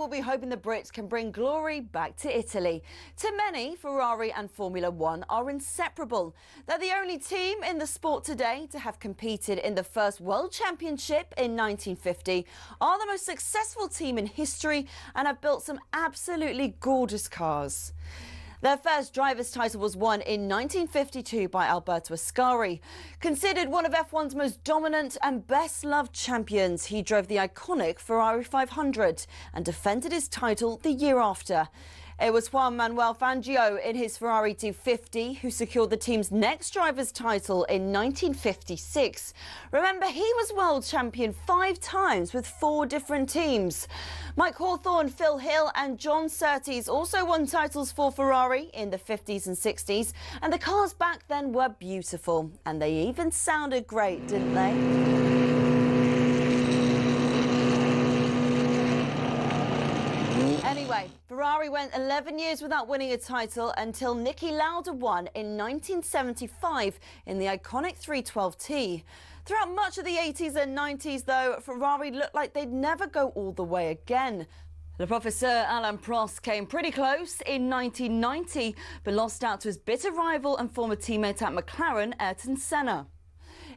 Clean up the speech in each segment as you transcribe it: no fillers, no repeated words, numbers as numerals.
We'll be hoping the Brits can bring glory back to Italy. To many, Ferrari and Formula One are inseparable. They're the only team in the sport today to have competed in the first World Championship in 1950, are the most successful team in history and have built some absolutely gorgeous cars. Their first driver's title was won in 1952 by Alberto Ascari. Considered one of F1's most dominant and best-loved champions, he drove the iconic Ferrari 500 and defended his title the year after. It was Juan Manuel Fangio in his Ferrari 250 who secured the team's next driver's title in 1956. Remember, he was world champion 5 times with 4 different teams. Mike Hawthorne, Phil Hill and John Surtees also won titles for Ferrari in the 50s and 60s, and the cars back then were beautiful, and they even sounded great, didn't they? Anyway, Ferrari went 11 years without winning a title until Niki Lauda won in 1975 in the iconic 312T. Throughout much of the 80s and 90s, though, Ferrari looked like they'd never go all the way again. Le Professeur Alain Prost came pretty close in 1990, but lost out to his bitter rival and former teammate at McLaren, Ayrton Senna.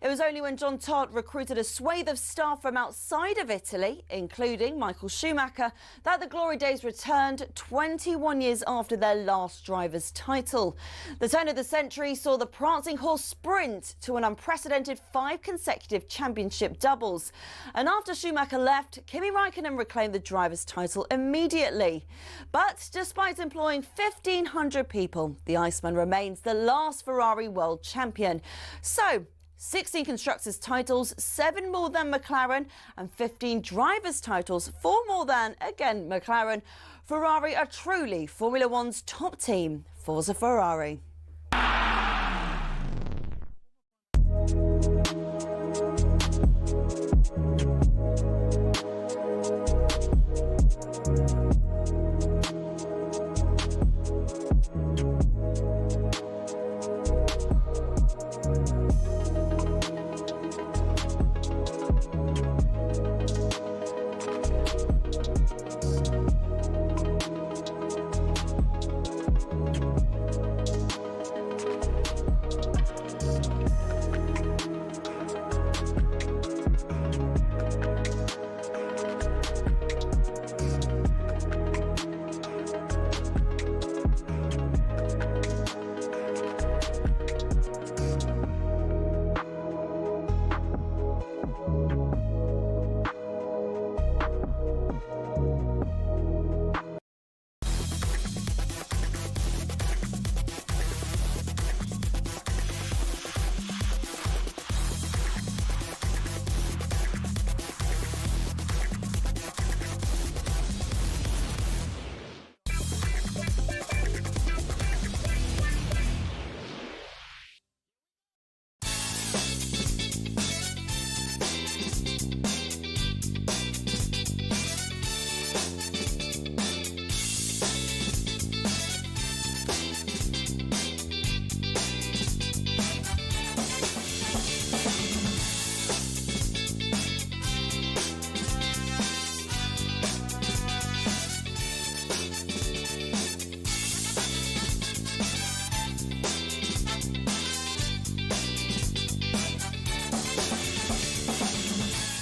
It was only when John Todt recruited a swathe of staff from outside of Italy, including Michael Schumacher, that the glory days returned 21 years after their last driver's title. The turn of the century saw the prancing horse sprint to an unprecedented 5 consecutive championship doubles. And after Schumacher left, Kimi Raikkonen reclaimed the driver's title immediately. But despite employing 1,500 people, the Iceman remains the last Ferrari world champion. So, 16 constructors' titles, 7 more than McLaren, and 15 drivers' titles, 4 more than, again, McLaren. Ferrari are truly Formula One's top team. Forza Ferrari.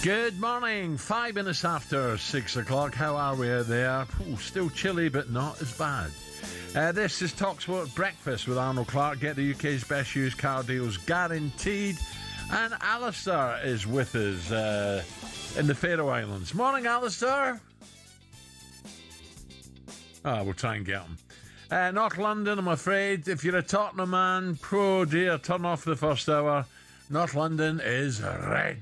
Good morning, 5 minutes after 6 o'clock. How are we out there? Ooh, still chilly, but not as bad. This is talkSPORT Breakfast with Arnold Clark. Get the UK's best used car deals guaranteed. And Alistair is with us in the Faroe Islands. Morning, Alistair. We'll try and get him. North London, I'm afraid. If you're a Tottenham man, oh dear, turn off the first hour. North London is red.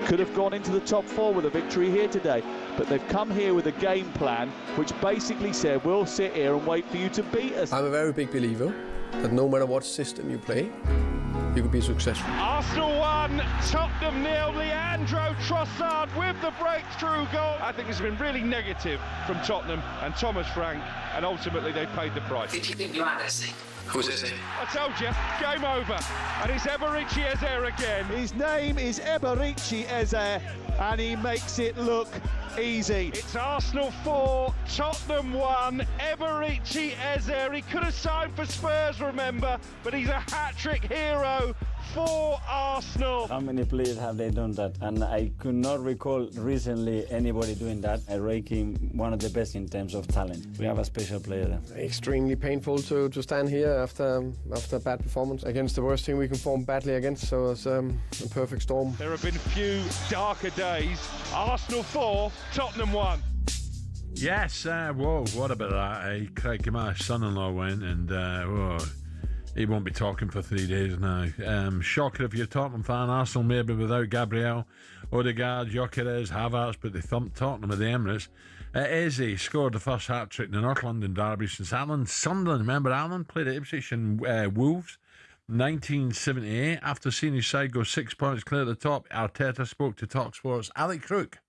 Could have gone into the top 4 with a victory here today, but they've come here with a game plan which basically said, we'll sit here and wait for you to beat us. I'm a very big believer that no matter what system you play, you can be successful. Arsenal won, Tottenham nil. Leandro Trossard with the breakthrough goal. I think it's been really negative from Tottenham and Thomas Frank, and ultimately they paid the price. Did you think you had anything? Who's Eze? I told you, game over. And it's Eberici Eze again. His name is Eberici Eze, and he makes it look easy. It's Arsenal 4, Tottenham 1, Eberici Eze. He could have signed for Spurs, remember, but he's a hat-trick hero for Arsenal. How many players have they done that? And I could not recall recently anybody doing that. I rate him one of the best in terms of talent. We have a special player there. Extremely painful to stand here after a bad performance against the worst team we can form badly against. So it's a perfect storm. There have been few darker days. Arsenal 4, Tottenham 1. Yes, whoa, what about that? Crikey, my son-in-law went and, whoa, he won't be talking for 3 days now. Shocker if you're a Tottenham fan. Arsenal maybe without Gabriel, Odegaard, Gyökeres, Havertz, but they thumped Tottenham at the Emirates. Eze scored the first hat-trick in the North London derby since Alan Sunderland. Remember Alan played at Ipswich and Wolves 1978. After seeing his side go 6 points clear at the top, Arteta spoke to talkSPORT's Alec Crook.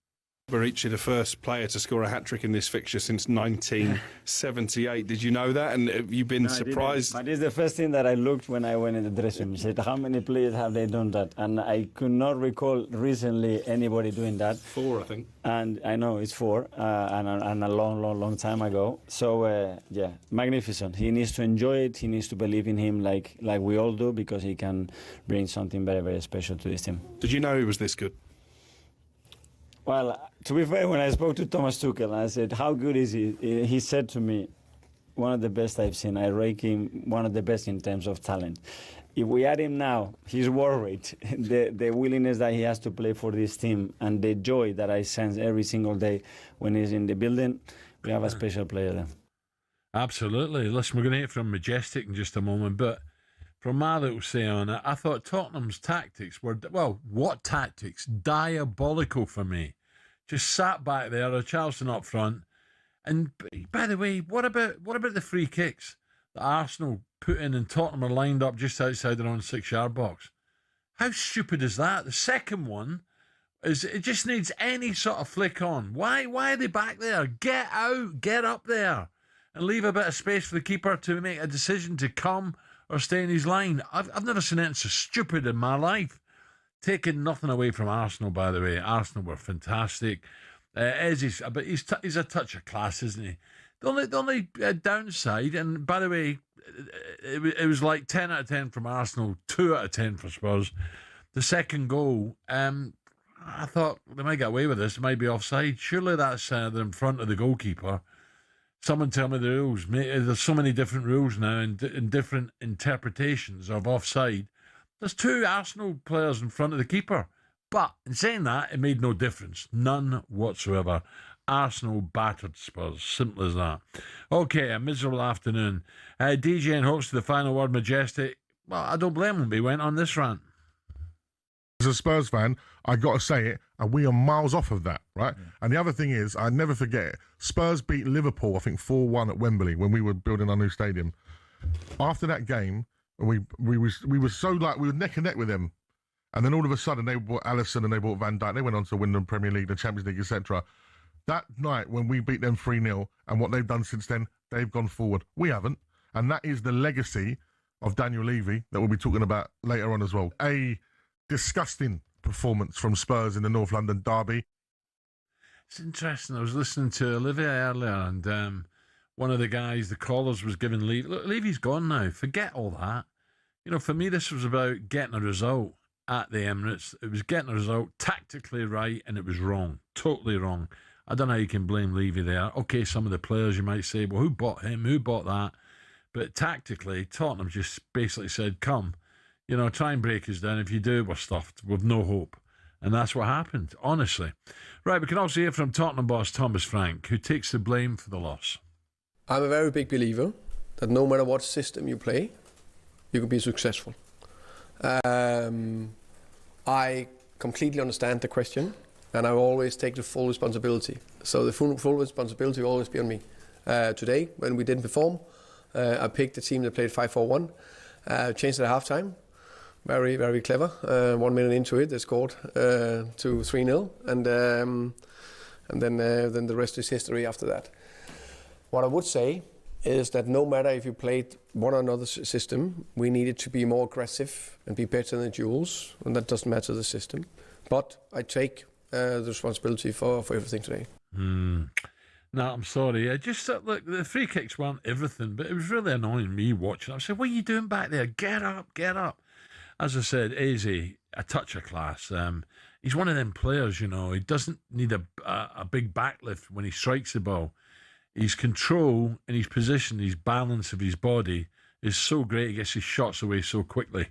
Eberici, the first player to score a hat-trick in this fixture since 1978. Did you know that? And have you been surprised? But it's the first thing that I looked when I went in the dressing room. I said, how many players have they done that? And I could not recall recently anybody doing that. 4, I think. And I know it's 4, and a long time ago. So, yeah, magnificent. He needs to enjoy it. He needs to believe in him like we all do, because he can bring something very, very special to this team. Did you know he was this good? Well, to be fair, when I spoke to Thomas Tuchel, I said, how good is he? He said to me, one of the best I've seen. I rate him one of the best in terms of talent. If we add him now, he's worried. The willingness that he has to play for this team and the joy that I sense every single day when he's in the building, we have a special player there. Absolutely. Listen, we're going to hear from Majestic in just a moment, but from my little say on it, I thought Tottenham's tactics were, well, what tactics? Diabolical for me. Just sat back there, Charleston up front. And by the way, what about the free kicks that Arsenal put in and Tottenham are lined up just outside their own 6-yard box? How stupid is that? The second one is, it just needs any sort of flick on. Why are they back there? Get out, get up there, and leave a bit of space for the keeper to make a decision to come or stay in his line. I've never seen anything so stupid in my life. Taking nothing away from Arsenal, by the way. Arsenal were fantastic. But he's a touch of class, isn't he? The only downside, and by the way, it was like 10 out of 10 from Arsenal, 2 out of 10 for Spurs. The second goal, I thought they might get away with this. It might be offside. Surely that's they're in front of the goalkeeper. Someone tell me the rules. There's so many different rules now and different interpretations of offside. There's 2 Arsenal players in front of the keeper. But in saying that, it made no difference. None whatsoever. Arsenal battered Spurs. Simple as that. Okay, a miserable afternoon. DJ and host to the final word, Majestic. Well, I don't blame him. He went on this rant. As a Spurs fan, I got to say it, and we are miles off of that, right? Yeah. And the other thing is, I never forget it. Spurs beat Liverpool, I think 4-1 at Wembley when we were building our new stadium. After that game, we were so like we were neck and neck with them, and then all of a sudden they bought Alisson and they bought Van Dijk. They went on to win the Premier League, the Champions League, etc. That night when we beat them 3-0, and what they've done since then, they've gone forward. We haven't, and that is the legacy of Daniel Levy that we'll be talking about later on as well. A disgusting performance from Spurs in the North London derby. It's interesting. I was listening to Olivia earlier, and one of the guys, the callers, was giving Levy. Look, Levy's gone now. Forget all that. You know, for me, this was about getting a result at the Emirates. It was getting a result tactically right, and it was wrong. Totally wrong. I don't know how you can blame Levy there. Okay, some of the players you might say, well, who bought him? Who bought that? But tactically, Tottenham just basically said, come, you know, try and break us down. If you do, we're stuffed with no hope. And that's what happened, honestly. Right, we can also hear from Tottenham boss Thomas Frank, who takes the blame for the loss. I'm a very big believer that no matter what system you play, you can be successful. I completely understand the question, and I always take the full responsibility. So the full responsibility will always be on me. Today, when we didn't perform, I picked a team that played 5-4-1, changed at halftime. Very, very clever. 1 minute into it, they scored to 3-0, and then the rest is history after that. What I would say is that no matter if you played one or another system, we needed to be more aggressive and be better in the duels, and that doesn't matter the system. But I take the responsibility for everything today. No, I'm sorry. I just look, the free kicks weren't everything, but it was really annoying me watching. I said, "What are you doing back there? Get up, get up!" As I said, Eze, a touch of class. He's one of them players, you know. He doesn't need a big backlift when he strikes the ball. His control and his position, his balance of his body is so great. He gets his shots away so quickly.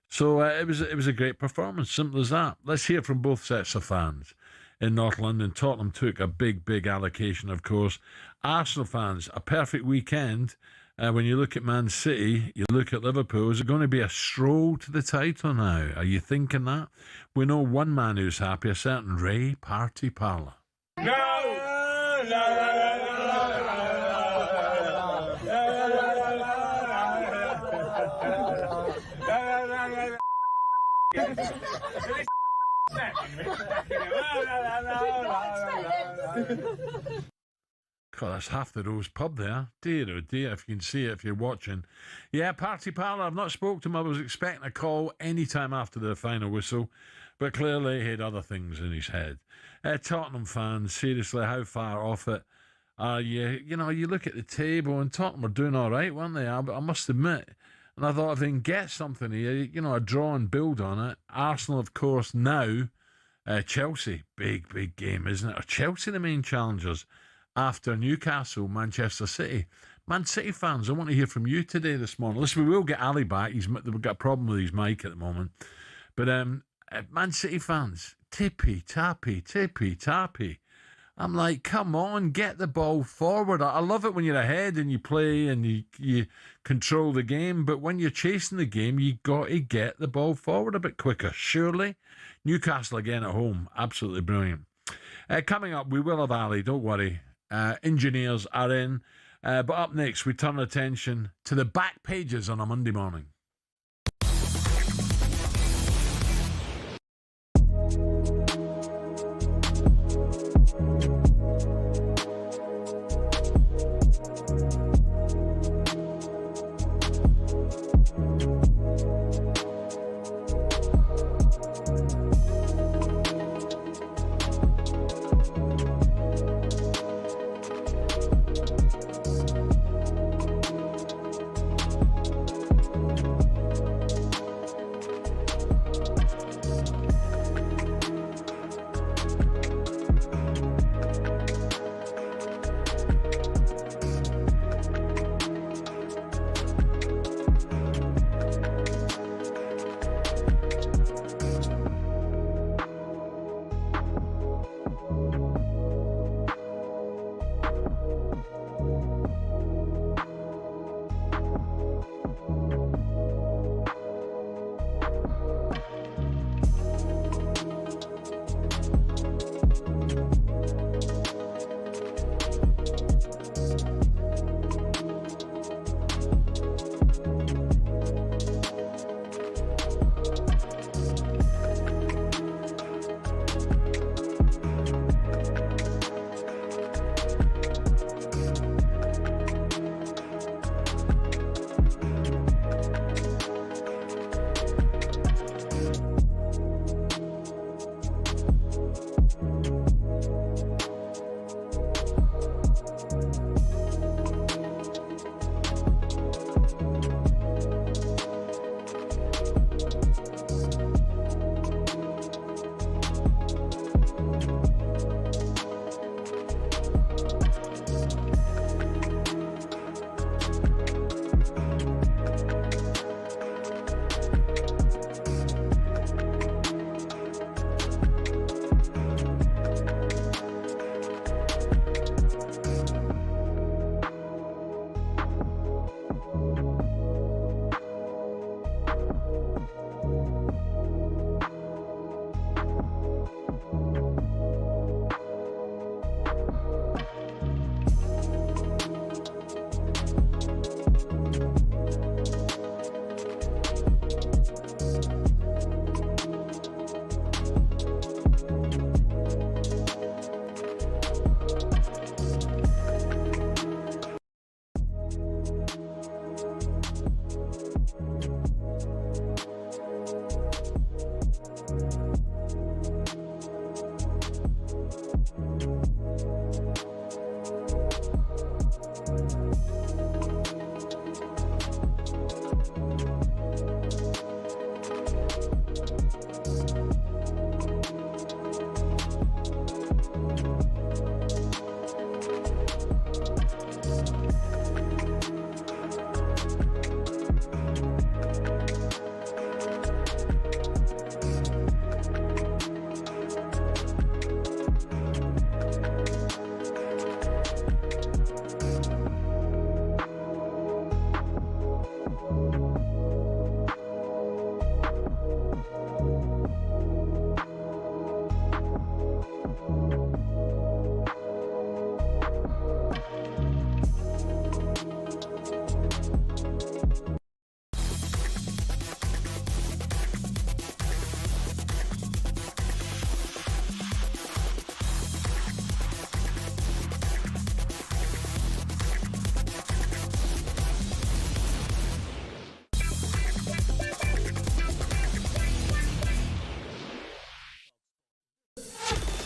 So it was a great performance. Simple as that. Let's hear from both sets of fans. In North London, Tottenham took a big allocation, of course. Arsenal fans, a perfect weekend. When you look at Man City, you look at Liverpool. Is it going to be a stroll to the title now? Are you thinking that? We know one man who's happy, a certain Ray Party Parlour. God, that's half the Rose pub there. Dear, oh dear, if you can see it, if you're watching. Yeah, Party Parlour, I've not spoke to him. I was expecting a call any time after the final whistle, but clearly he had other things in his head. Tottenham fans, seriously, how far off it are you? You know, you look at the table and Tottenham were doing all right, weren't they? But I must admit, and I thought if they can get something here, you know, a draw and build on it. Arsenal, of course, now. Chelsea, big game, isn't it? Are Chelsea the main challengers after Newcastle, Manchester City? Man City fans, I want to hear from you today, this morning. Listen, we will get Ali back. We've got a problem with his mic at the moment. But Man City fans, tippy tappy. I'm like, come on, get the ball forward. I love it when you're ahead and you play and you control the game, but when you're chasing the game, you got to get the ball forward a bit quicker, surely. Newcastle again at home, absolutely brilliant. Coming up, we will have Ali, don't worry. Engineers are in. But up next, we turn attention to the back pages on a Monday morning.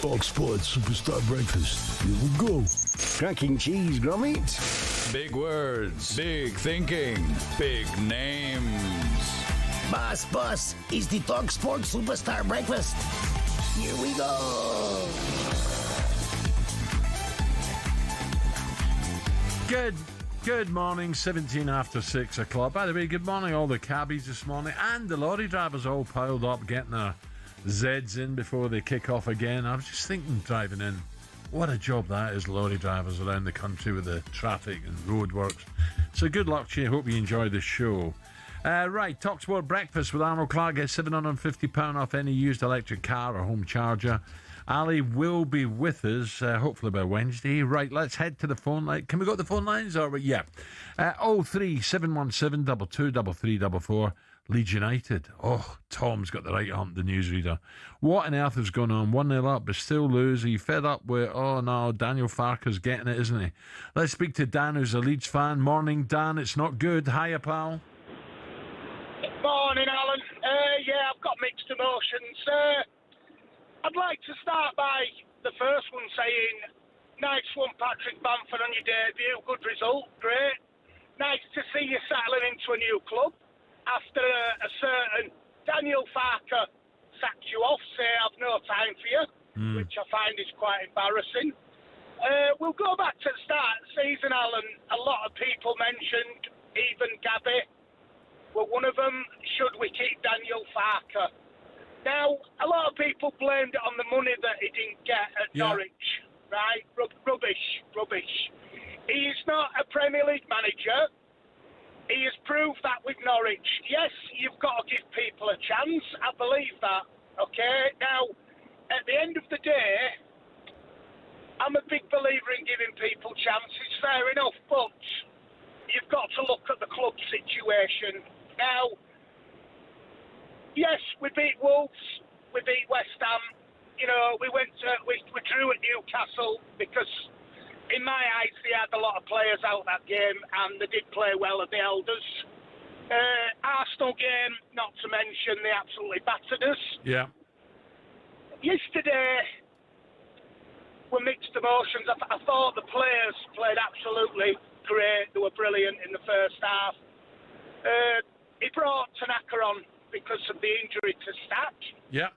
talkSPORT Superstar Breakfast. Here we go. Cracking cheese, grommet. Big words, big thinking, big names. Boss, it's the talkSPORT Superstar Breakfast. Here we go. Good morning, 17 after 6 o'clock. By the way, good morning all the cabbies this morning and the lorry drivers all piled up getting their Zeds in before they kick off again. I was just thinking driving in, what a job that is, lorry drivers around the country with the traffic and roadworks. So good luck to you. Hope you enjoy the show. Right, talkSPORT Breakfast with Arnold Clark. Get £750 off any used electric car or home charger. Ali will be with us, hopefully by Wednesday. Right, let's head to the phone line. Can we go to the phone lines? Or yeah. 03717 223344. Leeds United. Oh, Tom's got the right hump, the newsreader. What on earth is going on? 1-0 up, but still lose. Are you fed up with, oh no, Daniel Farke's getting it, isn't he? Let's speak to Dan, who's a Leeds fan. Morning, Dan. It's not good. Hiya, pal. Morning, Alan. Yeah, I've got mixed emotions. I'd like to start by the first one saying, nice one, Patrick Bamford, on your debut. Good result, great. Nice to see you settling into a new club after a certain Daniel Farke sacked you off, say I've no time for you, which I find is quite embarrassing. We'll go back to the start of the season, Alan. A lot of people mentioned, even Gabby, were one of them, should we keep Daniel Farke? Now, a lot of people blamed it on the money that he didn't get at Norwich, right? Rubbish. He's not a Premier League manager. He has proved that with Norwich. Yes, you've got to give people a chance. I believe that, okay? Now, at the end of the day, I'm a big believer in giving people chances, fair enough, but you've got to look at the club situation. Now, yes, we beat Wolves, we beat West Ham. You know, we drew at Newcastle because, in my eyes, they had a lot of players out that game and they did play well at the Elders. Arsenal game, not to mention, they absolutely battered us. Yeah. Yesterday were mixed emotions. I thought the players played absolutely great. They were brilliant in the first half. He brought Tanaka on because of the injury to Stack. Yeah.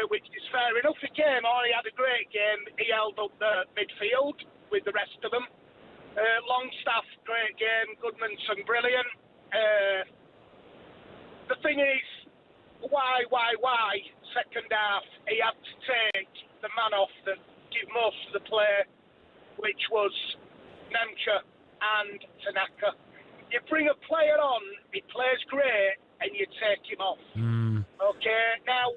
Which is fair enough. He came on, he had a great game. He held up the midfield with the rest of them. Longstaff, great game. Goodmanson, brilliant. The thing is, why? Second half, he had to take the man off that give most of the play, which was Nemcha and Tanaka. You bring a player on, he plays great, and you take him off. Okay, now,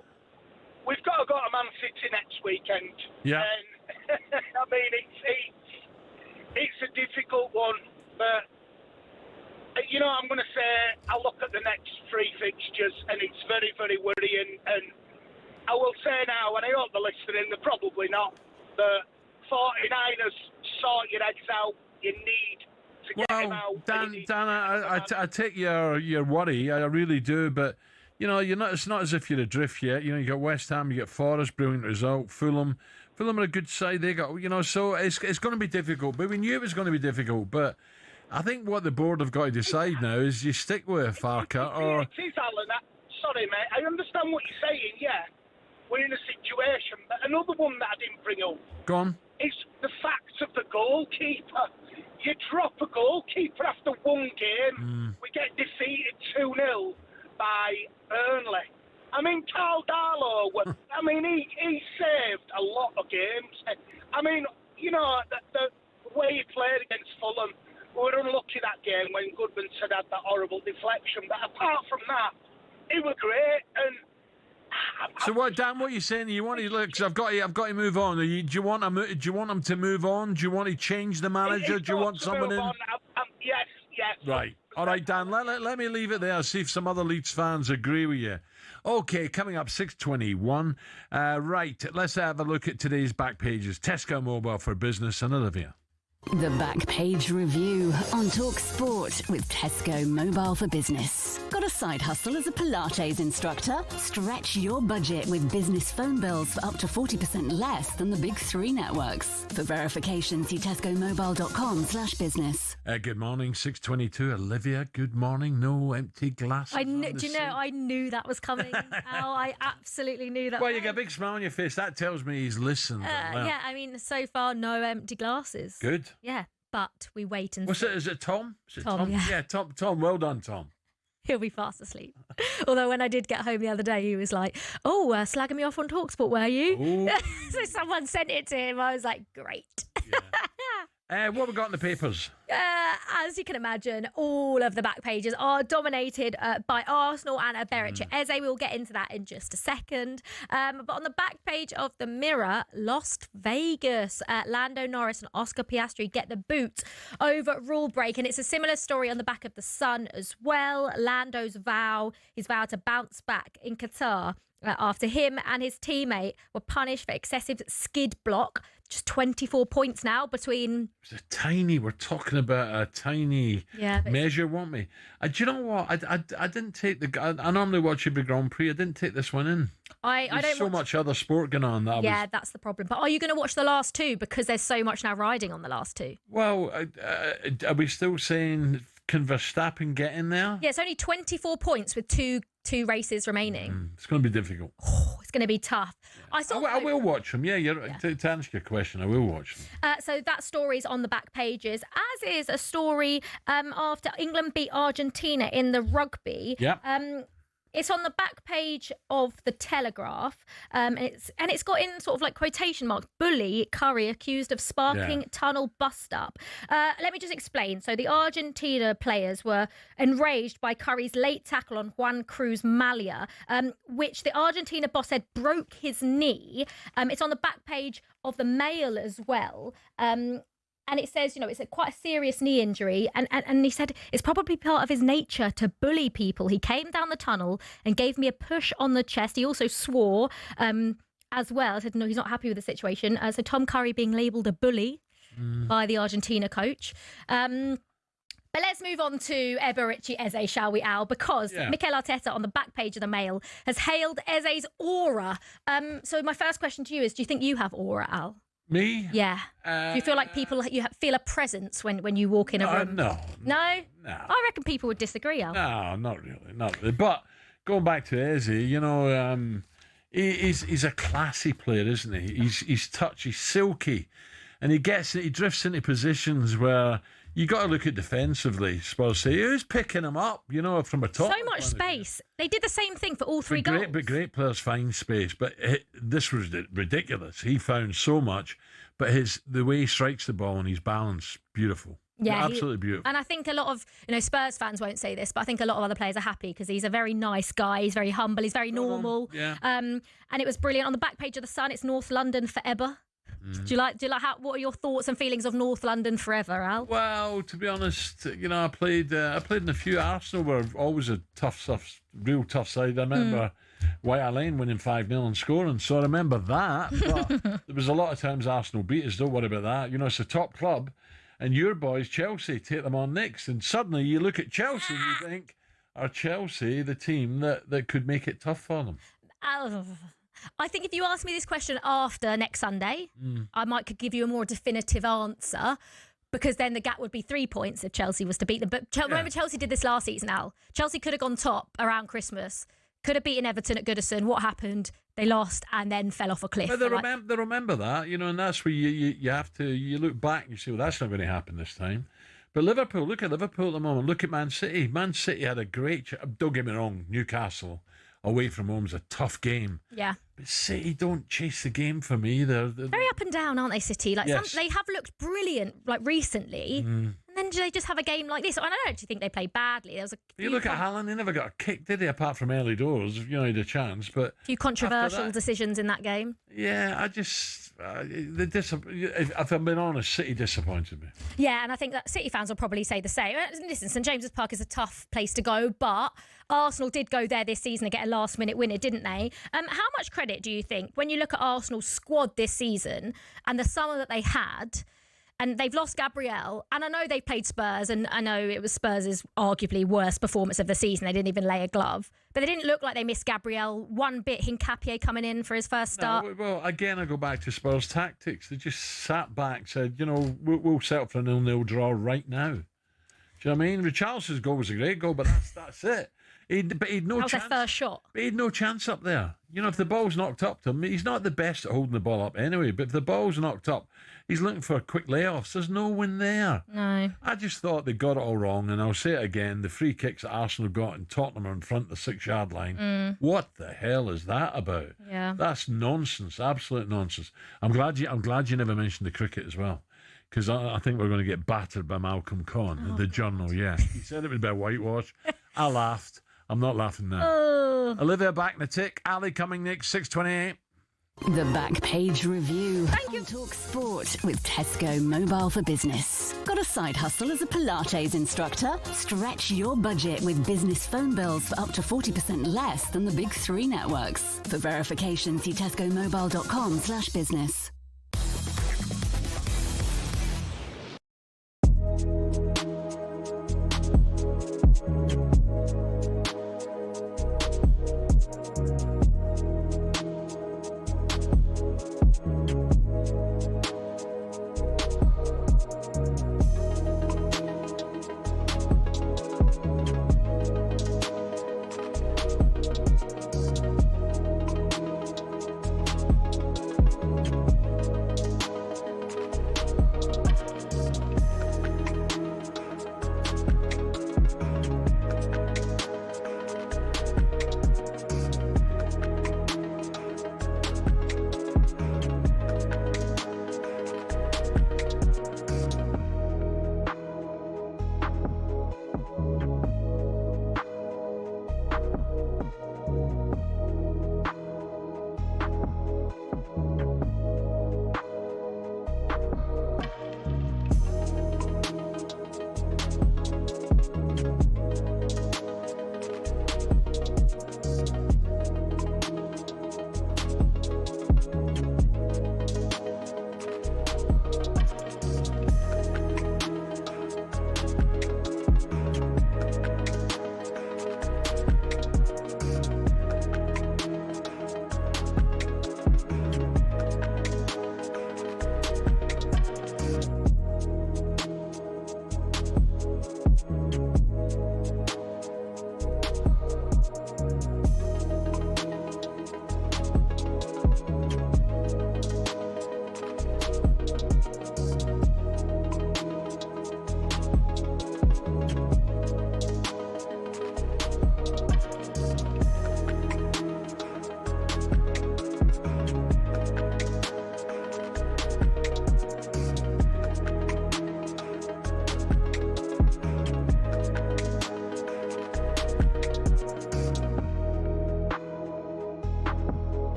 we've got to go to Man City next weekend. Yeah. And, I mean, it's a difficult one, but, you know, I'm going to say, I look at the next three fixtures, and it's very, very worrying. And I will say now, and I hope they're listening, they're probably not, but 49ers, sort your heads out. You need to get him out. Dan, I take your worry, I really do, but you know, it's not as if you're adrift yet. You know, you got West Ham, you got Forest, brilliant result. Fulham are a good side. They got, you know, so it's going to be difficult. But we knew it was going to be difficult. But I think what the board have got to decide now is you stick with Farke or. It is, Alan. Sorry, mate. I understand what you're saying. Yeah, we're in a situation. But another one that I didn't bring up. Go on. Is the fact of the goalkeeper. You drop a goalkeeper after one game. We get defeated 2-0 by Burnley. I mean, Carl Darlow, he saved a lot of games. I mean, you know, the way he played against Fulham, we were unlucky that game when Goodmanson had that horrible deflection. But apart from that, he was great. And so what, Dan? What are you saying? You want to look? Because I've got to move on. Do you want him to move on? Do you want to change the manager? Do you want someone in? Yes. Right. All right, Dan. Let me leave it there. See if some other Leeds fans agree with you. Okay, coming up 6:21. Right. Let's have a look at today's back pages. Tesco Mobile for Business and Olivia. The Back Page Review on talkSPORT with Tesco Mobile for Business. Got Got a side hustle as a Pilates instructor? Stretch your budget with business phone bills for up to 40% less than the big three networks. For verification, see tescomobile.com/business. Good morning, 6:22. Olivia, good morning. No empty glasses. I knew that was coming. I absolutely knew that. Well, you got a big smile on your face. That tells me he's listened. Yeah, I mean, so far, no empty glasses. Good. Yeah, but we wait and What's see. it? Is it Tom? Is it Tom, yeah. Yeah, Tom. Well done, Tom. He'll be fast asleep. Although when I did get home the other day, he was like, slagging me off on talkSPORT, were you? So someone sent it to him. I was like, great. What have we got in the papers? As you can imagine, all of the back pages are dominated by Arsenal and Eberechi Eze. We'll get into that in just a second. But on the back page of the Mirror, Las Vegas, Lando Norris and Oscar Piastri get the boot over rule break. And it's a similar story on the back of the Sun as well. Lando's his vow to bounce back in Qatar after him and his teammate were punished for excessive skid block. Just 24 points now between... We're talking about a tiny measure, weren't we? Do you know what? I didn't take I normally watch every Grand Prix. I didn't take this one in. There's so much other sport going on. That's the problem. But are you going to watch the last two? Because there's so much now riding on the last two. Well, are we still saying, can Verstappen get in there? Yeah, it's only 24 points with two races remaining. It's going to be difficult. It's going to be tough. I will watch them. To answer your question, I will watch them. So that story's on the back pages, as is a story after England beat Argentina in the rugby. Yeah. It's on the back page of the Telegraph, and it's got in sort of like quotation marks, bully Curry accused of sparking tunnel bust-up. Let me just explain. So the Argentina players were enraged by Curry's late tackle on Juan Cruz Malia, which the Argentina boss said broke his knee. It's on the back page of the Mail as well. And it says, it's quite a serious knee injury. And he said it's probably part of his nature to bully people. He came down the tunnel and gave me a push on the chest. He also swore as well. Said, no, he's not happy with the situation. So Tom Curry being labelled a bully by the Argentina coach. But let's move on to Eberechi Eze, shall we, Al? Because Mikel Arteta on the back page of the Mail has hailed Eze's aura. So my first question to you is, do you think you have aura, Al? Me? Yeah. Do you feel like you feel a presence when you walk in a room? No. No? I reckon people would disagree, Al. No, not really. But going back to Eze, he's a classy player, isn't he? He's touchy, he's silky, and he drifts into positions where you got to look at defensively. Spurs say, who's picking him up? From a top. So much space. They did the same thing for all three goals. Great players find space, but this was ridiculous. He found so much, but the way he strikes the ball and his balance, beautiful. Yeah, absolutely beautiful. And I think a lot of Spurs fans won't say this, but I think a lot of other players are happy because he's a very nice guy. He's very humble. He's very normal. Yeah. And it was brilliant. On the back page of the Sun, it's North London forever. Do you like what are your thoughts and feelings of North London forever, Al? Well, to be honest, I played in a few. Arsenal were always a real tough side. I remember White Hart Lane winning 5-0 and scoring, so I remember that. But there was a lot of times Arsenal beat us. Don't worry about that. It's a top club, and your boys Chelsea take them on next, and suddenly you look at Chelsea and you think, are Chelsea the team that could make it tough for them? I think if you ask me this question after next Sunday, I could give you a more definitive answer, because then the gap would be 3 points if Chelsea was to beat them. But remember, Chelsea did this last season, Al. Chelsea could have gone top around Christmas, could have beaten Everton at Goodison. What happened? They lost and then fell off a cliff. Well, they remember that, and that's where you have to, you look back and you say, well, that's not going to happen this time. But Liverpool, look at Liverpool at the moment. Look at Man City. Man City had a great, don't get me wrong, Newcastle away from home is a tough game. Yeah. But City don't chase the game for me. They're very up and down, aren't they, City? They have looked brilliant recently. And then do they just have a game like this? I don't actually think they played badly. You look at Haaland, he never got a kick, did he? Apart from early doors, he had a chance. But a few controversial decisions in that game. Yeah, I just, if I'm being honest, City disappointed me. Yeah, and I think that City fans will probably say the same. Listen, St James's Park is a tough place to go, but Arsenal did go there this season and get a last-minute winner, didn't they? How much credit do you think, when you look at Arsenal's squad this season and the summer that they had, and they've lost Gabriel. And I know they've played Spurs, and I know it was Spurs' arguably worst performance of the season. They didn't even lay a glove. But they didn't look like they missed Gabriel one bit. Hincapié coming in for his first start. No, well, again, I go back to Spurs' tactics. They just sat back, said, you know, we'll settle for a 0-0 draw right now. Do you know what I mean? Richarlison's goal was a great goal, but that's it. But he'd no that was chance. their first shot. But he'd no chance up there. You know, if the ball's knocked up to him, he's not the best at holding the ball up anyway, but if the ball's knocked up, he's looking for quick layoffs. There's no one there. No. I just thought they got it all wrong, and I'll say it again, the free kicks that Arsenal got in Tottenham are in front of the 6-yard line. What the hell is that about? Yeah. That's nonsense, absolute nonsense. I'm glad you never mentioned the cricket as well, because I think we're going to get battered by Malcolm Conn, the Journal, yeah. He said it was about whitewash. I laughed. I'm not laughing now. Olivia back in the tick. Ali coming next, 6:28. The Back Page Review. Thank you. talkSPORT with Tesco Mobile for Business. Got a side hustle as a Pilates instructor? Stretch your budget with business phone bills for up to 40% less than the big 3 networks. For verification, see tescomobile.com/business.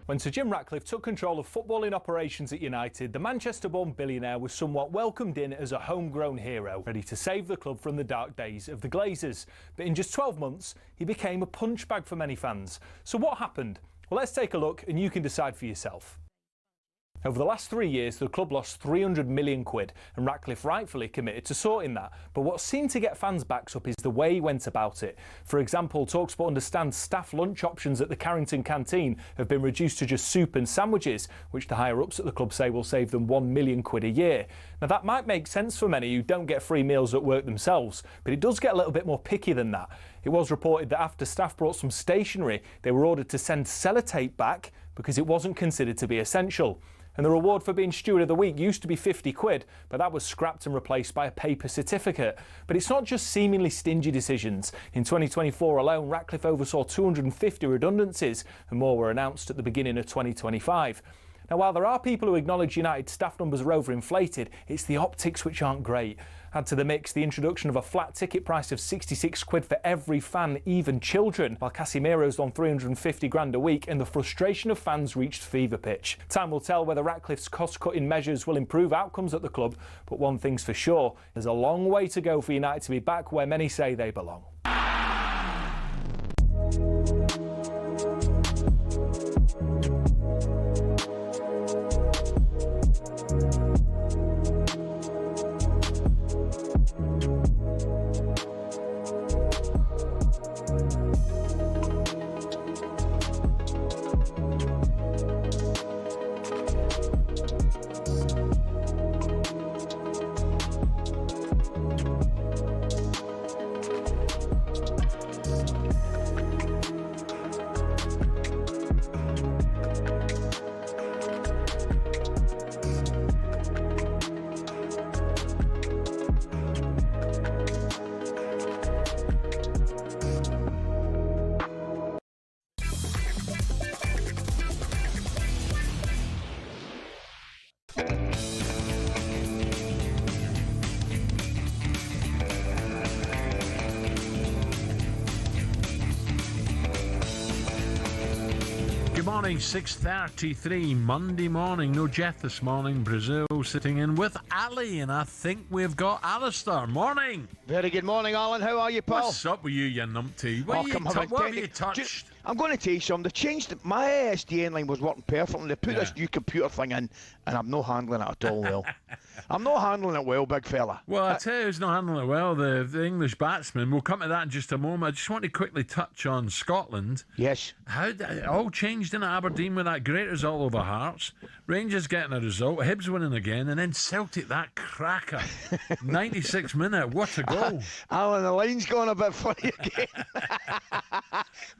When Sir Jim Ratcliffe took control of footballing operations at United, the Manchester-born billionaire was somewhat welcomed in as a homegrown hero, ready to save the club from the dark days of the Glazers. But in just 12 months, he became a punchbag for many fans. So what happened? Well, let's take a look and you can decide for yourself. Over the last 3 years, the club lost 300 million quid, and Ratcliffe rightfully committed to sorting that. But what seemed to get fans' backs up is the way he went about it. For example, talkSPORT understands staff lunch options at the Carrington canteen have been reduced to just soup and sandwiches, which the higher-ups at the club say will save them 1 million quid a year. Now, that might make sense for many who don't get free meals at work themselves, but it does get a little bit more picky than that. It was reported that after staff brought some stationery, they were ordered to send sellotape back because it wasn't considered to be essential. And the reward for being Steward of the Week used to be 50 quid, but that was scrapped and replaced by a paper certificate. But it's not just seemingly stingy decisions. In 2024 alone, Ratcliffe oversaw 250 redundancies, and more were announced at the beginning of 2025. Now, while there are people who acknowledge United staff numbers are overinflated, it's the optics which aren't great. Add to the mix the introduction of a flat ticket price of 66 quid for every fan, even children, while Casemiro's on 350 grand a week, and the frustration of fans reached fever pitch. Time will tell whether Ratcliffe's cost-cutting measures will improve outcomes at the club, but one thing's for sure, there's a long way to go for United to be back where many say they belong. Morning, 6:33 Monday morning. No Jeff this morning. Brazil sitting in with Ali, and I think we've got Alistair. Morning. Very good morning, Alan. How are you, pal? What's up with you numpty? What have you touched? I'm going to tell you something. They changed my SDN line was working perfectly. They put this new computer thing in, and I'm not handling it at all well. I'm not handling it well, big fella. Well, I tell you who's not handling it well, the English batsman. We'll come to that in just a moment. I just want to quickly touch on Scotland. Yes. How it all changed in Aberdeen with that great result over Hearts. Rangers getting a result, Hibs winning again, and then Celtic, that cracker. 96 minute, what a goal. Alan, the line's gone a bit funny again.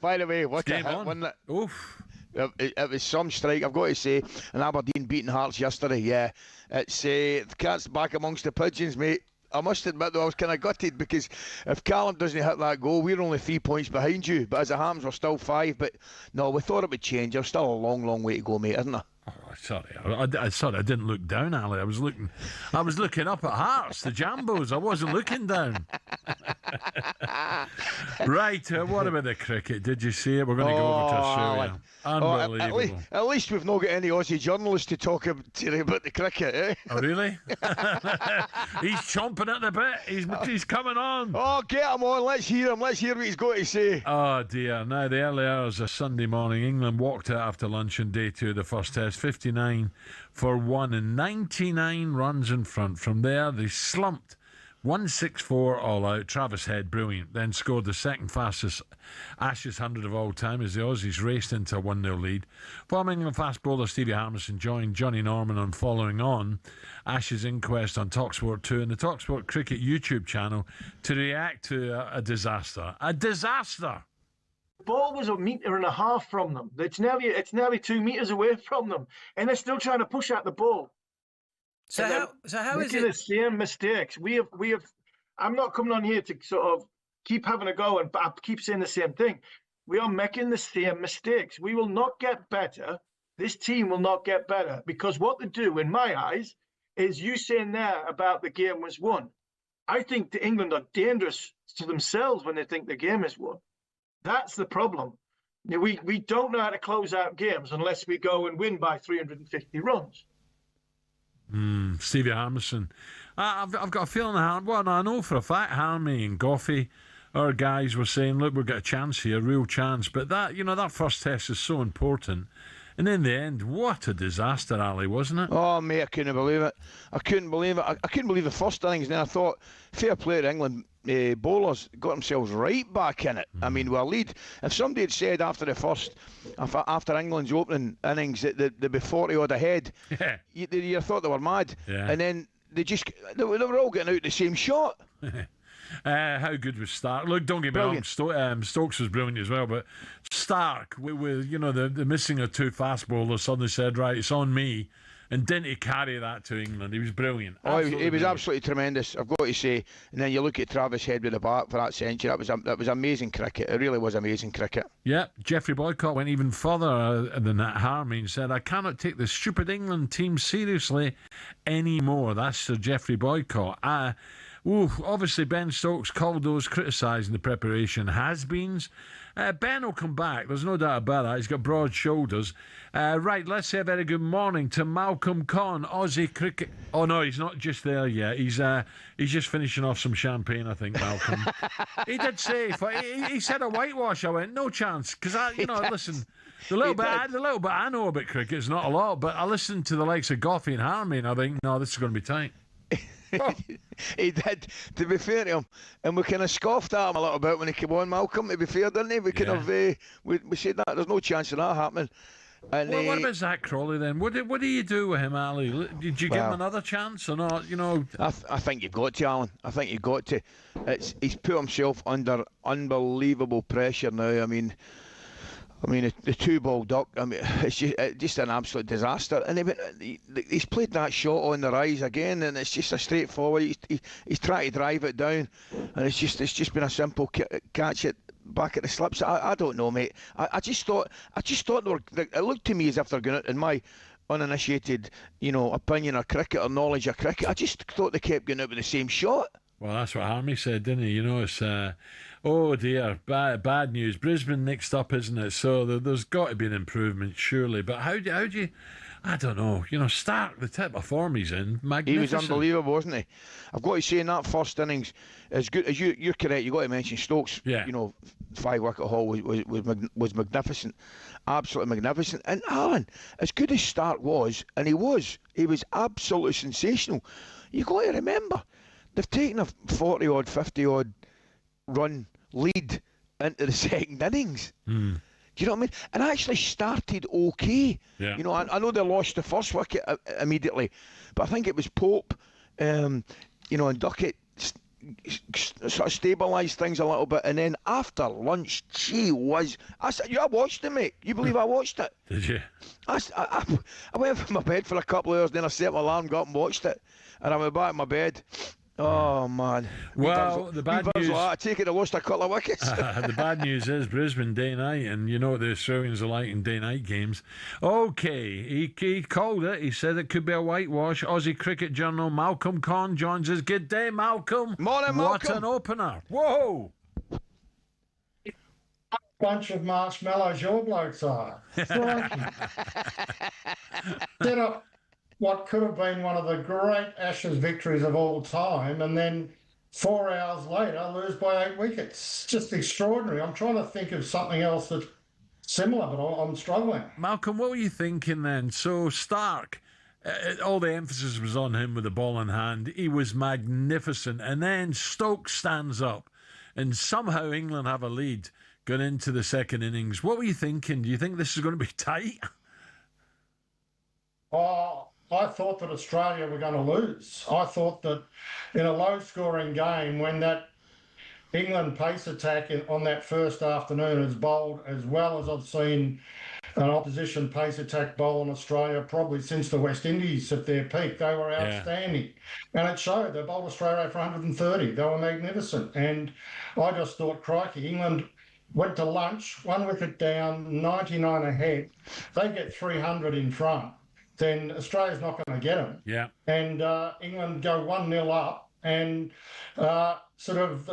By the way, what a hit, wasn't it? Oof. It was some strike, I've got to say. And Aberdeen beating Hearts yesterday, yeah. It's the cat's back amongst the pigeons, mate. I must admit, though, I was kind of gutted because if Callum doesn't hit that goal, we're only 3 points behind you. But as it happens, we're still 5. But no, we thought it would change. There's still a long, long way to go, mate, isn't there? Oh, sorry, I didn't look down, Ali. I was looking up at Hearts, the Jambos. I wasn't looking down. Right, what about the cricket? Did you see it? We're going to go over to Australia. Unbelievable. At least we've not got any Aussie journalists to talk about the cricket, eh? Oh, really? He's chomping at the bit. He's coming on. Oh, get him on. Let's hear him. Let's hear what he's got to say. Oh, dear. Now, the early hours of Sunday morning, England walked out after lunch on day 2 of the first test. 59 for 1 and 99 runs in front. From there, they slumped 164 all out. Travis Head, brilliant. Then scored the second fastest Ashes 100 of all time as the Aussies raced into a 1-0 lead. Former England fast bowler Stevie Harmison joined Johnny Norman on following on Ashes inquest on talkSPORT 2 and the talkSPORT Cricket YouTube channel to react to a disaster. A disaster! Ball was 1.5 meters from them. It's nearly 2 meters away from them, and they're still trying to push at the ball. So how is it? The same mistakes we have. I'm not coming on here to sort of keep having a go and I keep saying the same thing. We are making the same mistakes. We will not get better. This team will not get better because what they do, in my eyes, is you saying there about the game was won. I think the England are dangerous to themselves when they think the game is won. That's the problem. We don't know how to close out games unless we go and win by 350 runs. Stevie Harmison. I've got a feeling, well, I know for a fact Harmy and Goffey, our guys were saying, look, we've got a chance here, real chance. But that first test is so important. And in the end, what a disaster, Ali, wasn't it? Oh, mate, I couldn't believe it. I couldn't believe it. I couldn't believe the first innings. And then I thought, fair play to England. Bowlers got themselves right back in it. I mean, with a lead. If somebody had said after the first, after England's opening innings that they'd be 40 odd ahead, you thought they were mad. Yeah. And then they were all getting out the same shot. How good was Stark? Look, don't get me wrong, Stokes was brilliant as well, but Stark, with the missing of 2 fast bowlers, suddenly said, right, it's on me, and didn't he carry that to England? He was brilliant. Oh, he was absolutely tremendous, I've got to say. And then you look at Travis Head with the bat for that century. That was amazing cricket. It really was amazing cricket. Yeah, Geoffrey Boycott went even further than that. Harmy and said, I cannot take the stupid England team seriously anymore. That's Sir Geoffrey Boycott. Obviously, Ben Stokes called those criticising the preparation has-beens. Ben will come back, there's no doubt about that. He's got broad shoulders. Right, let's say a very good morning to Malcolm Conn, Aussie cricket. Oh, no, he's not just there yet. He's just finishing off some champagne, I think, Malcolm. He did say, he said a whitewash. I went, no chance. Because, listen, the little bit I know about cricket is not a lot, but I listened to the likes of Goffey and Harmy, and I think, no, this is going to be tight. He did, to be fair to him, and we kind of scoffed at him a little bit when he came on, Malcolm, to be fair, didn't he? We kind of we said that there's no chance of that happening. And well, what about Zach Crawley then? What do you do with him, Ali? Did you give him another chance or not? I think you've got to, Alan. I think you've got to. He's put himself under unbelievable pressure now. I mean, the 2-ball duck, it's just an absolute disaster. And he's played that shot on the rise again, and it's just a straightforward. He's trying to drive it down, and it's just been a simple catch it back at the slips. I don't know, mate. I just thought it looked to me as if they're going out, in my uninitiated, opinion of cricket or knowledge of cricket. I just thought they kept going out with the same shot. Well, that's what Harmy said, didn't he? It's oh dear, bad news. Brisbane next up, isn't it? So there's got to be an improvement, surely. But how do you? I don't know. Stark, the type of form he's in, magnificent. He was unbelievable, wasn't he? I've got to say, in that first innings, as good as you're correct. You got to mention Stokes. Yeah. 5-wicket haul was magnificent, absolutely magnificent. And Alan, as good as Stark was, and he was absolutely sensational. You got to remember, they've taken a 40-odd, 50-odd run lead into the second innings. Do you know what I mean? And actually started okay. Yeah. I know they lost the first wicket immediately, but I think it was Pope, and Duckett sort of stabilised things a little bit. And then after lunch, I watched it, mate. You believe I watched it? Did you? I went from my bed for a couple of hours, then I set my alarm, got up and watched it, and I went back in my bed. Oh man! Well, the bad news. I take it I lost a couple of wickets. The bad news is Brisbane day night, and you know what the Australians are like in day night games. Okay, he called it. He said it could be a whitewash. Aussie Cricket Journal Malcolm Conn joins us. Good day, Malcolm. Morning, Malcolm. What an opener! Whoa! Bunch of marshmallows your blokes are. Set up what could have been one of the great Ashes victories of all time, and then 4 hours later lose by 8 wickets. Just extraordinary. I'm trying to think of something else that's similar, but I'm struggling. Malcolm, what were you thinking then? So Stark, all the emphasis was on him with the ball in hand. He was magnificent. And then Stokes stands up, and somehow England have a lead going into the second innings. What were you thinking? Do you think this is going to be tight? I thought that Australia were going to lose. I thought that in a low-scoring game, when that England pace attack on that first afternoon is bowled as well as I've seen an opposition pace attack bowl in Australia probably since the West Indies at their peak. They were outstanding. Yeah. And it showed. They bowled Australia for 130. They were magnificent. And I just thought, crikey, England went to lunch, 1 wicket down, 99 ahead. They get 300 in front. Then Australia's not going to get them. Yeah. And England go 1-0 up, and sort of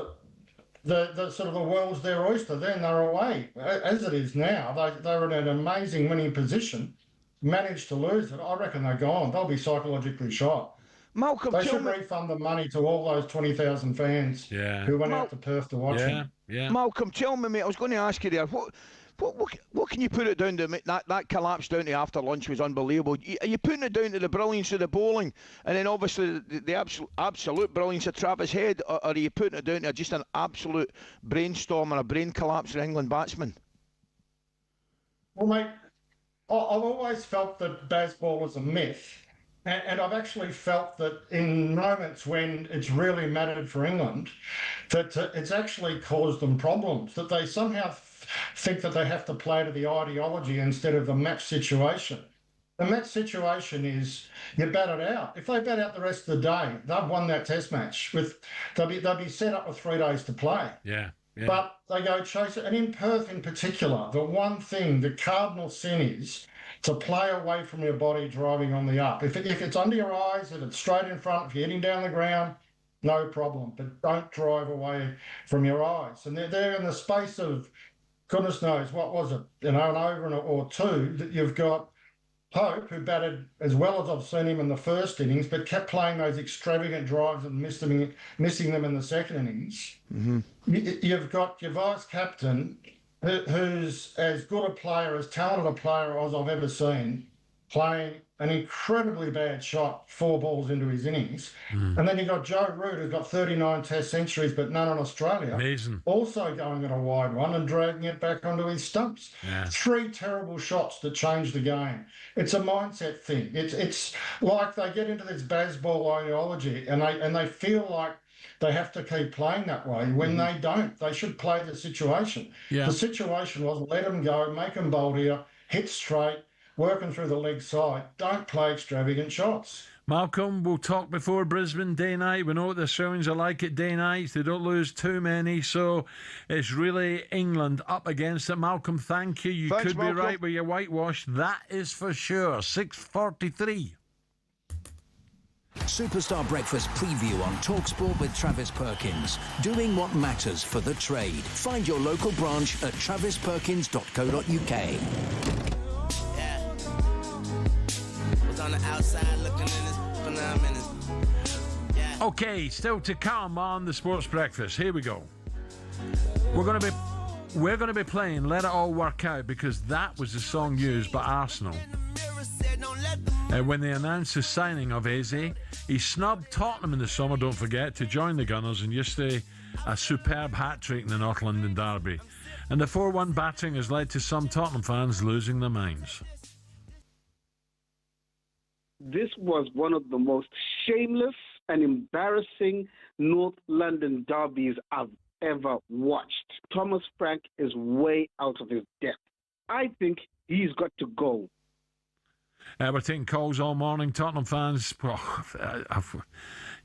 the world's their oyster. Then they're away. As it is now, they were in an amazing winning position, managed to lose it. I reckon they're gone. They'll be psychologically shot. Malcolm, they should refund the money to all those 20,000 fans who went out to Perth to watch him. Yeah. Malcolm, tell me, mate, I was going to ask you there, What can you put it down to? That collapse down to after lunch was unbelievable. Are you putting it down to the brilliance of the bowling, and then obviously the absolute brilliance of Travis Head, or are you putting it down to just an absolute brainstorm and a brain collapse of England batsmen? Well, mate, I've always felt that baseball is a myth. And I've actually felt that in moments when it's really mattered for England, that it's actually caused them problems, that they somehow think that they have to play to the ideology instead of the match situation. The match situation is you bat it out. If they bat out the rest of the day, they've won that test match. They'll be set up with 3 days to play. Yeah. But they go chase it. And in Perth in particular, the one thing, the cardinal sin is to play away from your body driving on the up. If it's under your eyes, if it's straight in front, if you're heading down the ground, no problem. But don't drive away from your eyes. And they're in the space of, goodness knows, what was it, an over or two, that you've got Pope, who batted as well as I've seen him in the first innings, but kept playing those extravagant drives and missing them in the second innings. Mm-hmm. You've got your vice captain, who's as good a player, as talented a player as I've ever seen, playing an incredibly bad shot 4 balls into his innings. And then you've got Joe Root, who's got 39 test centuries but none in Australia. Amazing. Also going at a wide one and dragging it back onto his stumps. Yeah. 3 terrible shots that changed the game. It's a mindset thing. It's like they get into this baseball ideology and they feel like they have to keep playing that way when they don't. They should play the situation. Yeah. The situation was let them go, make them bold here, hit straight, working through the leg side. Don't play extravagant shots. Malcolm, we'll talk before Brisbane day night. We know what the Australians are like at day nights. They don't lose too many, so it's really England up against it. Malcolm, thank you. Thanks, could Malcolm. be right with your whitewash. That is for sure. 6:43. Superstar Breakfast preview on talkSPORT with Travis Perkins. Doing what matters for the trade. Find your local branch at travisperkins.co.uk. Was on the outside looking in this phenomenon. Okay, still to come on the Sports Breakfast. Here we go. We're going to be playing Let It All Work Out, because that was the song used by Arsenal when they announced the signing of Eze. He snubbed Tottenham in the summer, don't forget, to join the Gunners, and yesterday a superb hat-trick in the North London derby. And the 4-1 batting has led to some Tottenham fans losing their minds. This was one of the most shameless and embarrassing North London derbies I've ever watched. Thomas Frank is way out of his depth. I think he's got to go. We're taking calls all morning. Tottenham fans,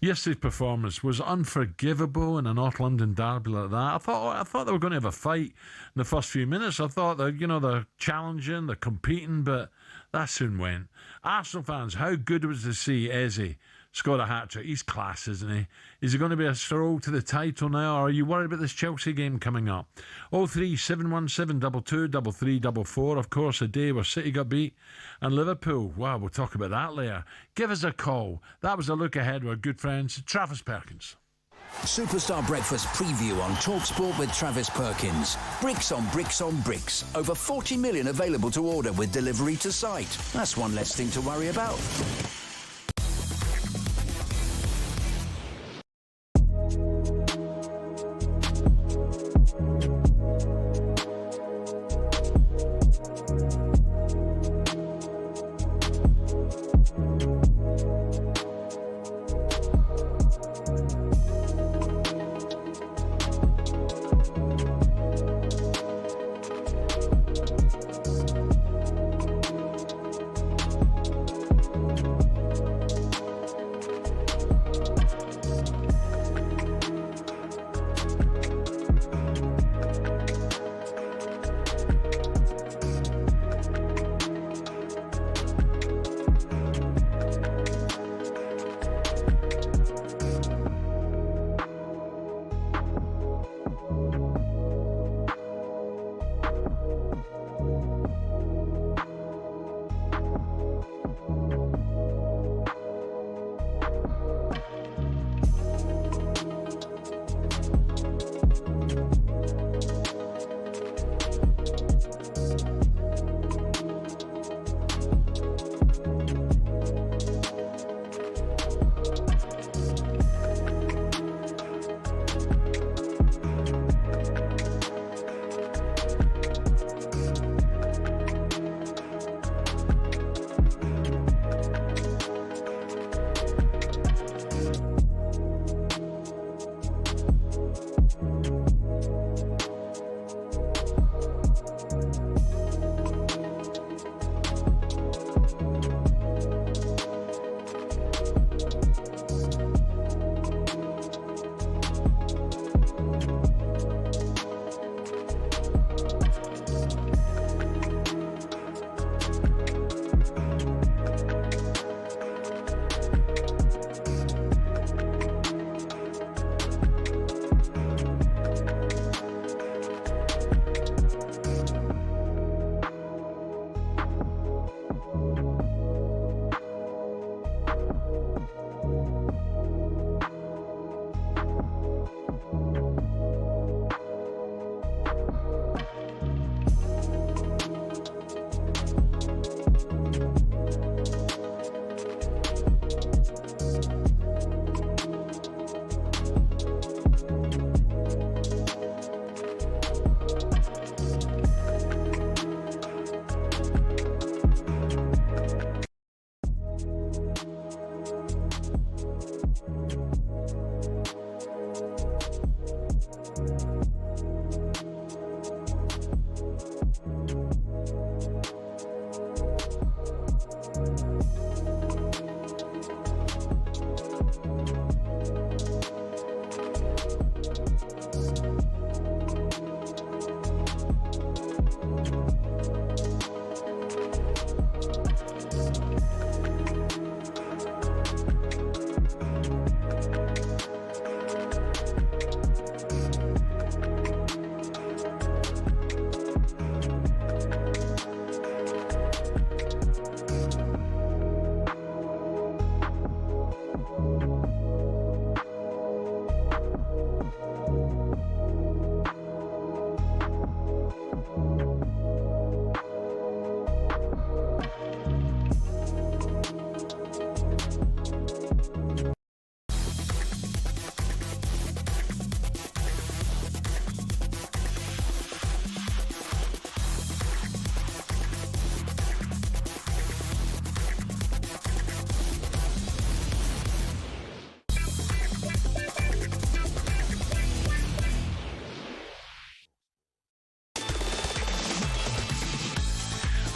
yesterday's performance was unforgivable in a North London derby like that. I thought they were going to have a fight in the first few minutes. I thought they're challenging, they're competing, but that soon went. Arsenal fans, how good was it to see Eze scored a hat-trick? He's class, isn't he? Is it going to be a stroll to the title now, or are you worried about this Chelsea game coming up? 03717 223344. Of course, a day where City got beat and Liverpool. Wow, we'll talk about that later. Give us a call. That was a look ahead with our good friends Travis Perkins. Superstar Breakfast preview on talkSPORT with Travis Perkins. Bricks on bricks on bricks. Over 40 million available to order with delivery to site. That's one less thing to worry about.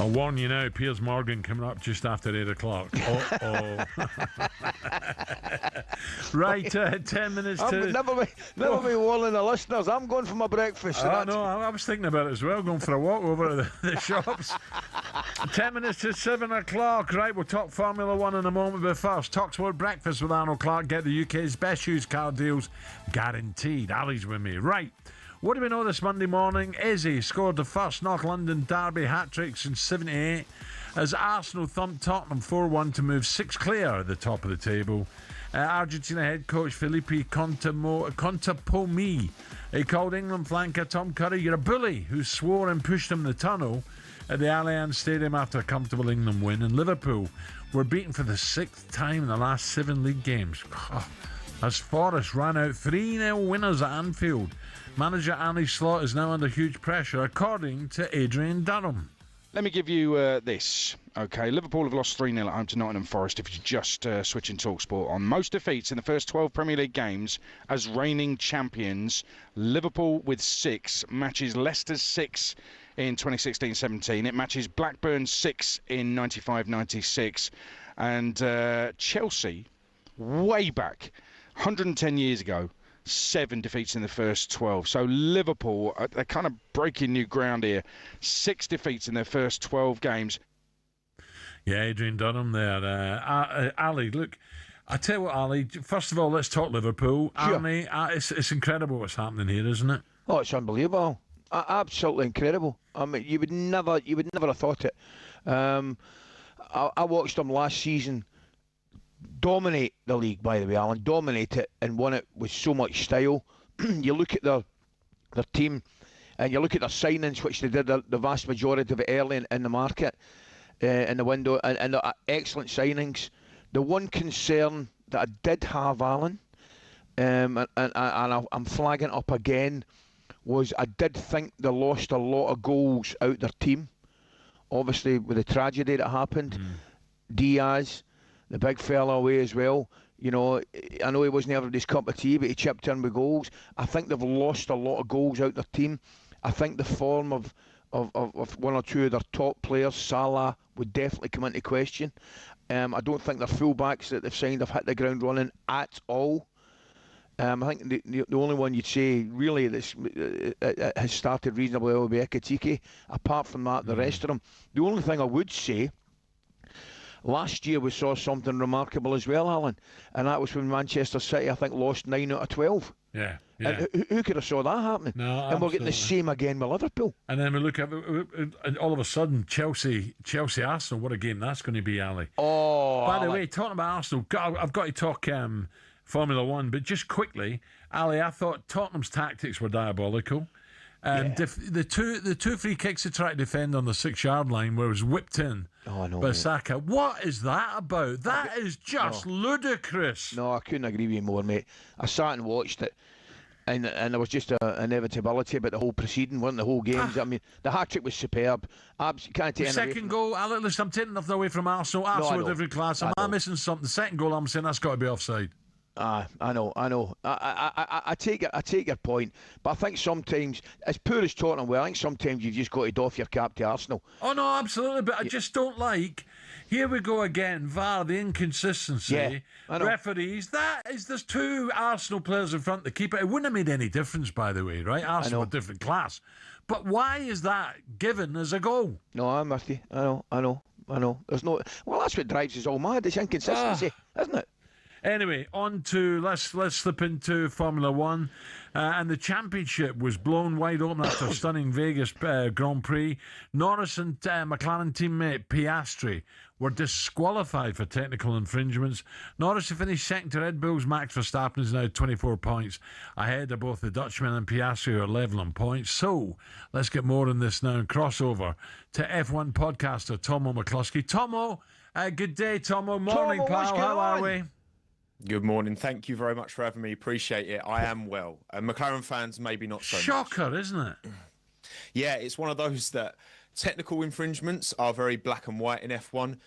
I'll warn you now, Piers Morgan coming up just after 8 o'clock. Uh-oh. Right, 10 minutes to... Never be warning the listeners. I'm going for my breakfast. No, I was thinking about it as well, going for a walk over to the shops. 10 minutes to 7 o'clock. Right, we'll talk Formula 1 in a moment, but first, talkSPORT Breakfast with Arnold Clark. Get the UK's best used car deals guaranteed. Ali's with me. Right. What do we know this Monday morning? Izzy scored the first North London derby hat-trick since 78 as Arsenal thumped Tottenham 4-1 to move 6 clear at the top of the table. Argentina head coach Felipe Contepomi, he called England flanker Tom Curry, "You're a bully," who swore and pushed him in the tunnel at the Allianz Stadium after a comfortable England win. And Liverpool were beaten for the 6th time in the last 7 league games. As Forest ran out 3-0 winners at Anfield. Manager Andy Slot is now under huge pressure, according to Adrian Durham. Let me give you this. Okay, Liverpool have lost 3-0 at home to Nottingham Forest if you're just switching talkSPORT on. Most defeats in the first 12 Premier League games as reigning champions. Liverpool with 6 matches Leicester's 6 in 2016-17. It matches Blackburn's 6 in 95-96. And Chelsea, way back, 110 years ago, 7 defeats in the first 12. So Liverpool, they're kind of breaking new ground here. 6 defeats in their first 12 games. Yeah, Adrian Dunham there. Ali, look, I tell you what, Ali, first of all, let's talk Liverpool. Sure. Ali, it's incredible what's happening here, isn't it? Oh, it's unbelievable. Absolutely incredible. I mean, you would never have thought it. I watched them last season dominate the league, by the way, Alan. Dominate it and won it with so much style. You look at their team and you look at their signings, which they did the vast majority of it early in the market, in the window, and they're excellent signings. The one concern that I did have, Alan, and I'm flagging up again, was I did think they lost a lot of goals out their team. Obviously, with the tragedy that happened, Diaz, the big fella away as well. You know, I know he wasn't everybody's cup of tea, but he chipped in with goals. I think they've lost a lot of goals out their team. I think the form of one or two of their top players, Salah, would definitely come into question. I don't think their fullbacks that they've signed have hit the ground running at all. I think the only one you'd say really that has started reasonably well would be Ekitike. Apart from that, the rest of them. The only thing I would say, last year we saw something remarkable as well, Alan, and that was when Manchester City, I think, lost 9 out of 12. Yeah. And who could have saw that happening? No, and absolutely. we're getting the same again with Liverpool. And then we look at, and all of a sudden, Chelsea Arsenal, what a game that's going to be, Ali. Oh, by the way, talking about Arsenal, I've got to talk Formula 1, but just quickly, Ali, I thought Tottenham's tactics were diabolical. The two free kicks they tried to defend on the 6-yard line was whipped in by Saka. What is that about? That is just ludicrous. No, I couldn't agree with you more, mate. I sat and watched it, and there was just an inevitability about the whole proceeding, wasn't the whole game? I mean, the hat-trick was superb. Can't take the second goal, listen, I'm taking nothing away from Arsenal. Arsenal are different class. Am I missing something? The second goal, I'm saying that's got to be offside. I know. I take your point, but I think sometimes, as poor as Tottenham were, I think sometimes you've just got to doff your cap to Arsenal. Oh no, absolutely, but I just don't like. Here we go again, VAR, the inconsistency. Yeah, I know. Referees. There's 2 Arsenal players in front of the keeper. It wouldn't have made any difference, by the way, right? Arsenal are a different class, but why is that given as a goal? No, I'm with you. I know. There's no. Well, that's what drives us all mad. It's inconsistency, isn't it? Anyway, on to let's slip into Formula 1, and the championship was blown wide open after a stunning Vegas Grand Prix. Norris and McLaren teammate Piastri were disqualified for technical infringements. Norris finished second to Red Bull's Max Verstappen is now 24 points ahead of both the Dutchman and Piastri, who are level on points. So let's get more on this now and cross over to F1 podcaster Tomo McCluskey. Tomo, good day, Tomo. Morning, Tomo, pal. How are we? Good morning. Thank you very much for having me. Appreciate it. I am well. McLaren fans, maybe not so much. Shocker, isn't it? Yeah, it's one of those that technical infringements are very black and white in F1.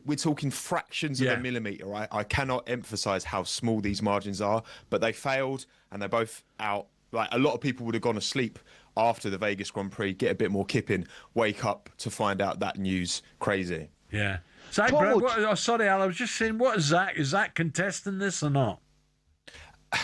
We're talking fractions of a millimetre, right? I cannot emphasise how small these margins are, but they failed and they're both out. Like, a lot of people would have gone asleep after the Vegas Grand Prix, get a bit more kipping, wake up to find out that news. Crazy. Yeah. Zach Brown, sorry, Al, I was just saying, what is Zach? Is Zach contesting this or not?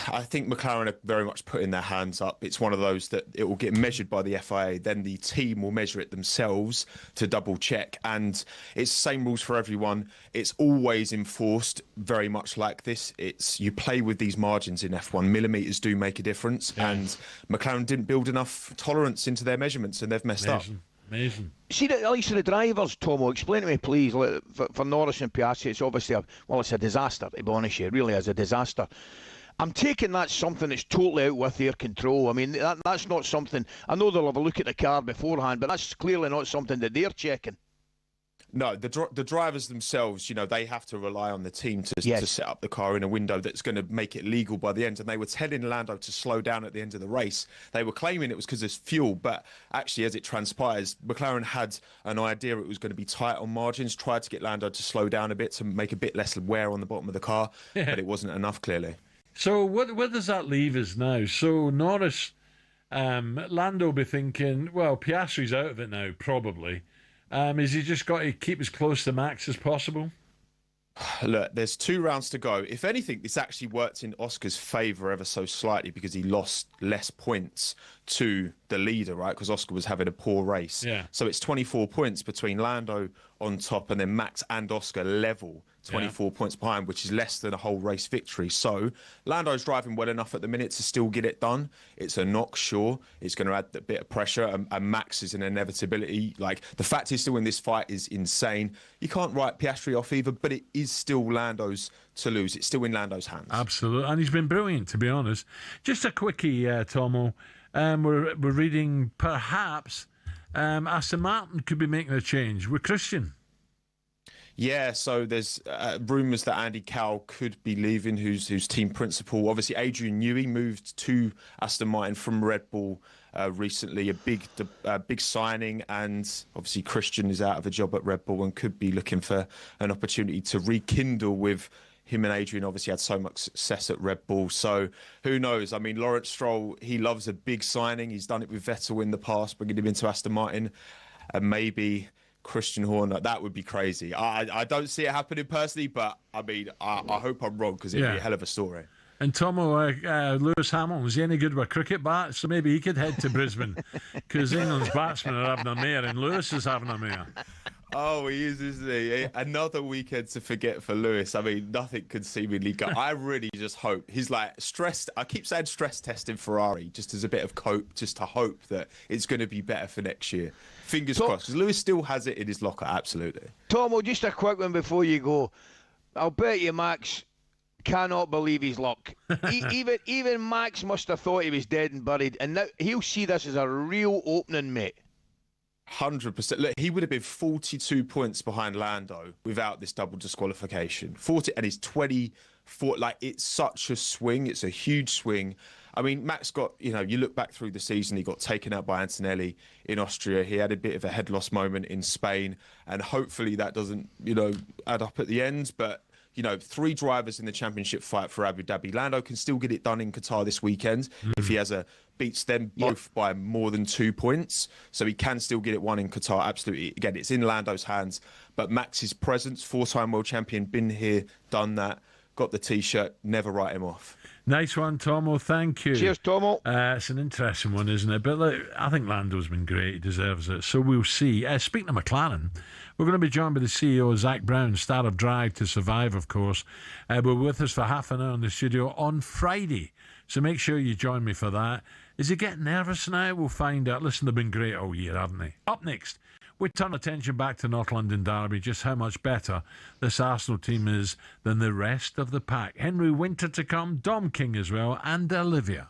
I think McLaren are very much putting their hands up. It's one of those that it will get measured by the FIA, then the team will measure it themselves to double check. And it's the same rules for everyone. It's always enforced very much like this. It's you play with these margins in F1. Millimetres do make a difference. Yeah. And McLaren didn't build enough tolerance into their measurements and they've messed up. Amazing. See, at least for the drivers, Tomo, explain to me, please. For Norris and Piastri, it's obviously it's a disaster, to be honest. It really is a disaster. I'm taking that's something that's totally out with their control. I mean, that's not something. I know they'll have a look at the car beforehand, but that's clearly not something that they're checking. No, the drivers themselves, they have to rely on the team to set up the car in a window that's going to make it legal by the end. And they were telling Lando to slow down at the end of the race. They were claiming it was because there's fuel, but actually, as it transpires, McLaren had an idea it was going to be tight on margins, tried to get Lando to slow down a bit to make a bit less wear on the bottom of the car, but it wasn't enough, clearly. So where does that leave us now? So Norris, Lando will be thinking, well, Piastri's out of it now, probably. Has he just got to keep as close to Max as possible? Look, there's 2 rounds to go. If anything, this actually worked in Oscar's favour ever so slightly because he lost less points to the leader, right? Because Oscar was having a poor race. Yeah. So it's 24 points between Lando on top and then Max and Oscar level, 24 points behind, which is less than a whole race victory. So Lando's driving well enough at the minute to still get it done. It's a knock, sure. It's going to add a bit of pressure, and Max is an inevitability. Like, the fact he's still in this fight is insane. You can't write Piastri off either, but it is still Lando's to lose. It's still in Lando's hands. Absolutely. And he's been brilliant, to be honest. Just a quickie, Tomo. We're reading perhaps Aston Martin could be making a change with Christian. Yeah, so there's rumours that Andy Cowell could be leaving, who's team principal. Obviously, Adrian Newey moved to Aston Martin from Red Bull recently, a big signing, and obviously Christian is out of a job at Red Bull and could be looking for an opportunity to rekindle with him. And Adrian obviously had so much success at Red Bull, so who knows? I mean, Lawrence Stroll, he loves a big signing. He's done it with Vettel in the past, bringing him into Aston Martin, and maybe Christian Horner. That would be crazy. I don't see it happening personally, but I mean, I hope I'm wrong because it'd be a hell of a story. And Tomo, Lewis Hamilton's he any good with a cricket bat? So maybe he could head to Brisbane because England's batsmen are having a mare and Lewis is having a mare. Oh, he is, isn't he? Another weekend to forget for Lewis. I mean, nothing could seemingly go. I really just hope he's like stressed. I keep saying stress testing Ferrari just as a bit of cope, just to hope that it's going to be better for next year. Fingers crossed, because Lewis still has it in his locker, absolutely. Tomo, just a quick one before you go. I'll bet you Max cannot believe his luck. Even Max must have thought he was dead and buried, and now he'll see this as a real opening, mate. 100%. Look, he would have been 42 points behind Lando without this double disqualification. 40, and he's 24. Like, it's such a swing. It's a huge swing. I mean, Max got, you look back through the season, he got taken out by Antonelli in Austria. He had a bit of a head loss moment in Spain, and hopefully that doesn't, add up at the end. But 3 drivers in the championship fight for Abu Dhabi. Lando can still get it done in Qatar this weekend if he beats them both by more than 2 points. So he can still get it won in Qatar, absolutely. Again, it's in Lando's hands. But Max's presence, 4-time world champion, been here, done that, got the T-shirt, never write him off. Nice one, Tomo. Thank you. Cheers, Tomo. It's an interesting one, isn't it? But look, I think Lando's been great. He deserves it. So we'll see. Speaking of McLaren, we're going to be joined by the CEO, Zach Brown, star of Drive to Survive, of course. We're with us for half an hour in the studio on Friday. So make sure you join me for that. Is he getting nervous now? We'll find out. Listen, they've been great all year, haven't they? Up next, we turn attention back to North London Derby, just how much better this Arsenal team is than the rest of the pack. Henry Winter to come, Dom King as well, and Olivia.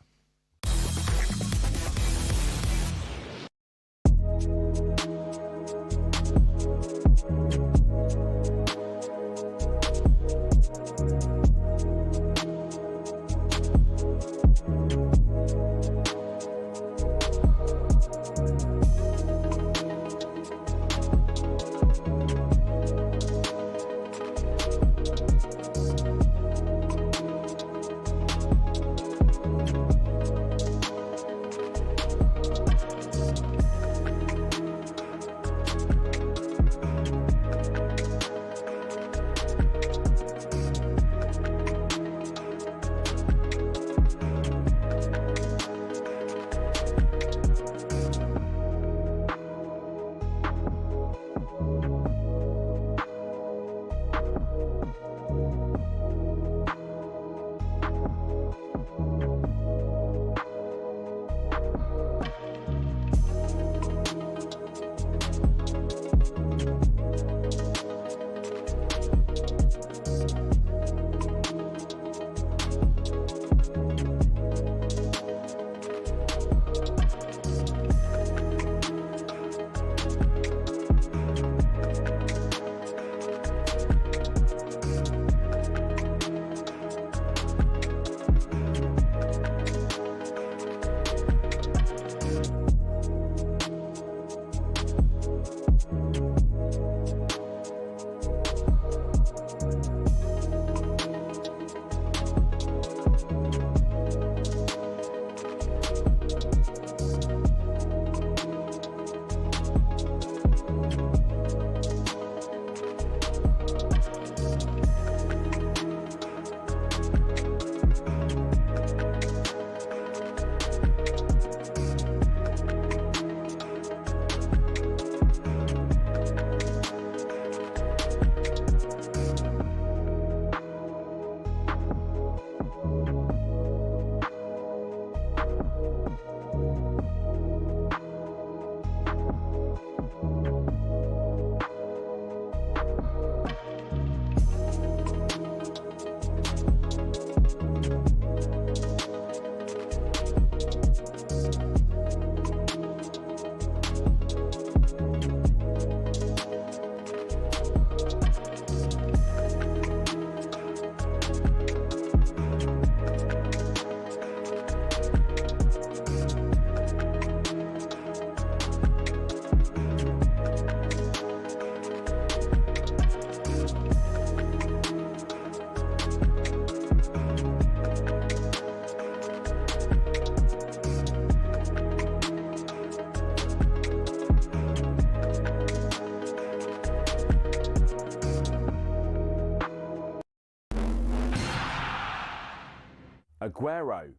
Aguero,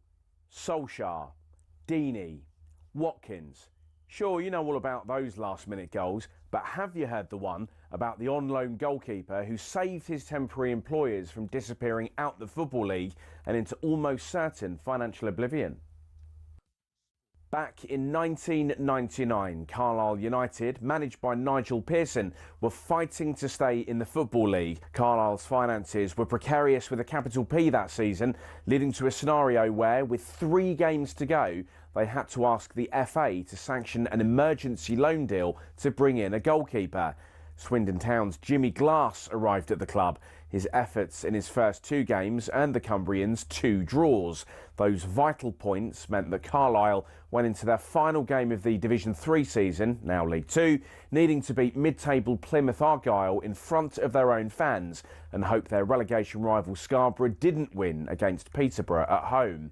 Solskjaer, Deeney, Watkins. Sure, you know all about those last-minute goals, but have you heard the one about the on-loan goalkeeper who saved his temporary employers from disappearing out the Football League and into almost certain financial oblivion? Back in 1999, Carlisle United, managed by Nigel Pearson, were fighting to stay in the Football League. Carlisle's finances were precarious with a capital P that season, leading to a scenario where, with 3 games to go, they had to ask the FA to sanction an emergency loan deal to bring in a goalkeeper. Swindon Town's Jimmy Glass arrived at the club. His efforts in his first 2 games earned the Cumbrians 2 draws. Those vital points meant that Carlisle went into their final game of the Division 3 season, now League 2, needing to beat mid-table Plymouth Argyle in front of their own fans and hope their relegation rival Scarborough didn't win against Peterborough at home.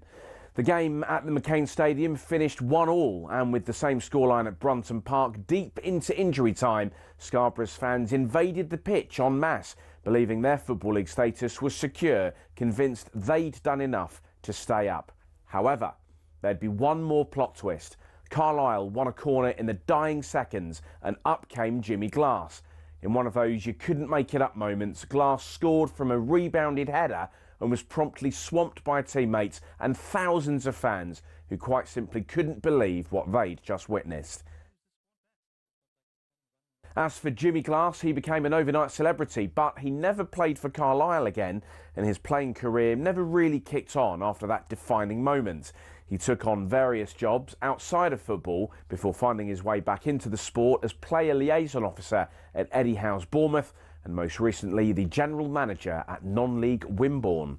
The game at the McCain Stadium finished 1-1, and with the same scoreline at Brunton Park deep into injury time, Scarborough's fans invaded the pitch en masse, believing their Football League status was secure, convinced they'd done enough to stay up. However, there'd be one more plot twist. Carlisle won a corner in the dying seconds, and up came Jimmy Glass. In one of those you couldn't make it up moments, Glass scored from a rebounded header and was promptly swamped by teammates and thousands of fans who quite simply couldn't believe what they'd just witnessed. As for Jimmy Glass, he became an overnight celebrity, but he never played for Carlisle again, and his playing career never really kicked on after that defining moment. He took on various jobs outside of football before finding his way back into the sport as player liaison officer at Eddie Howe's Bournemouth, and most recently the general manager at non-league Wimborne.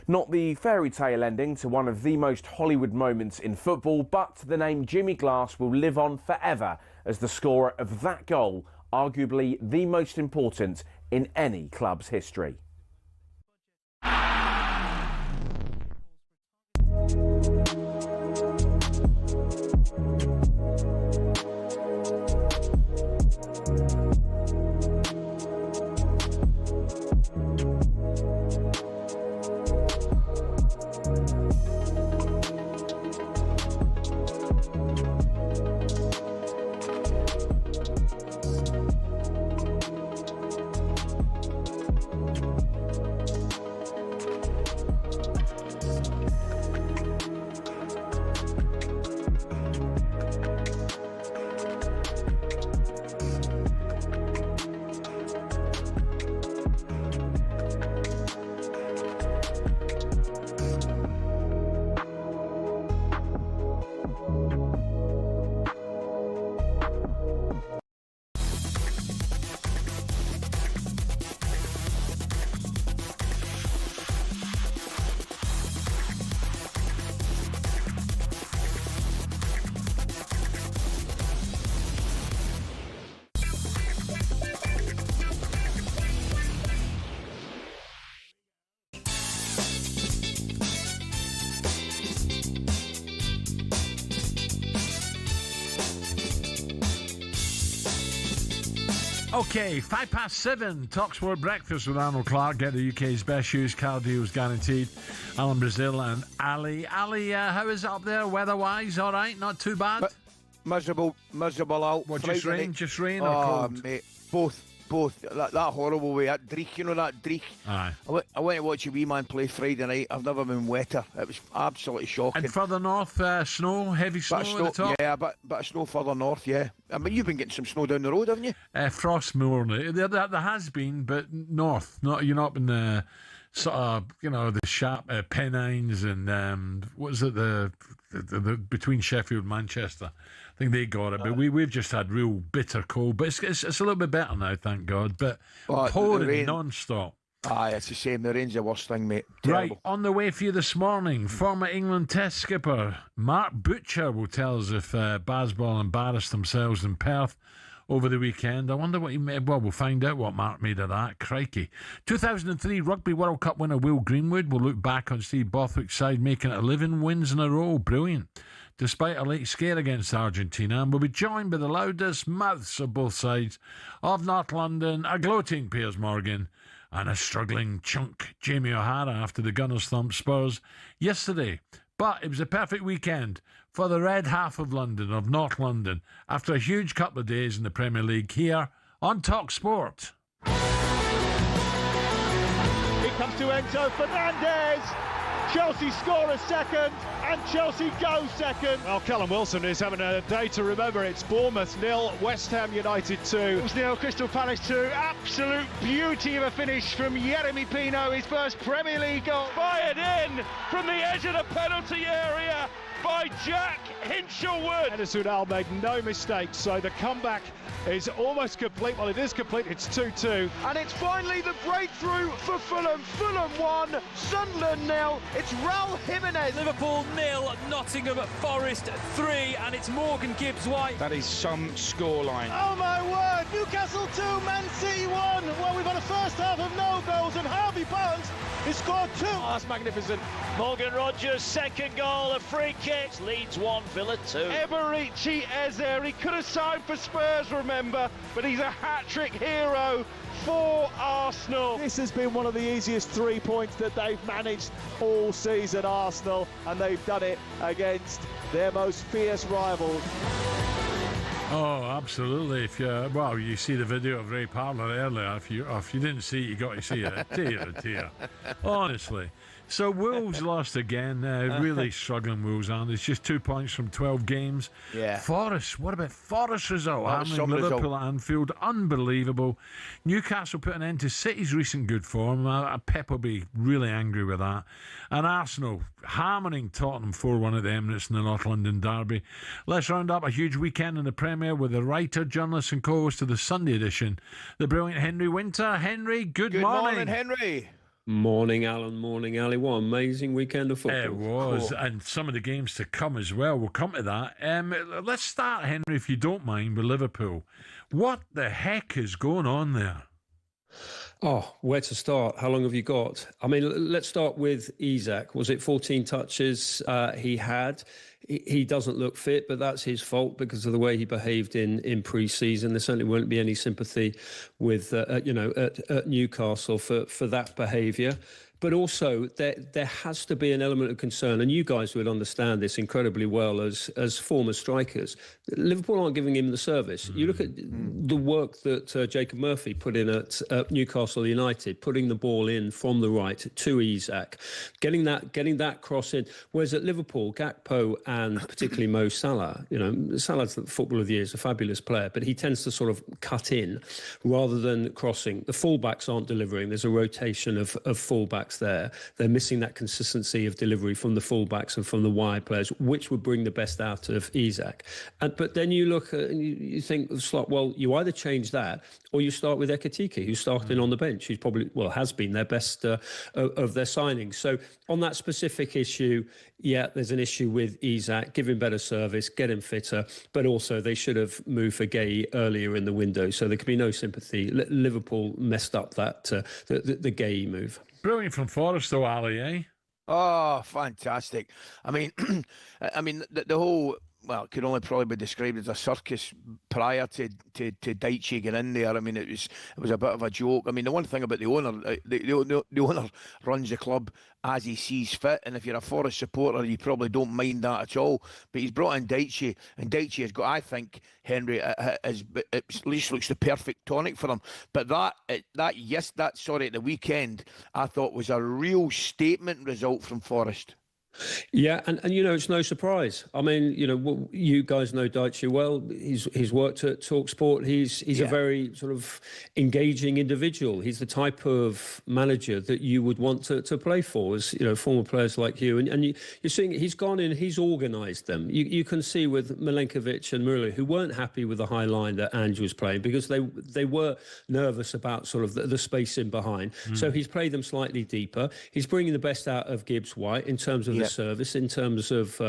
Not the fairy tale ending to one of the most Hollywood moments in football, but the name Jimmy Glass will live on forever as the scorer of that goal, arguably the most important in any club's history. Okay, 7:05, talkSPORT Breakfast with Arnold Clark. Get the UK's best used car deals guaranteed. Alan Brazil and Ali. Ali, how is it up there weather-wise? All right, not too bad? Miserable out. What, just rain or cold? Mate, both. That horrible way, that dreich, you know that dreich? Aye. I went to watch a wee man play Friday night. I've never been wetter. It was absolutely shocking. And further north, snow, heavy snow at the top? Yeah, bit of snow further north, yeah. I mean, you've been getting some snow down the road, haven't you? Frost more. There has been, but north. You're not in the sort of, the sharp Pennines and, what is it, the between Sheffield and Manchester. I think they got it, but we've just had real bitter cold. But it's a little bit better now, thank God. But pouring non-stop. Aye, it's the same. The rain's the worst thing, mate. Terrible. Right, on the way for you this morning, former England Test skipper Mark Butcher will tell us if Bazball embarrassed themselves in Perth over the weekend. I wonder what he made. Well, we'll find out what Mark made of that. Crikey. 2003 Rugby World Cup winner Will Greenwood will look back on Steve Borthwick's side making it 11 wins in a row. Brilliant. Despite a late scare against Argentina, and we'll be joined by the loudest mouths of both sides of North London, a gloating Piers Morgan and a struggling chunk Jamie O'Hara after the Gunners thumped Spurs yesterday. But it was a perfect weekend for the red half of London, of North London, after a huge couple of days in the Premier League here on talkSPORT. It comes to Enzo Fernandez. Chelsea score a second and Chelsea go second. Well, Callum Wilson is having a day to remember. It's Bournemouth 0, West Ham United 2. It was 0, Crystal Palace 2. Absolute beauty of a finish from Yeremy Pino, his first Premier League goal. Fired in from the edge of the penalty area by Jack Hinchelwood. Edison Al made no mistakes, so the comeback is almost complete. Well, it is complete. It's 2-2. And it's finally the breakthrough for Fulham. Fulham 1, Sunderland 0. It's Raul Jimenez. Liverpool 0, Nottingham Forest 3, and it's Morgan Gibbs-White. That is some scoreline. Oh my word! Newcastle 2, Man City 1. Well, we've had a first half of no goals, and Harvey Barnes has scored 2. Oh, that's magnificent. Morgan Rogers' second goal, a free kick. Leeds 1, Villa 2. Eberici Eze, he could have signed for Spurs, remember, but he's a hat-trick hero for Arsenal. This has been one of the easiest 3 points that they've managed all season, Arsenal, and they've done it against their most fierce rivals. Oh, absolutely. If you see the video of Ray Parlour earlier. If you didn't see it, you got to see it. Dear. Honestly. So Wolves lost again. Really struggling, Wolves, and it's just 2 points from 12 games. Yeah. Forest. What about Forest's result? Liverpool at Anfield, unbelievable. Newcastle put an end to City's recent good form. Pep will be really angry with that. And Arsenal hammering Tottenham 4-1 at the Emirates in the North London derby. Let's round up a huge weekend in the Premier with the writer, journalist, and co-host of the Sunday edition, the brilliant Henry Winter. Henry, good morning. Good morning, Henry. Morning, Alan. Morning, Ali. What an amazing weekend of football. It was, cool. And some of the games to come as well. We'll come to that. Let's start, Henry, if you don't mind, with Liverpool. What the heck is going on there? Oh, where to start? How long have you got? I mean, let's start with Isak. Was it 14 touches he had? He doesn't look fit, but that's his fault because of the way he behaved in pre-season. There certainly won't be any sympathy with, at Newcastle for that behaviour. But also, there has to be an element of concern, and you guys will understand this incredibly well as former strikers. Liverpool aren't giving him the service. You look at the work that Jacob Murphy put in at Newcastle United, putting the ball in from the right to Isak, getting that cross in. Whereas at Liverpool, Gakpo and particularly Mo Salah, Salah's the Footballer of the Year, is a fabulous player, but he tends to sort of cut in rather than crossing. The fullbacks aren't delivering. There's a rotation of fullbacks there. They're missing that consistency of delivery from the fullbacks and from the wide players, which would bring the best out of Isak. But then you look at and you think, well, you either change that or you start with Ekitike, who's starting on the bench, who's probably, has been their best of their signings. So on that specific issue, yeah, there's an issue with Isak. Give him better service, get him fitter, but also they should have moved for Gay earlier in the window, so there could be no sympathy. Liverpool messed up that the Gay move. Brilliant from Forest, though, Ali, eh? Oh, fantastic. I mean, the whole, well, it could only probably be described as a circus prior to Daichi getting in there. I mean, it was a bit of a joke. I mean, the one thing about the owner, the owner runs the club as he sees fit, and if you're a Forest supporter, you probably don't mind that at all. But he's brought in Daichi, and Daichi has got, I think, Henry, at least looks the perfect tonic for him. But at the weekend, I thought was a real statement result from Forest. Yeah, and it's no surprise. I mean, you guys know Daichi well. He's worked at talkSPORT. He's a very sort of engaging individual. He's the type of manager that you would want to play for, as former players like you. And you're seeing he's gone in, he's organised them. You can see with Milenkovic and Murillo, who weren't happy with the high line that Ange was playing because they were nervous about sort of the space in behind. So he's played them slightly deeper. He's bringing the best out of Gibbs-White in terms of the service, in terms of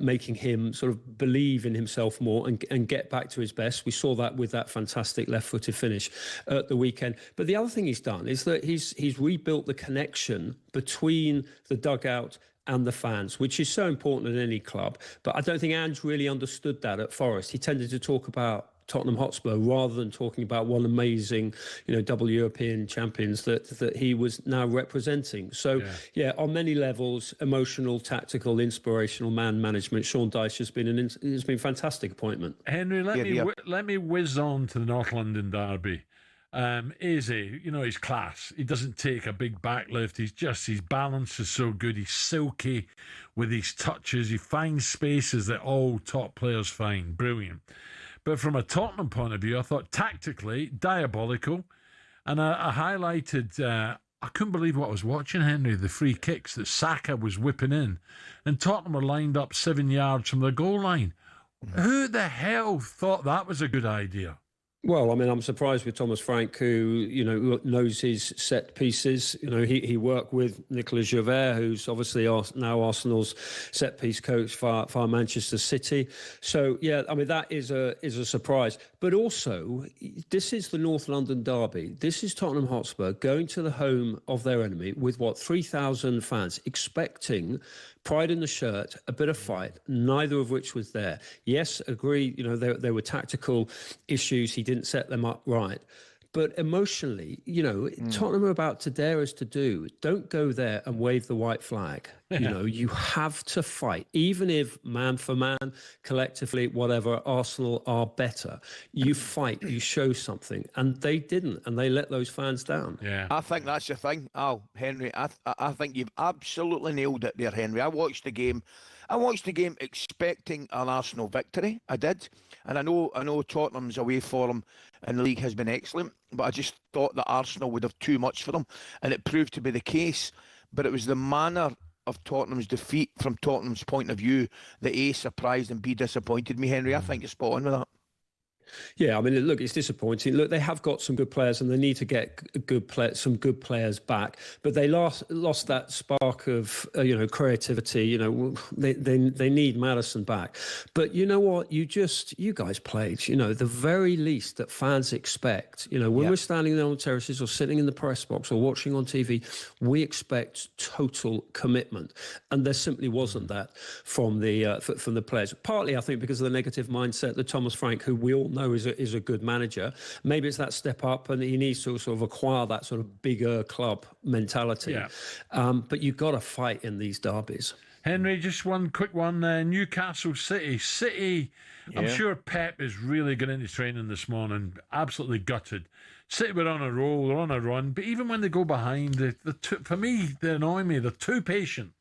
making him sort of believe in himself more and get back to his best. We saw that with that fantastic left-footed finish at the weekend. But the other thing he's done is that he's rebuilt the connection between the dugout and the fans, which is so important in any club. But I don't think Ange really understood that at Forest. He tended to talk about Tottenham Hotspur rather than talking about one amazing, double European champions that he was now representing. So, on many levels, emotional, tactical, inspirational, man management, Sean Dyche has been a fantastic appointment. Henry, let me whiz on to the North London derby. Izzy, he's class. He doesn't take a big backlift. His balance is so good. He's silky with his touches. He finds spaces that all top players find. Brilliant. But from a Tottenham point of view, I thought tactically diabolical. And I highlighted, I couldn't believe what I was watching, Henry, the free kicks that Saka was whipping in. And Tottenham were lined up 7 yards from the goal line. Who the hell thought that was a good idea? Well, I mean, I'm surprised with Thomas Frank, who, knows his set pieces. He worked with Nicolas Javert, who's obviously now Arsenal's set piece coach for Manchester City. So, I mean, that is a surprise. But also, this is the North London derby. This is Tottenham Hotspur going to the home of their enemy with 3,000 fans, expecting pride in the shirt, a bit of fight, neither of which was there. Yes, agree, there were tactical issues. He didn't set them up right. But emotionally, Tottenham are about to dare us to do. Don't go there and wave the white flag. You have to fight. Even if man for man, collectively, whatever, Arsenal are better. You fight, you show something. And they didn't. And they let those fans down. Yeah. I think that's the thing. Henry, I think you've absolutely nailed it there, Henry. I watched the game expecting an Arsenal victory. I did. And I know Tottenham's away form in the league has been excellent, but I just thought that Arsenal would have too much for them, and it proved to be the case. But it was the manner of Tottenham's defeat from Tottenham's point of view that A, surprised, and B, disappointed me, Henry. I think you're spot on with that. Yeah, I mean, look, it's disappointing. Look, they have got some good players, and they need to get some good players back. But they lost that spark of creativity. They need Maddison back. But you know what? You guys played. The very least that fans expect. When we're standing there on the terraces or sitting in the press box or watching on TV, we expect total commitment, and there simply wasn't that from the players. Partly, I think, because of the negative mindset that Thomas Frank, who we all know is a good manager. Maybe it's that step up, and he needs to sort of acquire that sort of bigger club mentality. Yeah. But you've got to fight in these derbies. Henry, just one quick one. Newcastle City. I'm sure Pep is really getting into training this morning. Absolutely gutted. City were on a roll, they're on a run. But even when they go behind, for me, they annoy me. They're too patient.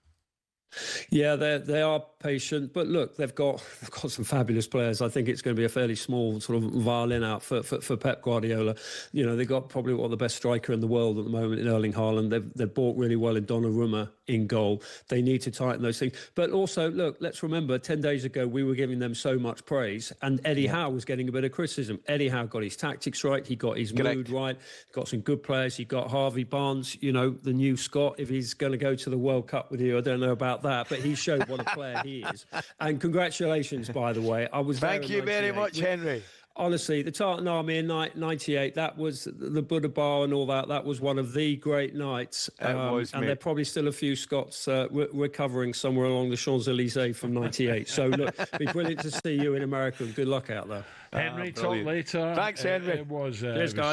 Yeah, they are patient, but look, they've got some fabulous players. I think it's going to be a fairly small sort of violin out for Pep Guardiola. They've got probably the best striker in the world at the moment in Erling Haaland. They've bought really well in Donnarumma in goal. They need to tighten those things. But also, look, let's remember, 10 days ago we were giving them so much praise, and Eddie Howe was getting a bit of criticism. Eddie Howe got his tactics right. He got his mood right. Got some good players. He got Harvey Barnes, the new Scot. If he's going to go to the World Cup with you, I don't know about that, but he showed what a player he is. And congratulations, by the way. I was Thank you very much, Henry. Honestly, the Tartan Army in 98, that was the Buddha Bar and all that. That was one of the great nights. And there are probably still a few Scots recovering somewhere along the Champs-Elysees from 98. So, look, it'd be brilliant to see you in America. Good luck out there. Henry, talk later. Thanks, Henry. It was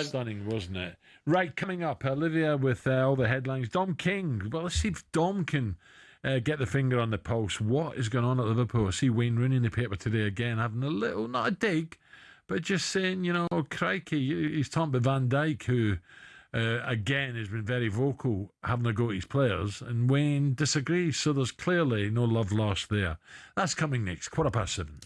stunning, wasn't it? Right, coming up, Olivia with all the headlines. Dom King. Well, let's see if Dom can get the finger on the pulse. What is going on at Liverpool? I see Wayne Rooney in the paper today again, having a little, not a dig, but just saying, crikey, he's talking about Van Dijk, who, again, has been very vocal, having a go at his players, and Wayne disagrees, so there's clearly no love lost there. That's coming next, 7:15.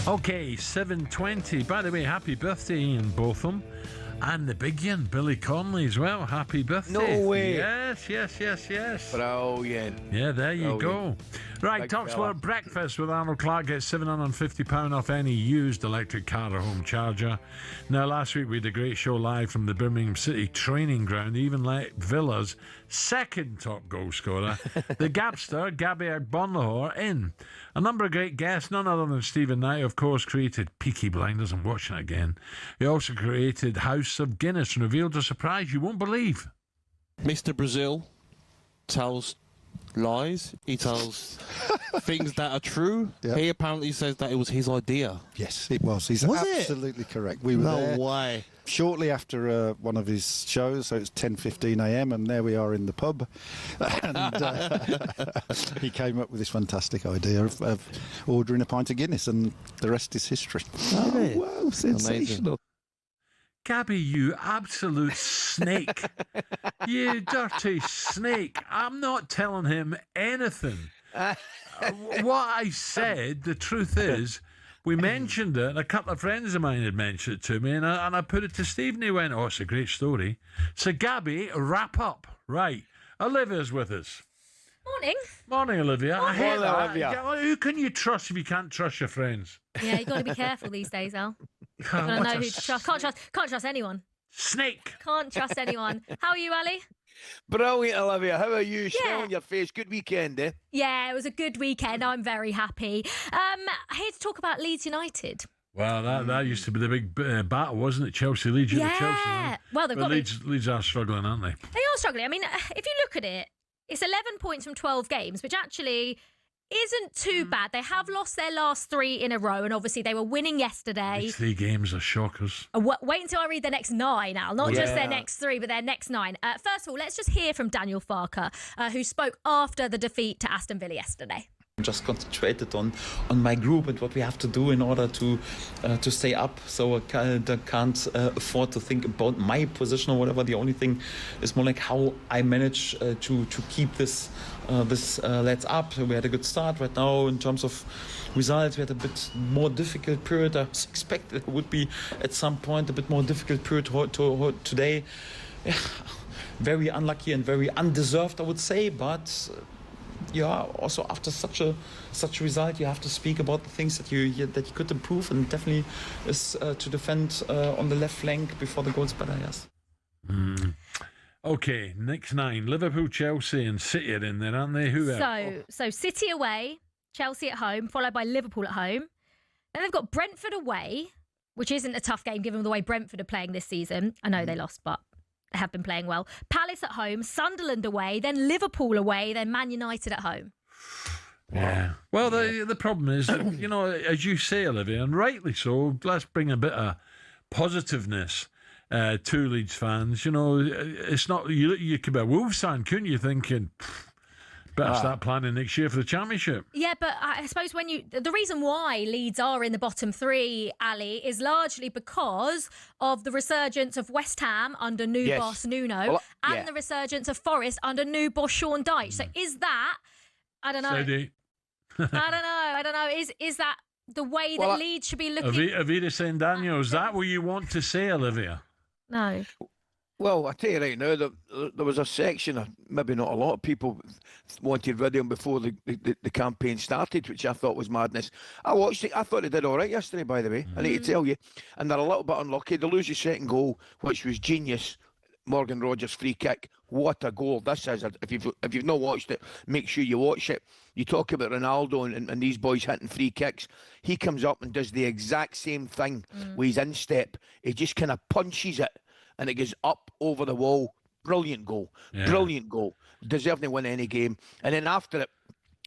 Okay, 7:20. By the way, happy birthday, Ian Botham. And the big one, Billy Connolly as well. Happy birthday. No way. Yes. Brilliant. Yeah, there you go. Right, Big talkSPORT fella. Breakfast with Arnold Clark gets £750 off any used electric car or home charger. Now, last week we had a great show live from the Birmingham City training ground. Even let Villa's second top goal scorer, the Gabster, Gabby Bonlahor, in. A number of great guests, none other than Stephen Knight, of course, created Peaky Blinders. I'm watching it again. He also created House of Guinness and revealed a surprise you won't believe. Mr. Brazil tells lies. He tells things that are true. Yep. He apparently says that it was his idea. Yes, it was. He's Was it? absolutely correct. We were No there way. shortly after one of his shows, so it's 10:15 a.m. and there we are in the pub. And he came up with this fantastic idea of ordering a pint of Guinness, and the rest is history. Oh, wow, sensational. Gabby, you absolute snake. You dirty snake. I'm not telling him anything. What I said, the truth is, we mentioned it, and a couple of friends of mine had mentioned it to me, and I put it to Steve, and he went, oh, it's a great story. So, Gabby, wrap up. Right. Olivia's with us. Morning, Olivia. I hate that. Olivia. Who can you trust if you can't trust your friends? Yeah, you've got to be careful these days, Al. You've got to What know a who to trust. Can't trust anyone. Snake. Can't trust anyone. How are you, Ali? Brilliant, Olivia. How are you? Smell on your face. Good weekend, eh? Yeah, it was a good weekend. I'm very happy. Here to talk about Leeds United. Well, that used to be the big battle, wasn't it? Chelsea-Leeds. You're the Chelsea. Yeah. Well, they've But got Leeds are struggling, aren't they? They are struggling. I mean, if you look at it, it's 11 points from 12 games, which actually isn't too bad. They have lost their last 3 in a row, and obviously they were winning yesterday. These 3 games are shockers. Wait until I read the next 9, Al. Not just their next 3, but their next 9. First of all, let's just hear from Daniel Farker, who spoke after the defeat to Aston Villa yesterday. I'm just concentrated on my group and what we have to do in order to stay up. So I can't afford to think about my position or whatever. The only thing is more like how I manage to keep this lads up. We had a good start right now in terms of results. We had a bit more difficult period. I expected it would be at some point a bit more difficult period today. Yeah, very unlucky and very undeserved, I would say, but. Yeah, also after such a result, you have to speak about the things that you could improve, and definitely is to defend on the left flank before the goal's better. Yes. Okay, next 9: Liverpool, Chelsea, and City are in there, aren't they? Who else? So City away, Chelsea at home, followed by Liverpool at home. Then they've got Brentford away, which isn't a tough game given the way Brentford are playing this season. I know they lost, but they have been playing well. Palace at home, Sunderland away, then Liverpool away, then Man United at home. Yeah. Well, the problem is, that, as you say, Olivia, and rightly so, let's bring a bit of positiveness to Leeds fans. It's not, you could be a Wolves fan, couldn't you, thinking, better start planning next year for the Championship. Yeah, but I suppose the reason why Leeds are in the bottom 3, Ali, is largely because of the resurgence of West Ham under new boss Nuno and the resurgence of Forest under new boss Sean Dyche. So is that, I don't know. I don't know. Is that the way that Leeds should be looking? Avida St. Daniel, is that what you want to say, Olivia? No. Well, I tell you right now, there was a section, maybe not a lot of people wanted rid of him before the campaign started, which I thought was madness. I watched it. I thought they did all right yesterday, by the way. I need to tell you. And they're a little bit unlucky. They lose the second goal, which was genius. Morgan Rogers' free kick. What a goal this is. If you've not watched it, make sure you watch it. You talk about Ronaldo and these boys hitting free kicks. He comes up and does the exact same thing with his instep. He just kind of punches it, and it goes up over the wall. Brilliant goal. Yeah. Brilliant goal. Deserving to win any game. And then after it,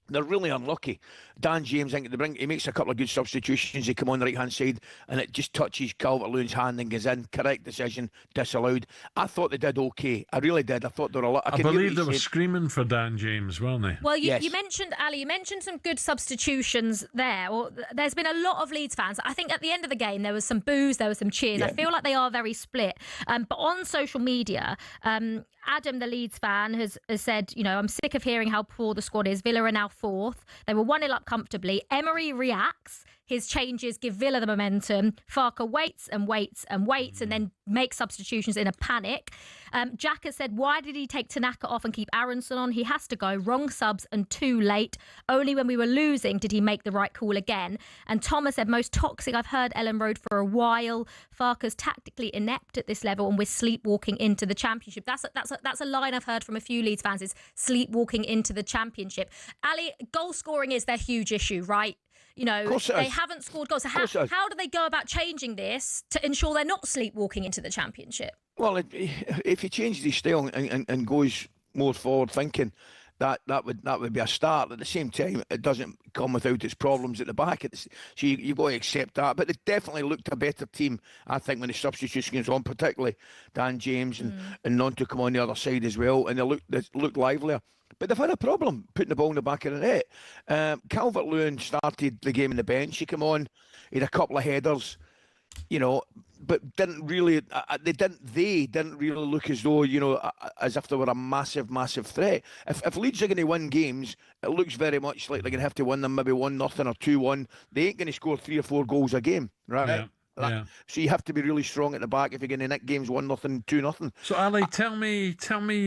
they're really unlucky. Dan James, I think he makes a couple of good substitutions. They come on the right-hand side, and it just touches Calvert-Lewin's hand and goes in. Correct decision, disallowed. I thought they did okay. I really did. I thought they were a lot. I believe they were screaming for Dan James, weren't they? Well, you mentioned, Ali, you mentioned some good substitutions there. Well, there's been a lot of Leeds fans. I think at the end of the game, there was some boos, there was some cheers. Yeah. I feel like they are very split. But on social media, Adam, the Leeds fan, has said, I'm sick of hearing how poor the squad is. Villa are now 4th. They were 1-0 up comfortably. Emery reacts. his changes give Villa the momentum. Farke waits and waits and waits and then makes substitutions in a panic. Jack has said, why did he take Tanaka off and keep Aronson on? He has to go. Wrong subs and too late. Only when we were losing did he make the right call again. And Thomas said, most toxic I've heard Ellen Road for a while. Farke's tactically inept at this level and we're sleepwalking into the Championship. That's a line I've heard from a few Leeds fans, is sleepwalking into the Championship. Ali, goal scoring is their huge issue, right? You know, they haven't scored goals. So how do they go about changing this to ensure they're not sleepwalking into the Championship? Well, if he changes his style and goes more forward thinking, that would be a start. At the same time, it doesn't come without its problems at the back. So you've got to accept that. But they definitely looked a better team, I think, when the substitutions on, particularly Dan James and Nonto come on the other side as well, and they looked livelier. But they've had a problem putting the ball in the back of the net. Calvert-Lewin started the game on the bench. He came on, he had a couple of headers, but didn't really. They didn't really look as though, as if they were a massive threat. If Leeds are going to win games, it looks very much like they're going to have to win them maybe 1-0 or 2-1. They ain't going to score 3 or 4 goals a game, right? Yeah. Yeah. So you have to be really strong at the back if you're going to nick games 1-0, 2-0. So Ali, tell me,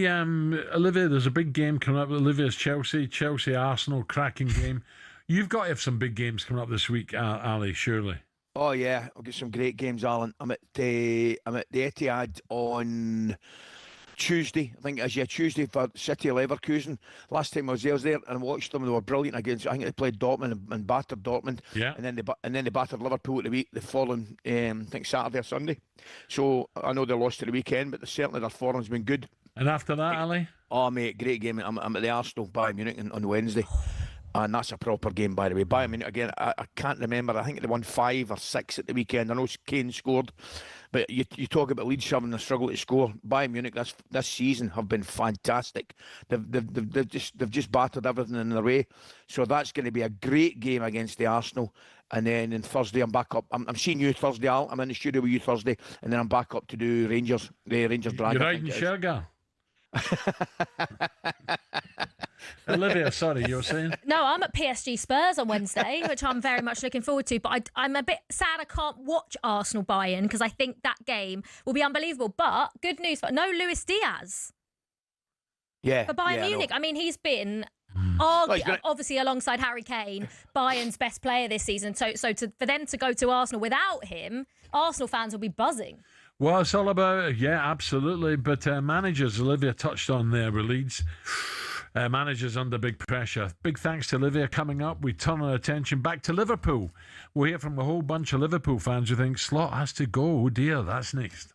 Olivia, there's a big game coming up. Olivia's Chelsea, Arsenal, cracking game. You've got to have some big games coming up this week, Ali, surely. Oh yeah, I've got some great games, Alan. I'm at the Etihad on Tuesday, I think it is, Tuesday for City Leverkusen. Last time I was there and watched them. They were brilliant against. I think they played Dortmund and battered Dortmund. Yeah. And then they battered Liverpool the following, I think Saturday or Sunday. So I know they lost at the weekend, but certainly their form's been good. And after that, Ali? Oh mate, great game. I'm at the Arsenal Bayern Munich on Wednesday. And that's a proper game, by the way. Bayern Munich, again, I can't remember. I think they won 5 or 6 at the weekend. I know Kane scored. But you talk about Leeds having the struggle to score. Bayern Munich this season have been fantastic. They've just battered everything in their way. So that's going to be a great game against the Arsenal. And then on Thursday, I'm back up. I'm seeing you Thursday, Al. I'm in the studio with you Thursday. And then I'm back up to do Rangers. The Rangers Dragons. You're riding Shergar. Olivia, sorry, you were saying? No, I'm at PSG Spurs on Wednesday, which I'm very much looking forward to. But I'm a bit sad I can't watch Arsenal Bayern because I think that game will be unbelievable. But good news, no Luis Diaz. Yeah. For Bayern Munich. I mean, he's been obviously alongside Harry Kane, Bayern's best player this season. So for them to go to Arsenal without him, Arsenal fans will be buzzing. Well, it's all about, absolutely. But managers, Olivia touched on there with Leeds. Managers under big pressure. Big thanks to Olivia. Coming up, we turn our attention back to Liverpool. We'll hear from a whole bunch of Liverpool fans who think Slot has to go. Oh dear, that's next.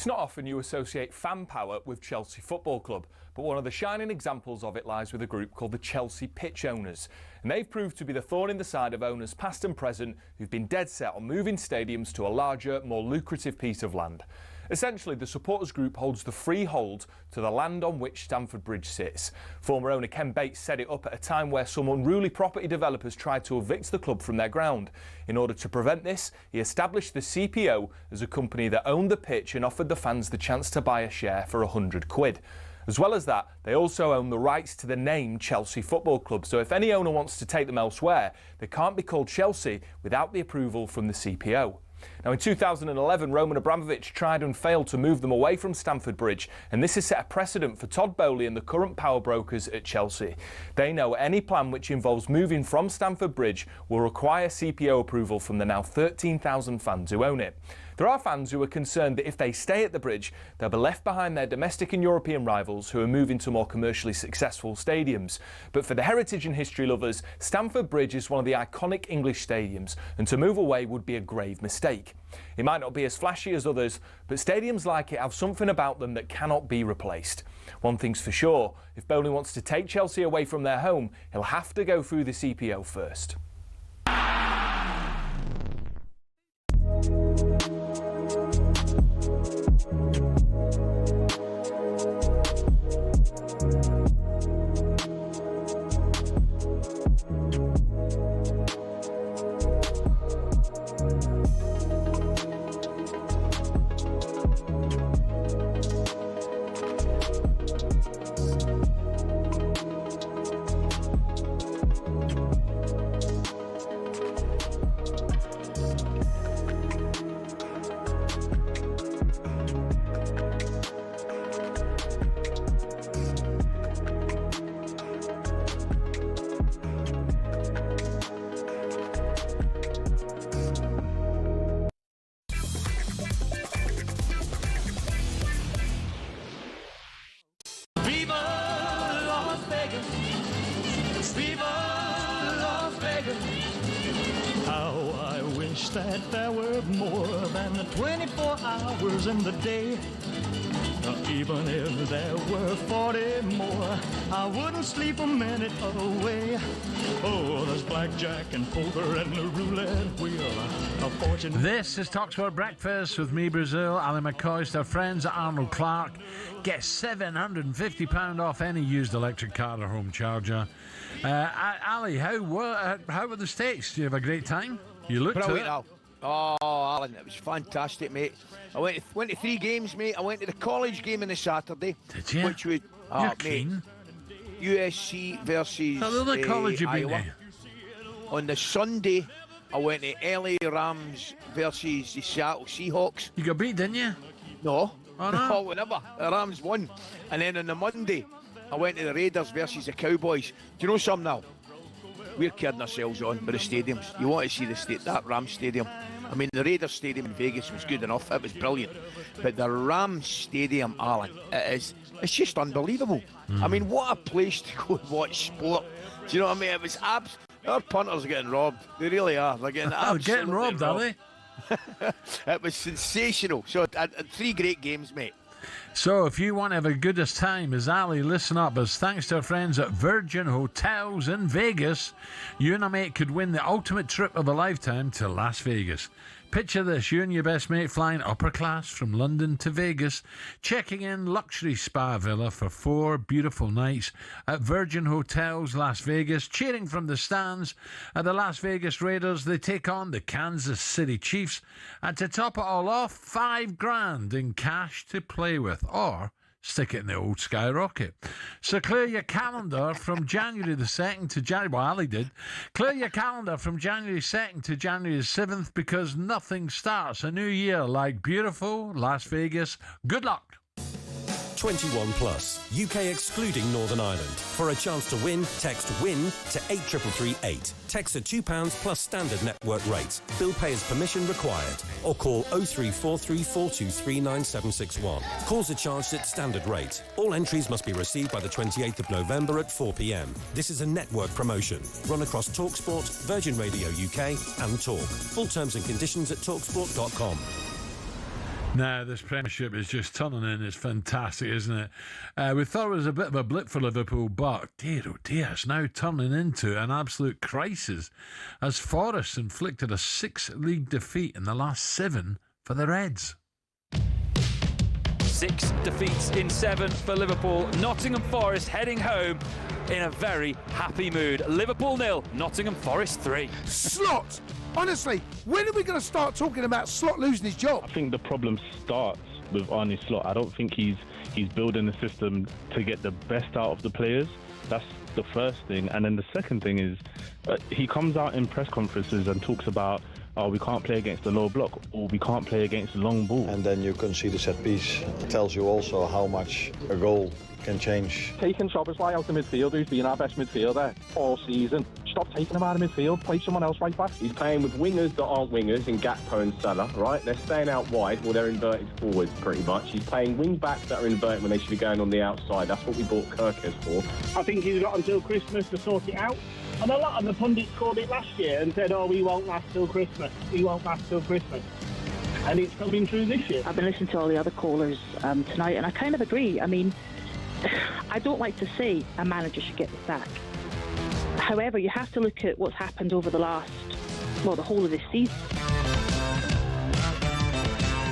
It's not often you associate fan power with Chelsea Football Club, but one of the shining examples of it lies with a group called the Chelsea Pitch Owners. And they've proved to be the thorn in the side of owners past and present who've been dead set on moving stadiums to a larger, more lucrative piece of land. Essentially, the supporters group holds the freehold to the land on which Stamford Bridge sits. Former owner Ken Bates set it up at a time where some unruly property developers tried to evict the club from their ground. In order to prevent this, he established the CPO as a company that owned the pitch and offered the fans the chance to buy a share for £100. As well as that, they also own the rights to the name Chelsea Football Club, so if any owner wants to take them elsewhere, they can't be called Chelsea without the approval from the CPO. Now, in 2011, Roman Abramovich tried and failed to move them away from Stamford Bridge, and this has set a precedent for Todd Bowley and the current power brokers at Chelsea. They know any plan which involves moving from Stamford Bridge will require CPO approval from the now 13,000 fans who own it. There are fans who are concerned that if they stay at the bridge, they'll be left behind their domestic and European rivals who are moving to more commercially successful stadiums. But for the heritage and history lovers, Stamford Bridge is one of the iconic English stadiums, and to move away would be a grave mistake. It might not be as flashy as others, but stadiums like it have something about them that cannot be replaced. One thing's for sure, if Bowley wants to take Chelsea away from their home, he'll have to go through the CPO first. That there were more than 24 hours in the day. Even if there were 40 more, I wouldn't sleep a minute away. Oh, there's blackjack and poker and the roulette wheel of fortune. This is talkSPORT Breakfast with me, Brazil, Ally McCoist. Our friends at Arnold Clark get £750 off any used electric car or home charger. Ali, how were the States? Do you have a great time? You looked to it. Oh, Alan, it was fantastic, mate. I went to 3 games, mate. I went to the college game on the Saturday. Did you? Which was, You're keen. USC versus How the college you been Iowa. On the Sunday, I went to LA Rams versus the Seattle Seahawks. You got beat, didn't you? No. Oh, no? No, whatever. The Rams won. And then on the Monday, I went to the Raiders versus the Cowboys. Do you know something now? We're kidding ourselves on with the stadiums. You want to see that Rams stadium. I mean, the Raiders stadium in Vegas was good enough. It was brilliant. But the Rams stadium, Alan, it's just unbelievable. I mean, what a place to go and watch sport. Do you know what I mean? It was our punters are getting robbed. They really are. They're getting getting robbed, are they? It was sensational. So, 3 great games, mate. So if you want to have a goodest time as Ali, listen up, as thanks to our friends at Virgin Hotels in Vegas, you and a mate could win the ultimate trip of a lifetime to Las Vegas. Picture this, you and your best mate flying upper class from London to Vegas, checking in luxury spa villa for 4 beautiful nights at Virgin Hotels Las Vegas, cheering from the stands at the Las Vegas Raiders. They take on the Kansas City Chiefs, and to top it all off, $5,000 in cash to play with, or stick it in the old skyrocket. So clear your calendar from January the 2nd to January... Well, Ali did. Clear your calendar from January 2nd to January 7th, because nothing starts a new year like beautiful Las Vegas. Good luck. 21 plus, UK excluding Northern Ireland. For a chance to win, text WIN to 83338. Text at £2 plus standard network rates. Bill payer's permission required. Or call 03434239761. Calls are charged at standard rate. All entries must be received by the 28th of November at 4 p.m. This is a network promotion. Run across talkSPORT, Virgin Radio UK and Talk. Full terms and conditions at talksport.com. Nah, this Premiership is just turning in. It's fantastic, isn't it? We thought it was a bit of a blip for Liverpool, but dear, oh dear, it's now turning into an absolute crisis as Forest inflicted a 6-league defeat in the last 7 for the Reds. 6 defeats in 7 for Liverpool. Nottingham Forest heading home in a very happy mood. Liverpool 0, Nottingham Forest 3. Slot! Honestly, when are we going to start talking about Slot losing his job? I think the problem starts with Arne Slot. I don't think he's building the system to get the best out of the players. That's the first thing. And then the second thing is he comes out in press conferences and talks about, oh, we can't play against the low block, or we can't play against the long ball. And then you concede a set piece. It tells you also how much a goal can change. Taking Szoboszlai out of midfield, who's been our best midfielder all season. Stop taking him out of midfield, play someone else right back. He's playing with wingers that aren't wingers in Gakpo and Salah, right? They're staying out wide, well, they're inverted forwards pretty much. He's playing wing backs that are inverted when they should be going on the outside. That's what we bought Kirkers for. I think he's got until Christmas to sort it out. And a lot of the pundits called it last year and said, oh, we won't last till Christmas. We won't last till Christmas. And it's coming through this year. I've been listening to all the other callers tonight, and I kind of agree. I mean, I don't like to say a manager should get the sack. However, you have to look at what's happened over the whole of this season.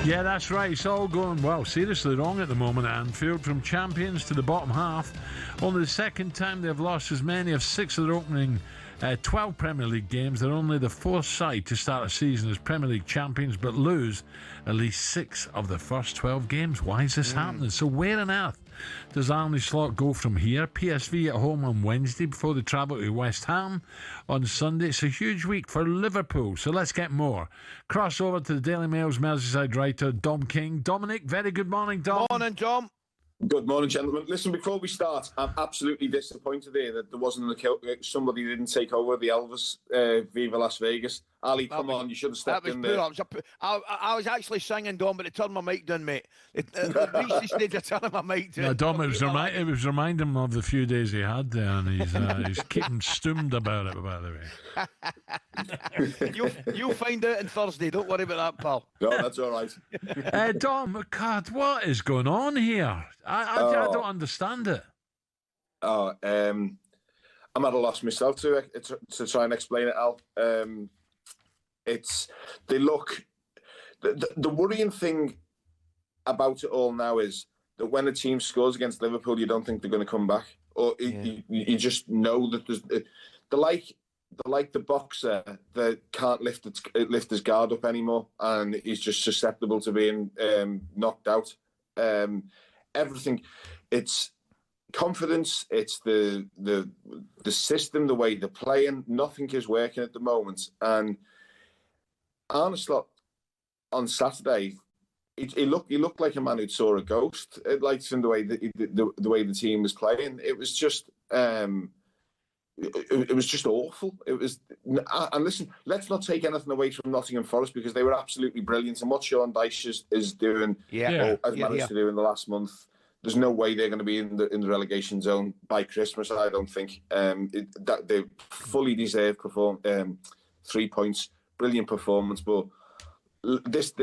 Yeah, that's right. It's all going, well, seriously wrong at the moment at Anfield. From champions to the bottom half. Only the second time they've lost as many of 6 of their opening 12 Premier League games. They're only the 4th side to start a season as Premier League champions, but lose at least 6 of the first 12 games. Why is this happening? So where on earth does Arne Slot go from here? PSV at home on Wednesday before they travel to West Ham on Sunday. It's a huge week for Liverpool, so let's get more. Cross over to the Daily Mail's Merseyside writer, Dom King. Dominic, very good morning, Dom. Morning, Dom. Good morning, gentlemen. Listen, before we start, I'm absolutely disappointed here that there wasn't somebody who didn't take over the Elvis Viva Las Vegas. Ali, come on, you should have stepped in there. I was actually singing, Dom, but it turned my mic down, mate. It reached the stage of turning my mic down. No, Dom, it was reminding him of the few days he had there, and he's keeping stummed about it, by the way. You'll find out on Thursday. Don't worry about that, pal. No, that's all right. Dom, God, what is going on here? I don't understand it. I'm at a loss myself to try and explain it, Al. The worrying thing about it all now is that when a team scores against Liverpool, you don't think they're going to come back, or you just know that they're like the boxer that can't lift his guard up anymore, and he's just susceptible to being knocked out. Everything, it's confidence, it's the system, the way they're playing. Nothing is working at the moment, and Arne Slot on Saturday, he looked like a man who saw a ghost. Like from the way the way the team was playing, it was just it was just awful. It was, and listen, let's not take anything away from Nottingham Forest because they were absolutely brilliant. And what Sean Dyche is doing, has managed to do in the last month, there's no way they're going to be in the relegation zone by Christmas. I don't think that they fully deserve 3 points. Brilliant performance, but this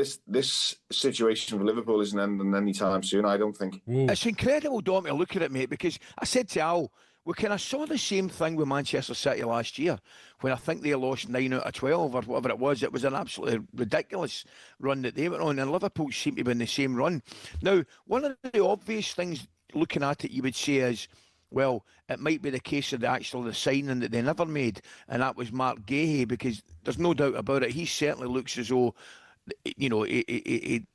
situation for Liverpool isn't ending anytime soon, I don't think. It's incredible, Dom, to look at it, mate, because I said to Al, we kind of saw the same thing with Manchester City last year when I think they lost 9 out of 12 or whatever it was. It was an absolutely ridiculous run that they went on, and Liverpool seemed to be in the same run. Now, one of the obvious things looking at it you would say is, well, it might be the case of the signing that they never made, and that was Mark Gahey, because there's no doubt about it. He certainly looks as though, you know, he'd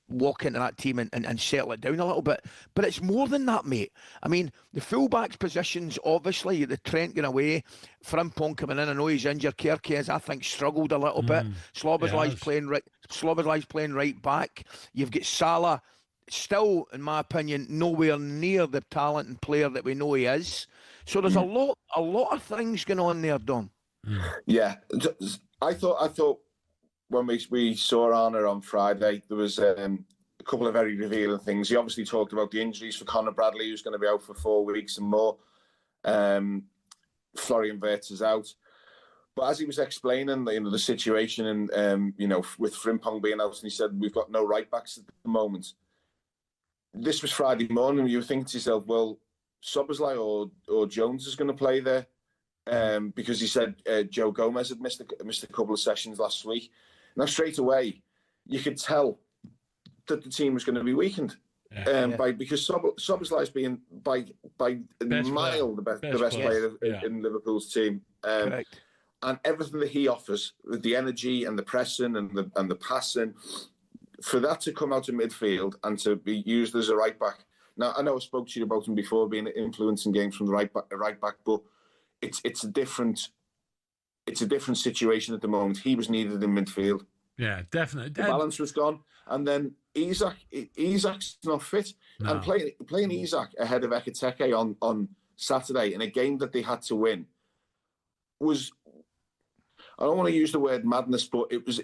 walk into that team and settle it down a little bit. But it's more than that, mate. I mean, the fullbacks positions, obviously, the Trent going away, Frimpong coming in. I know he's injured. Kirky has, I think, struggled a little bit. Szoboszlai's playing right back. You've got Salah, still, in my opinion, nowhere near the talent and player that we know he is. So there's a lot of things going on there, Dom. Yeah, I thought when we saw Arne on Friday, there was a couple of very revealing things. He obviously talked about the injuries for Conor Bradley, who's going to be out for 4 weeks and more. Florian Wirtz is out. But as he was explaining, the situation and with Frimpong being out, and he said we've got no right backs at the moment. This was Friday morning. You were thinking to yourself, well, Szoboszlai or Jones is going to play there, because he said Joe Gomez had missed a couple of sessions last week. Now straight away, you could tell that the team was going to be weakened. Because Szoboszlai's being by a mile the best player in Liverpool's team, and everything that he offers with the energy and the pressing and the passing, for that to come out of midfield and to be used as a right back. Now I know I spoke to you about him before being influencing games from the right back, but it's a different situation at the moment. He was needed in midfield. Yeah, definitely. The balance was gone, and then Isak's not fit, and playing Isak ahead of Ekitike on Saturday in a game that they had to win was, I don't want to use the word madness, but it was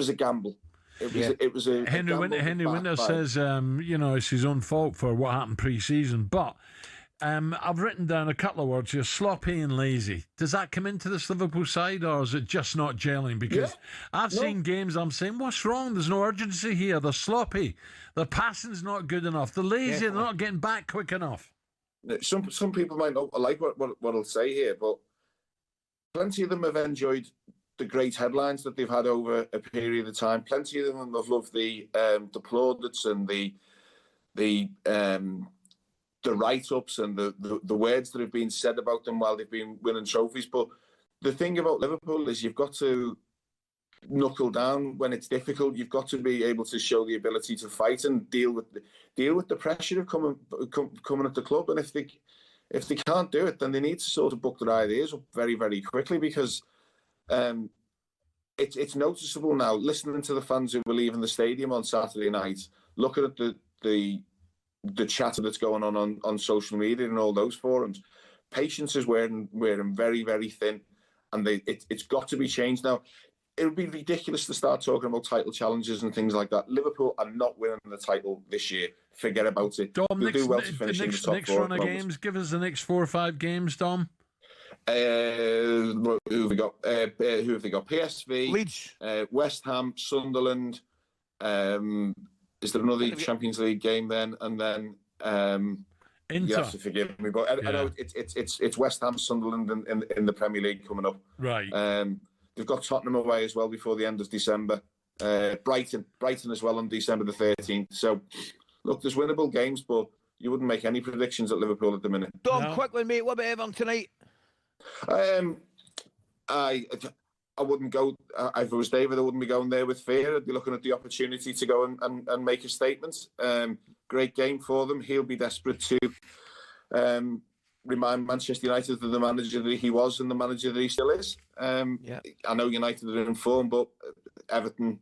a gamble. It was a Henry Winter says it's his own fault for what happened pre-season, but I've written down a couple of words here: sloppy and lazy. Does that come into this Liverpool side, or is it just not gelling? Because I've seen games, I'm saying, what's wrong? There's no urgency here. They're sloppy. Their passing's not good enough. They're lazy. They're not getting back quick enough. Some people might not like what I'll say here, but plenty of them have enjoyed the great headlines that they've had over a period of time. Plenty of them have loved the plaudits and the write-ups and the words that have been said about them while they've been winning trophies. But the thing about Liverpool is you've got to knuckle down when it's difficult. You've got to be able to show the ability to fight and deal with the pressure of coming at the club. And if they can't do it, then they need to sort of book their ideas up very, very quickly, because it's noticeable now, listening to the fans who were leaving the stadium on Saturday night, looking at the chatter that's going on social media and all those forums. Patience is wearing very, very thin, and it's got to be changed now. It would be ridiculous to start talking about title challenges and things like that. Liverpool are not winning the title this year. Forget about it. Dom, They'll do well to finish in the top next four run of games. Give us the next 4 or 5 games, Dom. Who have they got? PSV, Leeds, West Ham, Sunderland. Is there another Champions League game then? And then you have to forgive me, but I know it's West Ham, Sunderland in the Premier League coming up. Right. They've got Tottenham away as well before the end of December. Brighton as well on December the 13th. So, look, there's winnable games, but you wouldn't make any predictions at Liverpool at the minute. Dom, quickly, mate, what about Everton tonight? I wouldn't go. If it was David, I wouldn't be going there with fear. I'd be looking at the opportunity to go and make a statement. Great game for them. He'll be desperate to remind Manchester United of the manager that he was and the manager that he still is. I know United are in form, but Everton,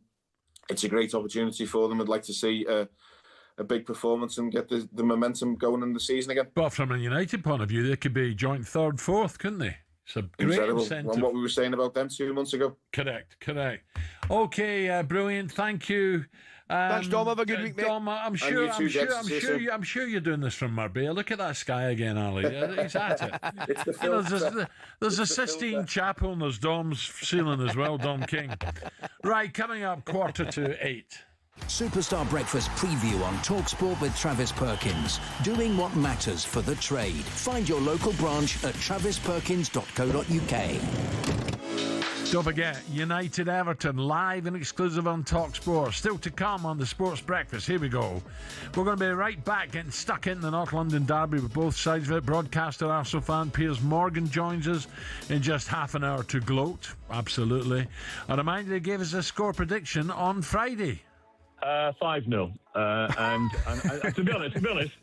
it's a great opportunity for them. I'd like to see a big performance and get the momentum going in the season again. But from a United point of view, they could be joint 3rd, 4th, couldn't they? It's a great incentive. On what we were saying about them 2 months ago. Correct. Okay, brilliant. Thank you. Thanks, Dom. Have a good week, mate. Dom, I'm sure you're doing this from Marbella. Look at that sky again, Ali. He's at it. There's a Sistine Chapel and there's Dom's ceiling as well, Dom King. Right, coming up 7:45. Superstar Breakfast preview on talkSPORT with Travis Perkins. Doing what matters for the trade. Find your local branch at travisperkins.co.uk. Don't forget, United Everton, live and exclusive on talkSPORT. Still to come on the Sports Breakfast. Here we go. We're going to be right back, getting stuck in the North London derby with both sides of it. Broadcaster, Arsenal fan Piers Morgan joins us in just half an hour to gloat. Absolutely. A reminder, he gave us a score prediction on Friday. 5-0. And to be honest,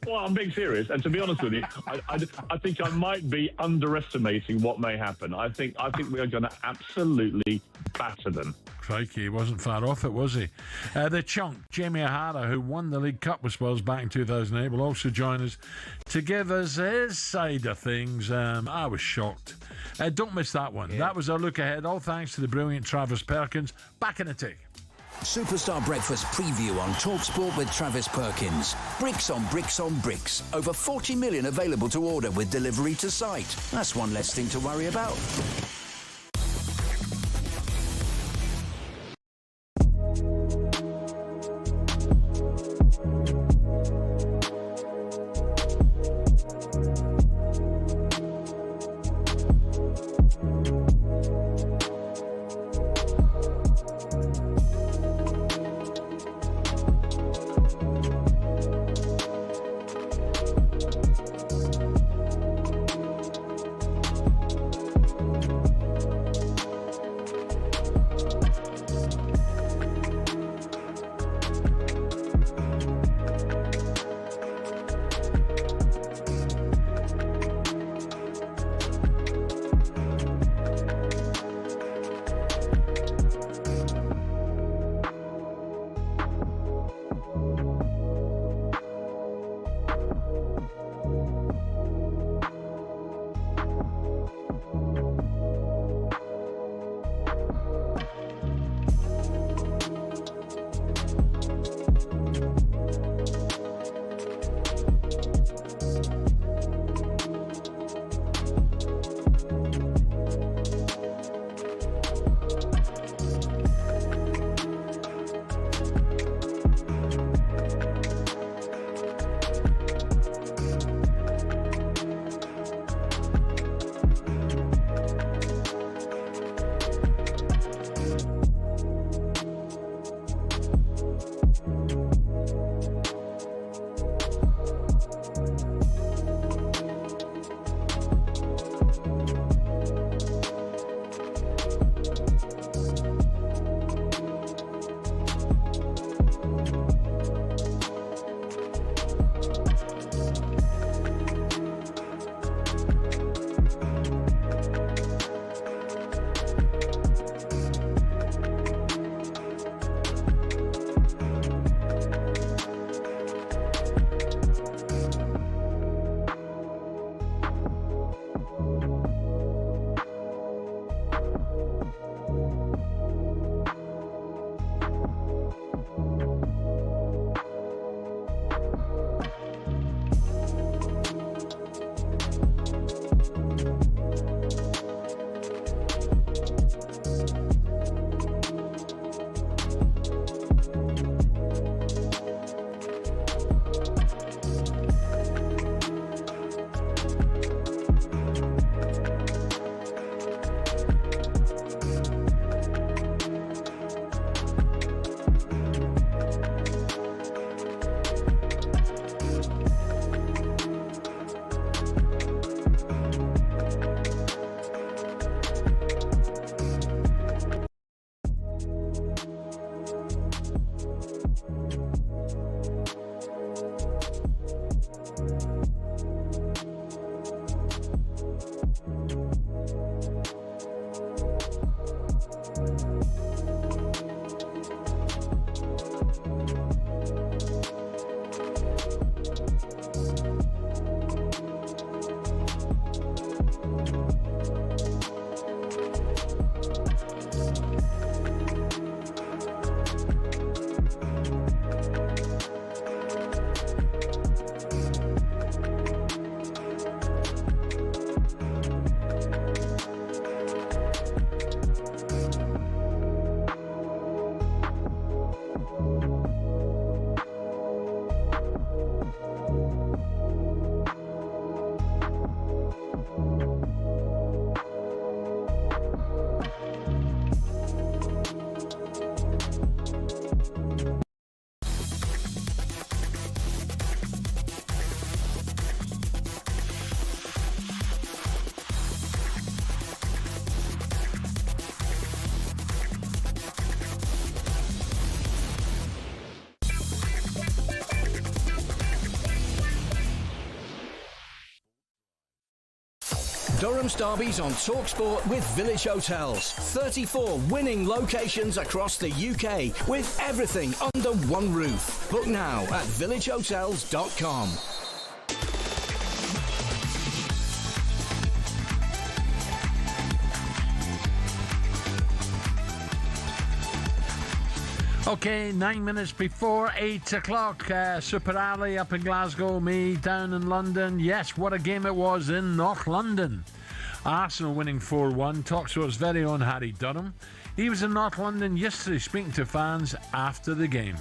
well, I'm being serious. And to be honest with you, I think I might be underestimating what may happen. I think we are going to absolutely batter them. Crikey, he wasn't far off it, was he? The chunk, Jamie O'Hara, who won the League Cup with Spurs back in 2008, will also join us to give us his side of things. I was shocked. Don't miss that one. Yeah. That was our look ahead. All thanks to the brilliant Travis Perkins. Back in a tick. Superstar Breakfast preview on talkSPORT with Travis Perkins. Bricks on bricks on bricks. Over 40 million available to order with delivery to site. That's one less thing to worry about. Durham's derbies on talkSPORT with Village Hotels. 34 winning locations across the UK with everything under one roof. Book now at villagehotels.com. Okay, 9 minutes before 8 o'clock. Super Ali up in Glasgow, me down in London. Yes, what a game it was in North London. Arsenal winning 4-1. talkSPORT's very own Harry Durham. He was in North London yesterday speaking to fans after the game.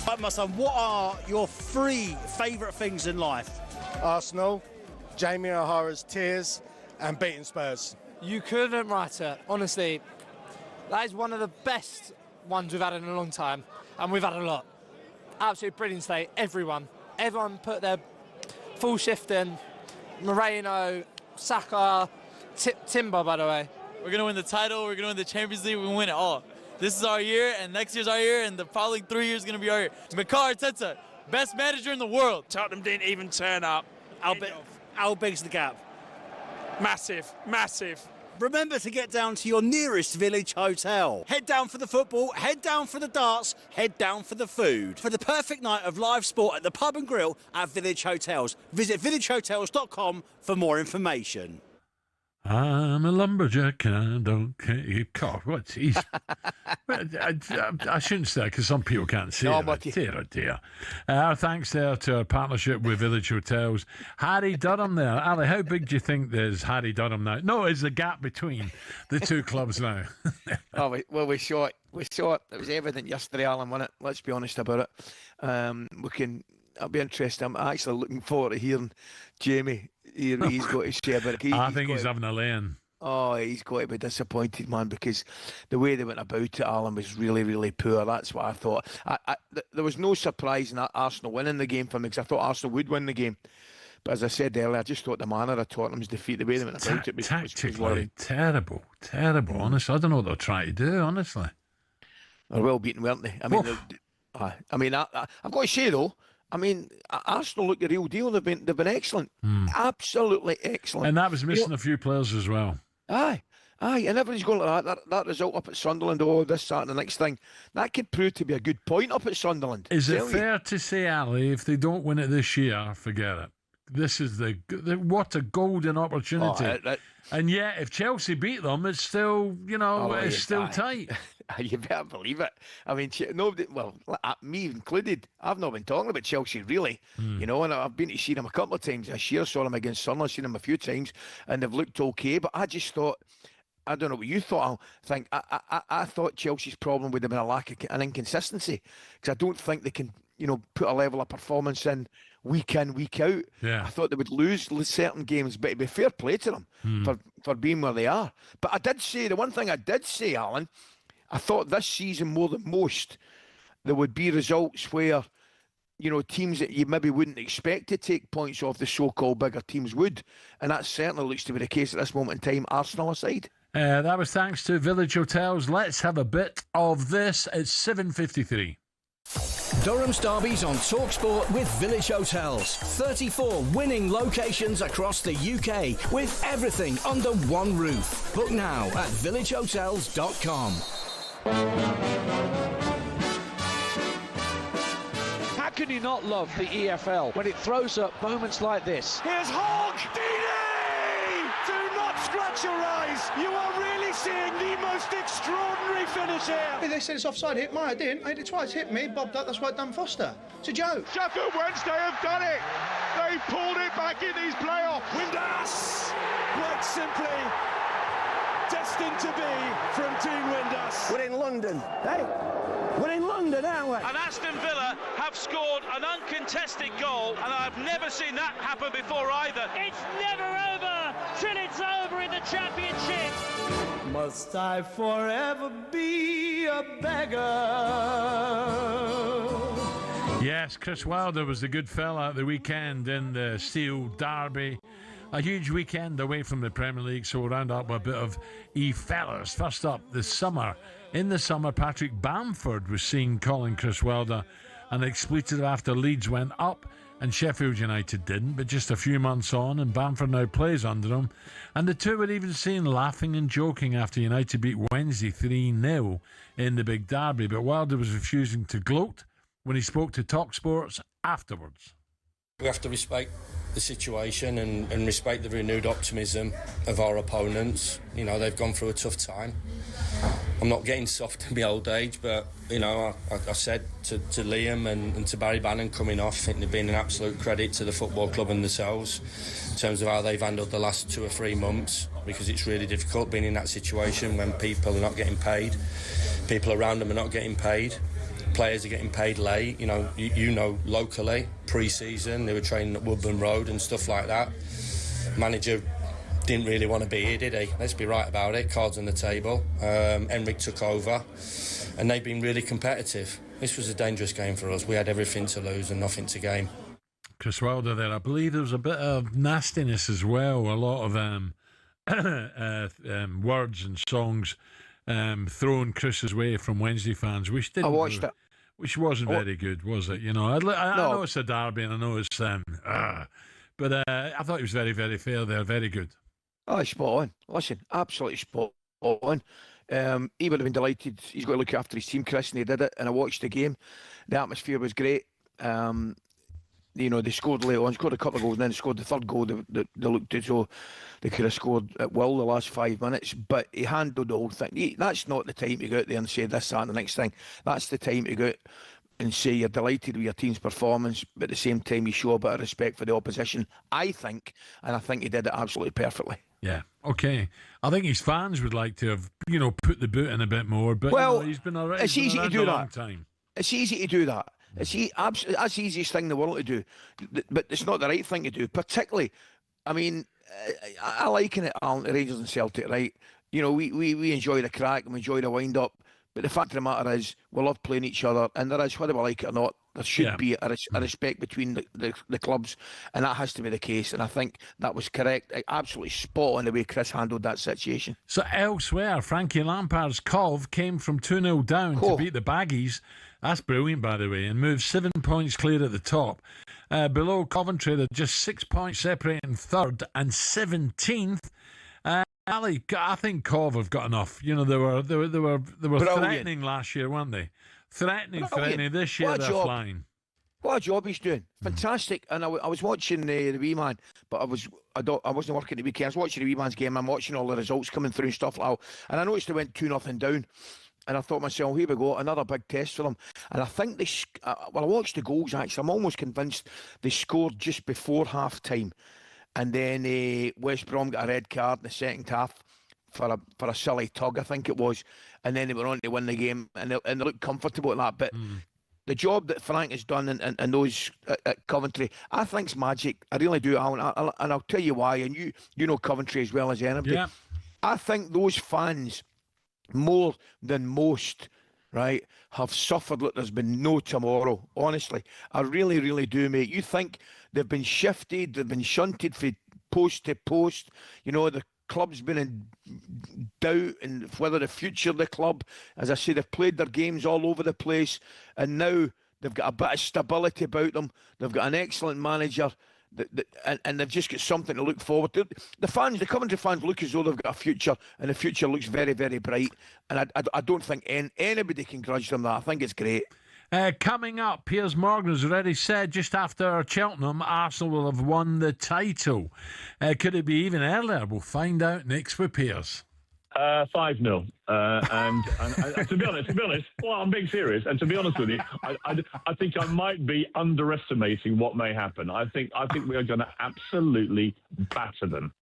Right, my son, what are your 3 favourite things in life? Arsenal, Jamie O'Hara's tears, and beating Spurs. You couldn't write it, honestly. That is one of the best ones we've had in a long time, and we've had a lot. Absolutely brilliant today. Everyone put their full shift in. Moreno, Saka, Timber, by the way. We're going to win the title, we're going to win the Champions League, we're going to win it all. This is our year, and next year's our year, and the following 3 years is going to be our year. Mikel Arteta, best manager in the world. Tottenham didn't even turn up. How big's the gap? Massive, massive. Remember to get down to your nearest Village Hotel. Head down for the football, head down for the darts, head down for the food. For the perfect night of live sport at the pub and grill at Village Hotels. Visit villagehotels.com for more information. I'm a lumberjack and I don't care. God, what's he's... I shouldn't say because some people can't see it. Dear, oh dear. Our thanks there to our partnership with Village Hotels. Harry Durham there. Ali, how big do you think there's Harry Durham now? No, is the gap between the two clubs now? We saw it. It was evident yesterday, Alan, wasn't it? Let's be honest about it. I'll be interested. I'm actually looking forward to hearing Jamie. He's got to say about it. I think he's having a lane. Oh, he's got to be disappointed, man, because the way they went about it, Alan, was really, really poor. That's what I thought. There was no surprise in Arsenal winning the game for me, because I thought Arsenal would win the game. But as I said earlier, I just thought the manner of Tottenham's defeat, the way they went about it, was tactically terrible. Honestly, I don't know what they're trying to do. Honestly, they're well beaten, weren't they? I mean, I've got to say though. I mean, Arsenal look the real deal. They've been excellent, absolutely excellent. And that was missing a few players as well. Aye, and everybody's going like that result up at Sunderland. Oh, this, that, and the next thing. That could prove to be a good point up at Sunderland. Is it fair to say, Ali, if they don't win it this year, forget it? This is what a golden opportunity. And yet, if Chelsea beat them, it's still, it's still tight. You better believe it. I mean, nobody, well, me included, I've not been talking about Chelsea really, and I've been to see them a couple of times this year. Saw them against Sunderland, seen them a few times, and they've looked okay. But I just thought, I don't know what you thought. I thought Chelsea's problem would have been a lack of an inconsistency, because I don't think they can, put a level of performance in, week out. Yeah. I thought they would lose certain games, but it'd be fair play to them for being where they are. But I did say, the one thing I did say, Alan, I thought this season more than most, there would be results where, teams that you maybe wouldn't expect to take points off the so-called bigger teams would. And that certainly looks to be the case at this moment in time, Arsenal aside. That was thanks to Village Hotels. Let's have a bit of this. It's 7:53. Durham's derbies on talkSPORT with Village Hotels. 34 winning locations across the UK with everything under one roof. Book now at villagehotels.com. How can you not love the EFL when it throws up moments like this? Here's Hogg! Deeney! Do not scratch your eyes! You are really seeing the most extraordinary finish here! They said it's offside, hit me, I didn't. I hit it twice, hit me, bobbed up, that's why I done Foster. It's a joke. Sheffield Wednesday have done it! They've pulled it back in these playoffs! Windass! Quite simply, destined to be from Team Windass. We're in London, hey? We're in London, aren't we? And Aston Villa have scored an uncontested goal, and I've never seen that happen before either. It's never over till it's over in the Championship. Must I forever be a beggar? Yes, Chris Wilder was the good fella at the weekend in the Steel Derby. A huge weekend away from the Premier League, so we'll round up with a bit of E-fellas. First up, in the summer, Patrick Bamford was seen calling Chris Wilder an expletive after Leeds went up and Sheffield United didn't, but just a few months on, and Bamford now plays under him. And the two were even seen laughing and joking after United beat Wednesday 3-0 in the big derby. But Wilder was refusing to gloat when he spoke to talkSPORT afterwards. We have to respect the situation and respect the renewed optimism of our opponents. You know, they've gone through a tough time. I'm not getting soft in my old age, but, you know, I said to Liam and to Barry Bannon coming off, I think they've been an absolute credit to the football club and themselves in terms of how they've handled the last 2 or 3 months, because it's really difficult being in that situation when people are not getting paid, people around them are not getting paid. Players are getting paid late, you know, locally, pre-season, they were training at Woodburn Road and stuff like that. Manager didn't really want to be here, did he? Let's be right about it, cards on the table. Enric took over, and they've been really competitive. This was a dangerous game for us. We had everything to lose and nothing to gain. Chris Wilder there. I believe there was a bit of nastiness as well, a lot of words and songs thrown Chris's way from Wednesday fans, which didn't. I watched it. Which wasn't very good, was it? You know, I know it's a derby and I know it's but I thought he was very, very fair there, very good. Oh, spot on. Listen, absolutely spot on. He would have been delighted. He's got to look after his team, Chris, and he did it. And I watched the game. The atmosphere was great. You know, they scored late on, scored a couple of goals, and then they scored the third goal. They looked as though they could have scored at will the last 5 minutes, but he handled the whole thing. That's not the time to go out there and say this, that, and the next thing. That's the time to go out and say you're delighted with your team's performance, but at the same time you show a bit of respect for the opposition, I think, and I think he did it absolutely perfectly. Yeah, okay. I think his fans would like to have, you know, put the boot in a bit more, but well, you know, he's been around, it's easy to do that. Time. It's easy to do that. It's that's the easiest thing in the world to do, but it's not the right thing to do. Particularly, I mean, I liken it, Alan, to Rangers and Celtic, right? You know, we enjoy the crack and we enjoy the wind up, but the fact of the matter is, we love playing each other, and there is, whether we like it or not, there should be a respect between the clubs, and that has to be the case. And I think that was correct, absolutely spot on the way Chris handled that situation. So elsewhere, Frankie Lampard's Cov came from 2-0 down to beat the Baggies. That's brilliant, by the way, and moved 7 points clear at the top. Below Coventry, they're just 6 points separating third and 17th. Ali, I think Cov have got enough. You know, they were threatening last year, weren't they? Threatening. This year they're flying. What a job he's doing! Fantastic. And I was watching the wee man, but I wasn't working the weekend. I was watching the wee man's game. I'm watching all the results coming through and stuff like that. And I noticed they went 2-0 down. And I thought to myself, here we go, another big test for them. And I think I watched the goals, actually. I'm almost convinced they scored just before half-time. And then West Brom got a red card in the second half for a silly tug, I think it was. And then they were on to win the game, and they looked comfortable at that. But the job that Frank has done and those at Coventry, I think's magic. I really do, Alan. And I'll tell you why. And you know Coventry as well as anybody. Yeah. I think those fans, more than most, right, have suffered like there's been no tomorrow. Honestly, I really, really do, mate. You think they've been shifted, they've been shunted from post to post. You know, the club's been in doubt and whether the future of the club, as I say, they've played their games all over the place, and now they've got a bit of stability about them. They've got an excellent manager. And they've just got something to look forward to. The Coventry fans look as though they've got a future, and the future looks very, very bright. And I don't think anybody can grudge them that. I think it's great. Coming up, Piers Morgan has already said just after Cheltenham, Arsenal will have won the title. Could it be even earlier? We'll find out next with Piers. 5-0. And to be honest, well, I'm being serious. And to be honest with you, I think I might be underestimating what may happen. I think we are going to absolutely batter them.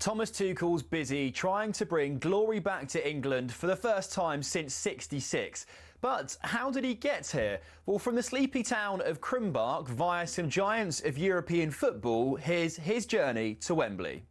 Thomas Tuchel's busy trying to bring glory back to England for the first time since '66. But how did he get here? Well, from the sleepy town of Krumbach via some giants of European football, here's his journey to Wembley.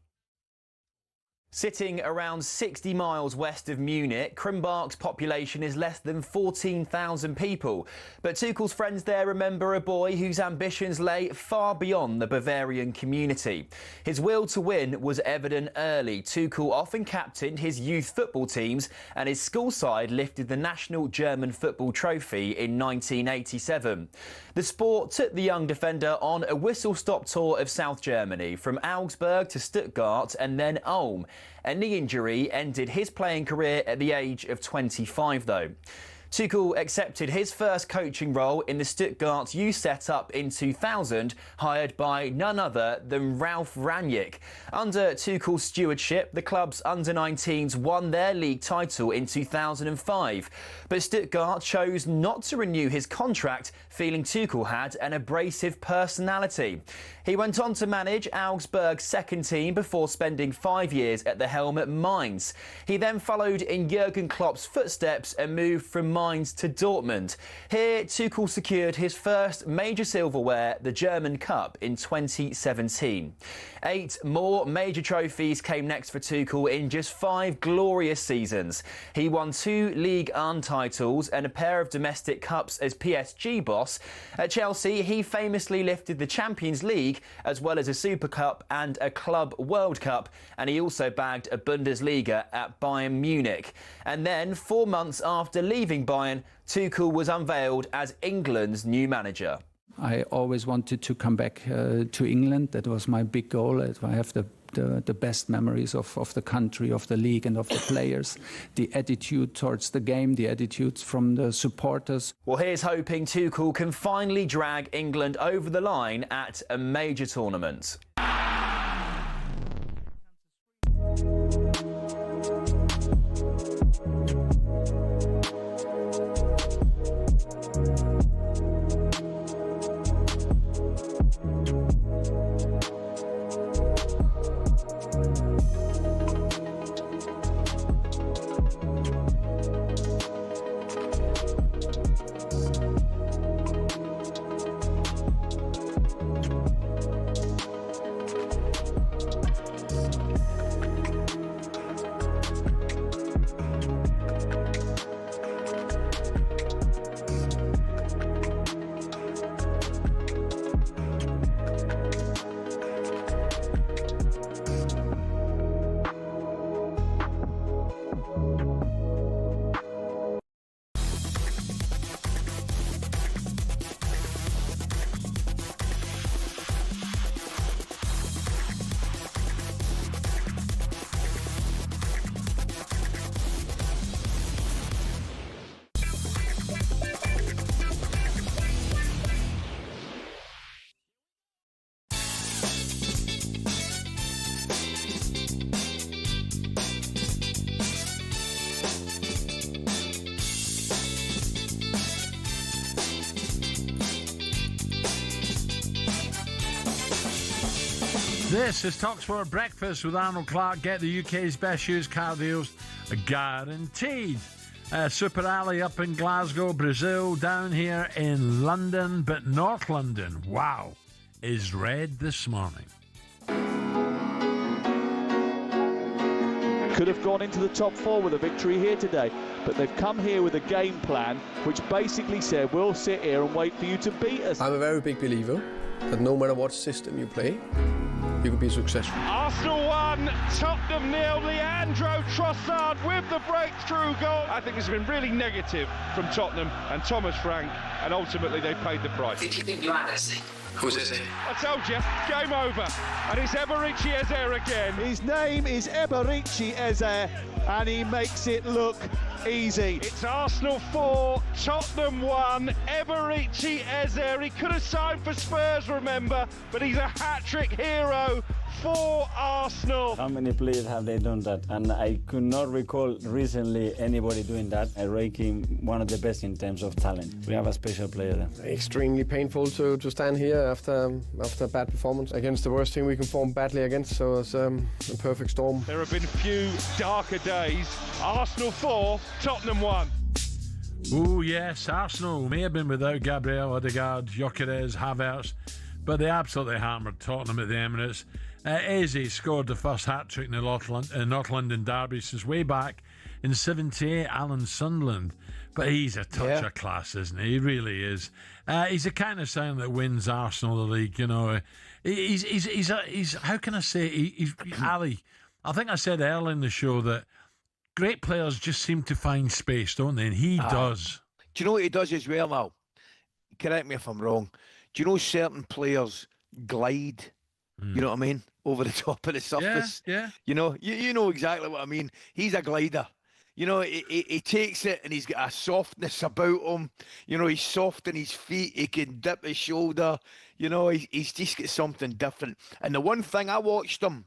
Sitting around 60 miles west of Munich, Krumbach's population is less than 14,000 people. But Tuchel's friends there remember a boy whose ambitions lay far beyond the Bavarian community. His will to win was evident early. Tuchel often captained his youth football teams, and his school side lifted the national German football trophy in 1987. The sport took the young defender on a whistle-stop tour of South Germany, from Augsburg to Stuttgart and then Ulm. A knee injury ended his playing career at the age of 25, though. Tuchel accepted his first coaching role in the Stuttgart youth setup in 2000, hired by none other than Ralf Rangnick. Under Tuchel's stewardship, the club's under-19s won their league title in 2005. But Stuttgart chose not to renew his contract, feeling Tuchel had an abrasive personality. He went on to manage Augsburg's second team before spending 5 years at the helm at Mainz. He then followed in Jurgen Klopp's footsteps and moved from Mainz to Dortmund. Here, Tuchel secured his first major silverware, the German Cup, in 2017. 8 more major trophies came next for Tuchel in just 5 glorious seasons. He won 2 Ligue 1 titles and a pair of domestic cups as PSG boss. At Chelsea, he famously lifted the Champions League, as well as a Super Cup and a Club World Cup, and he also bagged a Bundesliga at Bayern Munich. And then, 4 months after leaving Bayern, Tuchel was unveiled as England's new manager. I always wanted to come back to England. That was my big goal. I have the best memories of the country, of the league and of the players, the attitude towards the game, the attitudes from the supporters. Well, here's hoping Tuchel can finally drag England over the line at a major tournament. This is talkSPORT Breakfast with Arnold Clark. Get the UK's best used car deals guaranteed. Super Ali up in Glasgow, Brazil, down here in London, but North London, wow, is red this morning. Could have gone into the top 4 with a victory here today, but they've come here with a game plan which basically said, we'll sit here and wait for you to beat us. I'm a very big believer that no matter what system you play, you can be successful. Arsenal won, Tottenham nil. Leandro Trossard with the breakthrough goal. I think it's been really negative from Tottenham and Thomas Frank, and ultimately they paid the price. Did you think you had Eze? Who's Eze? I told you, game over. And it's Eberici Eze again. His name is Eberici Eze, and he makes it look easy. It's Arsenal 4, Tottenham 1, Eberici Eze. He could have signed for Spurs, remember, but he's a hat-trick hero for Arsenal. How many players have they done that? And I could not recall recently anybody doing that. I rate him one of the best in terms of talent. We have a special player there. Extremely painful to stand here after a bad performance against the worst team we can form badly against. So it's a perfect storm. There have been few darker days. Arsenal 4, Tottenham 1. Oh, yes, Arsenal may have been without Gabriel, Odegaard, Gyökeres, Havertz, but they absolutely hammered Tottenham at the Emirates. Eze scored the first hat-trick in the North London derby since way back in 78, Alan Sunderland. But he's a touch of class, isn't he? He really is. He's the kind of sign that wins Arsenal the league, you know. He's how can I say, he's Ali. I think I said earlier in the show that great players just seem to find space, don't they? And he does. Do you know what he does as well now? Correct me if I'm wrong. Do you know certain players glide, you know what I mean, over the top of the surface? Yeah. You know, you know exactly what I mean. He's a glider. You know, he takes it and he's got a softness about him. You know, he's soft in his feet. He can dip his shoulder. You know, he's just got something different. And the one thing I watched him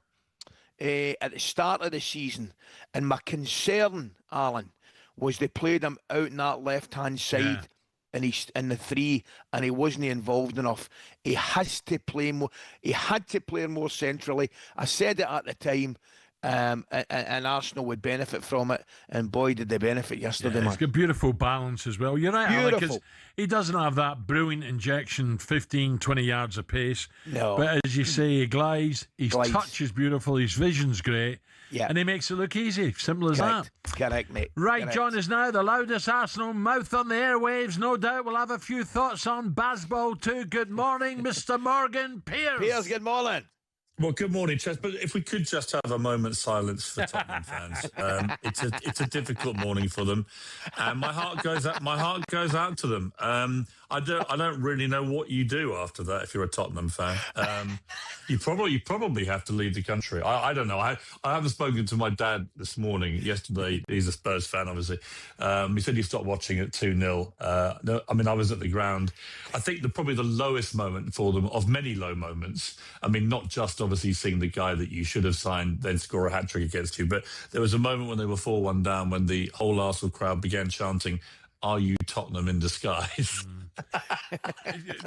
at the start of the season, and my concern, Alan, was they played him out in that left-hand side and he's in the 3 and he wasn't involved enough. He has to play more. He had to play more centrally. I said it at the time. And Arsenal would benefit from it, and boy did they benefit yesterday, man. It's got beautiful balance as well. You're right, Alec, 'cause he doesn't have that brilliant injection 15, 20 yards of pace. No. But as you say, he glides, his touch is beautiful, his vision's great, and he makes it look easy. Simple as that. Correct, mate. Right, Correct. John is now the loudest Arsenal mouth on the airwaves. No doubt we'll have a few thoughts on Bazball too. Good morning, Mr. Morgan. Piers, good morning. Well, good morning, Chess. But if we could just have a moment's silence for Tottenham fans, it's a difficult morning for them, and my heart goes out to them. I don't really know what you do after that if you're a Tottenham fan. You probably have to leave the country. I don't know. I haven't spoken to my dad this morning. Yesterday, he's a Spurs fan, obviously. He said he stopped watching at 2-0. I mean, I was at the ground. I think probably the lowest moment for them, of many low moments. I mean, not just obviously seeing the guy that you should have signed then score a hat-trick against you, but there was a moment when they were 4-1 down when the whole Arsenal crowd began chanting, "Are you Tottenham in disguise?"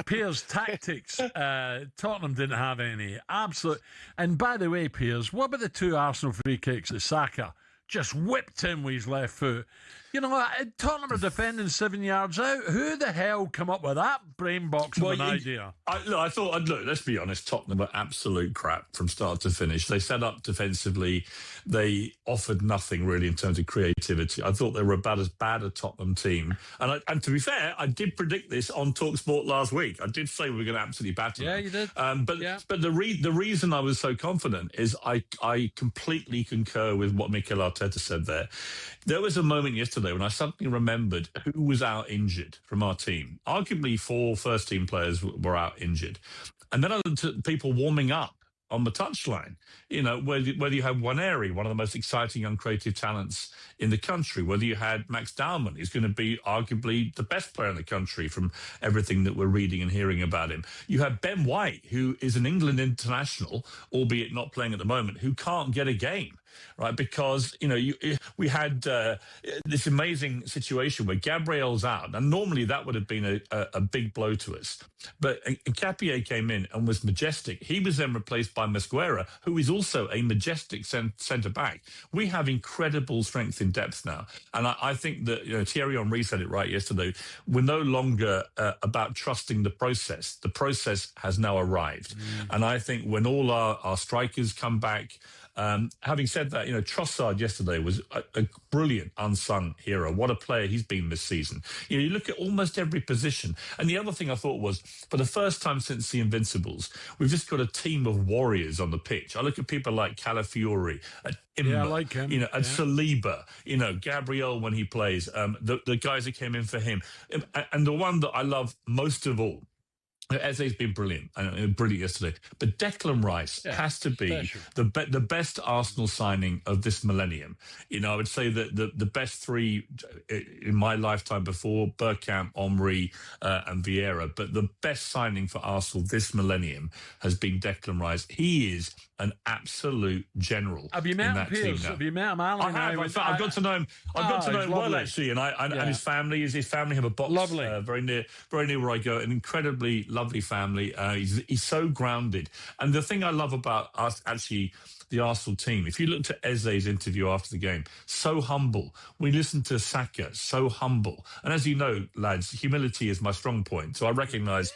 Piers, tactics. Tottenham didn't have any. Absolute. And by the way, Piers, what about the 2 Arsenal free kicks that Saka just whipped in with his left foot? You know, Tottenham are defending 7 yards out. Who the hell come up with that brain box of an idea? I thought, let's be honest, Tottenham were absolute crap from start to finish. They set up defensively. They offered nothing really in terms of creativity. I thought they were about as bad a Tottenham team. And to be fair, I did predict this on talkSPORT last week. I did say we were going to absolutely batter them. Yeah, you did. But the reason I was so confident is I completely concur with what Mikel Arteta said there. There was a moment yesterday when I suddenly remembered who was out injured from our team. Arguably 4 first-team players were out injured. And then I looked at people warming up on the touchline. You know, whether you had Waneri, one of the most exciting young creative talents in the country, whether you had Max Dalman, who's going to be arguably the best player in the country from everything that we're reading and hearing about him. You have Ben White, who is an England international, albeit not playing at the moment, who can't get a game. Right, because we had this amazing situation where Gabriel's out, and normally that would have been a big blow to us. But Cappier came in and was majestic. He was then replaced by Mosquera, who is also a majestic centre back. We have incredible strength in depth now, and I think that Thierry Henry said it right yesterday. We're no longer about trusting the process. The process has now arrived, and I think when all our strikers come back. Having said that, Trossard yesterday was a brilliant unsung hero. What a player he's been this season. You look at almost every position. And the other thing I thought was, for the first time since the Invincibles, we've just got a team of warriors on the pitch. I look at people like Calafiori, I like him. And Saliba, Gabriel when he plays, the guys that came in for him. And the one that I love most of all Eze's been brilliant, and brilliant yesterday. But Declan Rice has to be the best Arsenal signing of this millennium. You know, I would say that the best three in my lifetime before Bergkamp, Omri, and Vieira. But the best signing for Arsenal this millennium has been Declan Rice. He is an absolute general. Have you met in him, that Piers? team now. Have you met him, Alan? I have. I've got to know him. I've got to know him well, actually, and his family. His family have a box very near where I go. An incredibly lovely family. He's so grounded. And the thing I love about us, actually, the Arsenal team, if you looked at Eze's interview after the game, so humble. We listened to Saka, so humble. And as you know, lads, humility is my strong point. So I recognise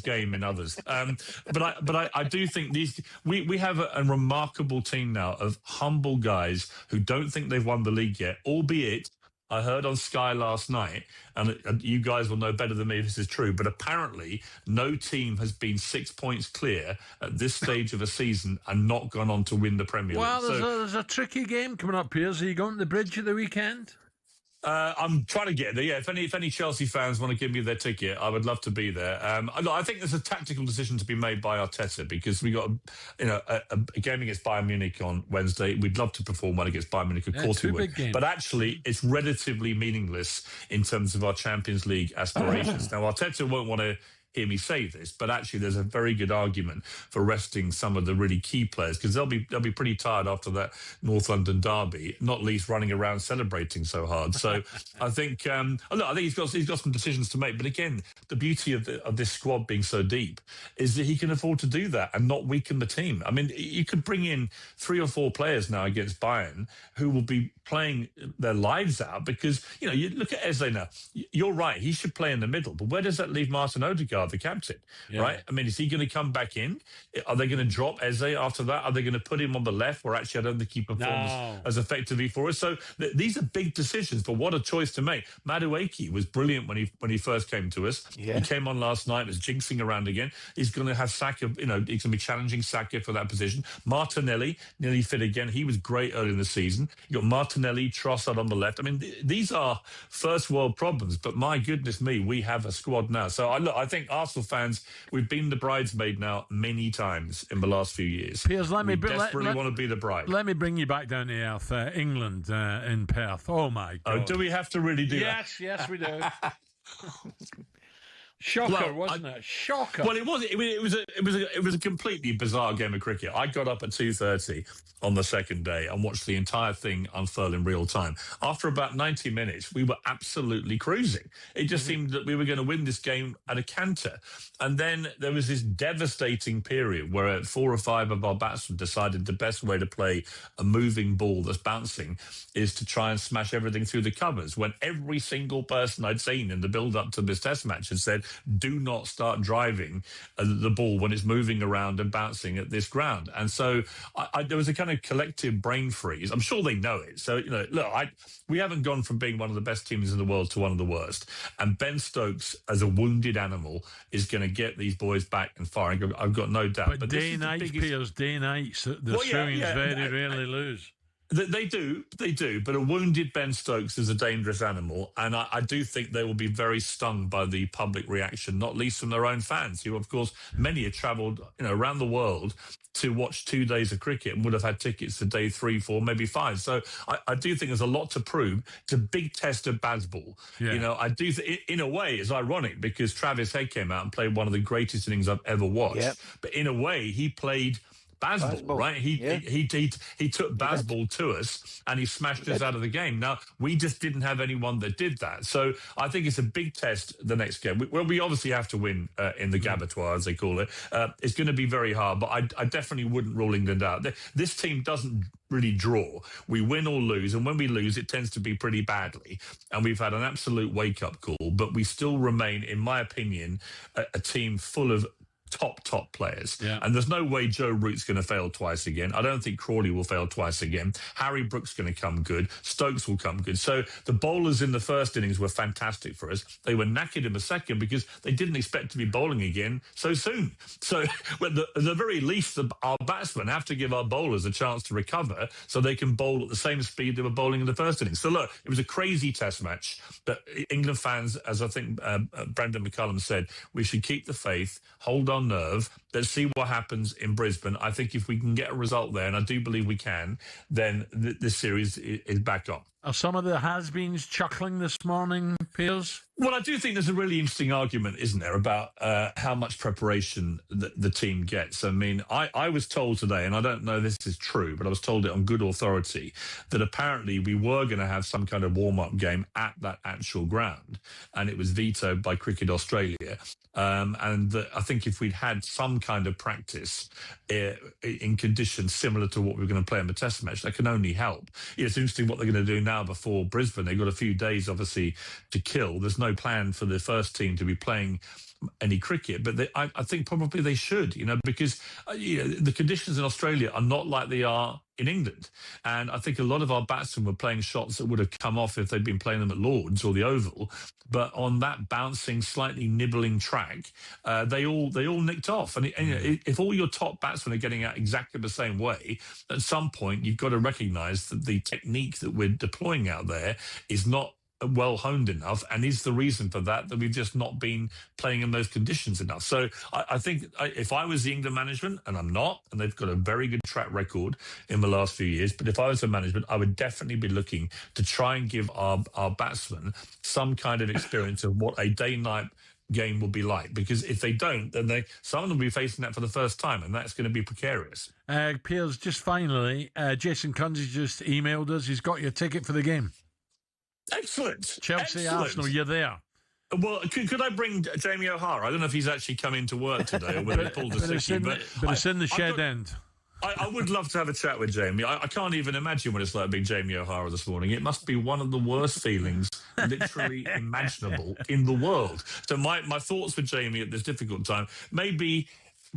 game in others. But I do think we have a remarkable team now of humble guys who don't think they've won the league yet, albeit I heard on Sky last night, and you guys will know better than me if this is true, but apparently no team has been 6 points clear at this stage of a season and not gone on to win the Premier League. Well, there's a tricky game coming up, Piers. Are you going to the bridge at the weekend? I'm trying to get there. Yeah, if any Chelsea fans want to give me their ticket, I would love to be there. I think there's a tactical decision to be made by Arteta because we got a game against Bayern Munich on Wednesday. We'd love to perform well against Bayern Munich, of course we would. But actually, it's relatively meaningless in terms of our Champions League aspirations. Now, Arteta won't want to hear me say this, but actually there's a very good argument for resting some of the really key players because they'll be pretty tired after that North London derby, not least running around celebrating so hard. So I think I think he's got some decisions to make. But again, the beauty of this squad being so deep is that he can afford to do that and not weaken the team. I mean, you could bring in 3 or 4 players now against Bayern who will be playing their lives out because, you look at Eze now. You're right, he should play in the middle. But where does that leave Martin Odegaard, the captain, right? I mean, is he going to come back in? Are they going to drop Eze after that? Are they going to put him on the left where actually I don't think he performs as effectively for us? So these are big decisions, but what a choice to make. Madueke was brilliant when he first came to us. He came on last night, was jinxing around again. He's going to have Saka, he's going to be challenging Saka for that position. Martinelli, nearly fit again. He was great early in the season. You got Martinelli, Trossard on the left. I mean, these are first world problems, but my goodness me, we have a squad now. So I think Arsenal fans, we've been the bridesmaid now many times in the last few years. Piers, we desperately want to be the bride. Let me bring you back down to earth. England in Perth. Oh my God! Do we have to really do that? Yes, we do. Shocker, wasn't it? Shocker. Well, it was. It was a completely bizarre game of cricket. I got up at 2:30 on the second day and watched the entire thing unfurl in real time. After about 90 minutes, we were absolutely cruising. It just seemed that we were going to win this game at a canter. And then there was this devastating period where 4 or 5 of our batsmen decided the best way to play a moving ball that's bouncing is to try and smash everything through the covers. When every single person I'd seen in the build-up to this Test match had said, do not start driving the ball when it's moving around and bouncing at this ground. And so there was a kind of collective brain freeze. I'm sure they know it. So, we haven't gone from being one of the best teams in the world to one of the worst. And Ben Stokes, as a wounded animal, is going to get these boys back and firing. I've got no doubt. But day and night, Piers, day and night, the Australians very rarely lose. They do. But a wounded Ben Stokes is a dangerous animal, and I do think they will be very stung by the public reaction, not least from their own fans, who, of course, many have travelled, around the world to watch 2 days of cricket and would have had tickets to day 3, 4, maybe 5. So I do think there's a lot to prove. It's a big test of Bazball. Yeah. I do. In a way, it's ironic because Travis Head came out and played one of the greatest innings I've ever watched. Yep. But in a way, he played Bazball, right? He took Bazball to us and he smashed us out of the game. Now, we just didn't have anyone that did that. So I think it's a big test the next game. We obviously have to win in the Gabatoire, as they call it. It's going to be very hard, but I definitely wouldn't rule England out. This team doesn't really draw. We win or lose, and when we lose, it tends to be pretty badly. And we've had an absolute wake-up call, but we still remain, in my opinion, a team full of top players. Yeah. And there's no way Joe Root's going to fail twice again. I don't think Crawley will fail twice again. Harry Brook's going to come good. Stokes will come good. So the bowlers in the first innings were fantastic for us. They were knackered in the second because they didn't expect to be bowling again so soon. So at the very least, our batsmen have to give our bowlers a chance to recover so they can bowl at the same speed they were bowling in the first innings. So look, it was a crazy test match. But England fans, as I think Brendan McCullum said, we should keep the faith, hold our nerve. Let's see what happens in Brisbane. I think if we can get a result there, and I do believe we can, then this series is back on. Are some of the has-beens chuckling this morning, Piers? Well, I do think there's a really interesting argument, isn't there, about how much preparation the team gets. I mean, I was told today, and I don't know if this is true, but I was told it on good authority, that apparently we were going to have some kind of warm-up game at that actual ground, and it was vetoed by Cricket Australia. And I think if we'd had some kind of practice in conditions similar to what we were going to play in the test match, that can only help. It's interesting what they're going to do now before Brisbane. They've got a few days, obviously, to kill. There's no plan for the first team to be playing any cricket, but I think probably they should, because the conditions in Australia are not like they are in England. And I think a lot of our batsmen were playing shots that would have come off if they'd been playing them at Lord's or the Oval. But on that bouncing, slightly nibbling track, they all nicked off. And if all your top batsmen are getting out exactly the same way, at some point you've got to recognise that the technique that we're deploying out there is not well honed enough, and is the reason for that we've just not been playing in those conditions enough. So I think if I was the England management, and I'm not, and they've got a very good track record in the last few years, but if I was the management, I would definitely be looking to try and give our batsmen some kind of experience of what a day-night game will be like, because if they don't, then some of them will be facing that for the first time, and that's going to be precarious. Piers, just finally, Jason Kunze just emailed us. He's got your ticket for the game. Excellent. Chelsea, Excellent. Arsenal, you're there. Well, could I bring Jamie O'Hara? I don't know if he's actually come into work today or whether he pulled a sickie, but it's in the shed end. I would love to have a chat with Jamie. I can't even imagine what it's like being Jamie O'Hara this morning. It must be one of the worst feelings literally imaginable in the world. So my thoughts for Jamie at this difficult time, maybe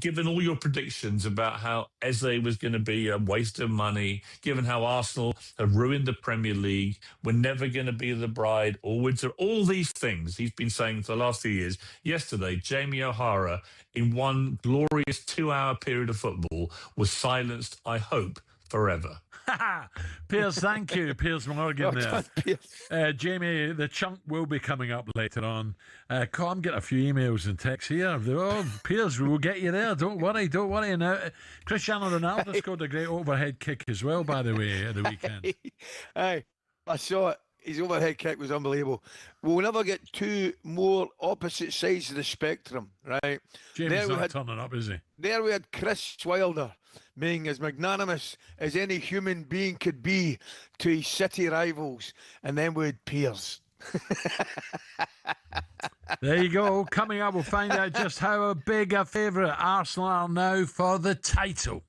given all your predictions about how Eze was going to be a waste of money, given how Arsenal have ruined the Premier League, we're never going to be the bride, all these things he's been saying for the last few years. Yesterday, Jamie O'Hara, in one glorious 2-hour period of football, was silenced, I hope, forever. Piers, thank you. Piers Morgan there. Jamie, the chunk will be coming up later on. Come get a few emails and texts here. Oh, Piers, we'll get you there. Don't worry. Now, Cristiano Ronaldo scored a great overhead kick as well, by the way, at the weekend. Hey, I saw it. His overhead kick was unbelievable. We'll never get two more opposite sides of the spectrum, right? Jamie's not turning up, is he? There we had Chris Wilder being as magnanimous as any human being could be to his City rivals, and then we had Piers. There you go. Coming up, we'll find out just how big a favourite Arsenal are now for the title.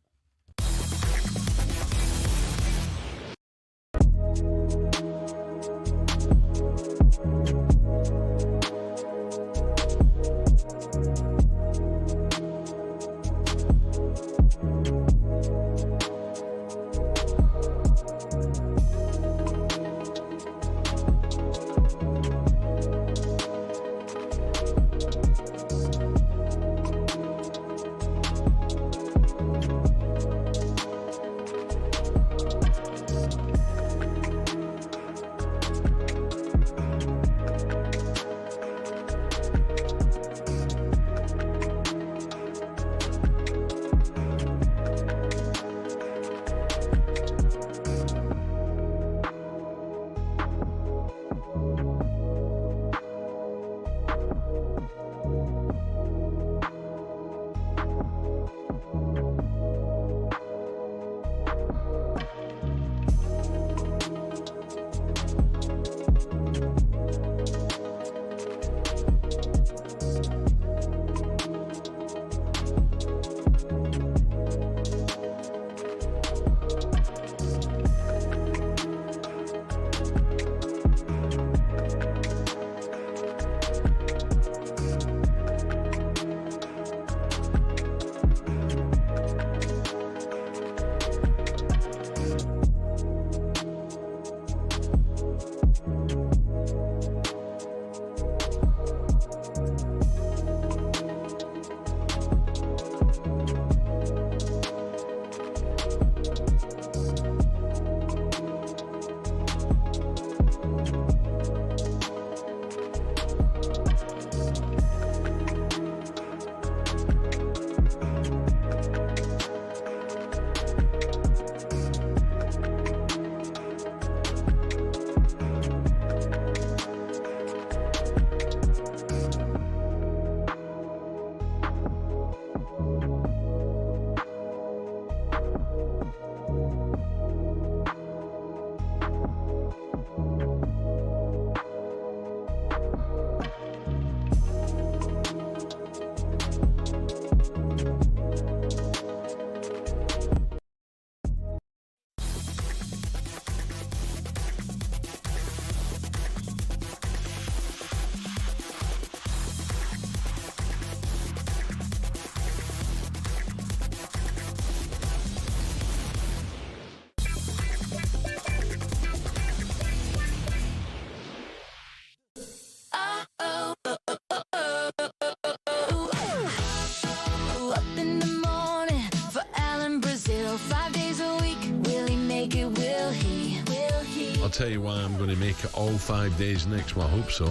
days a week. Will he make it? Will he? Will he? I'll tell you why I'm going to make it all 5 days next. Well, I hope so.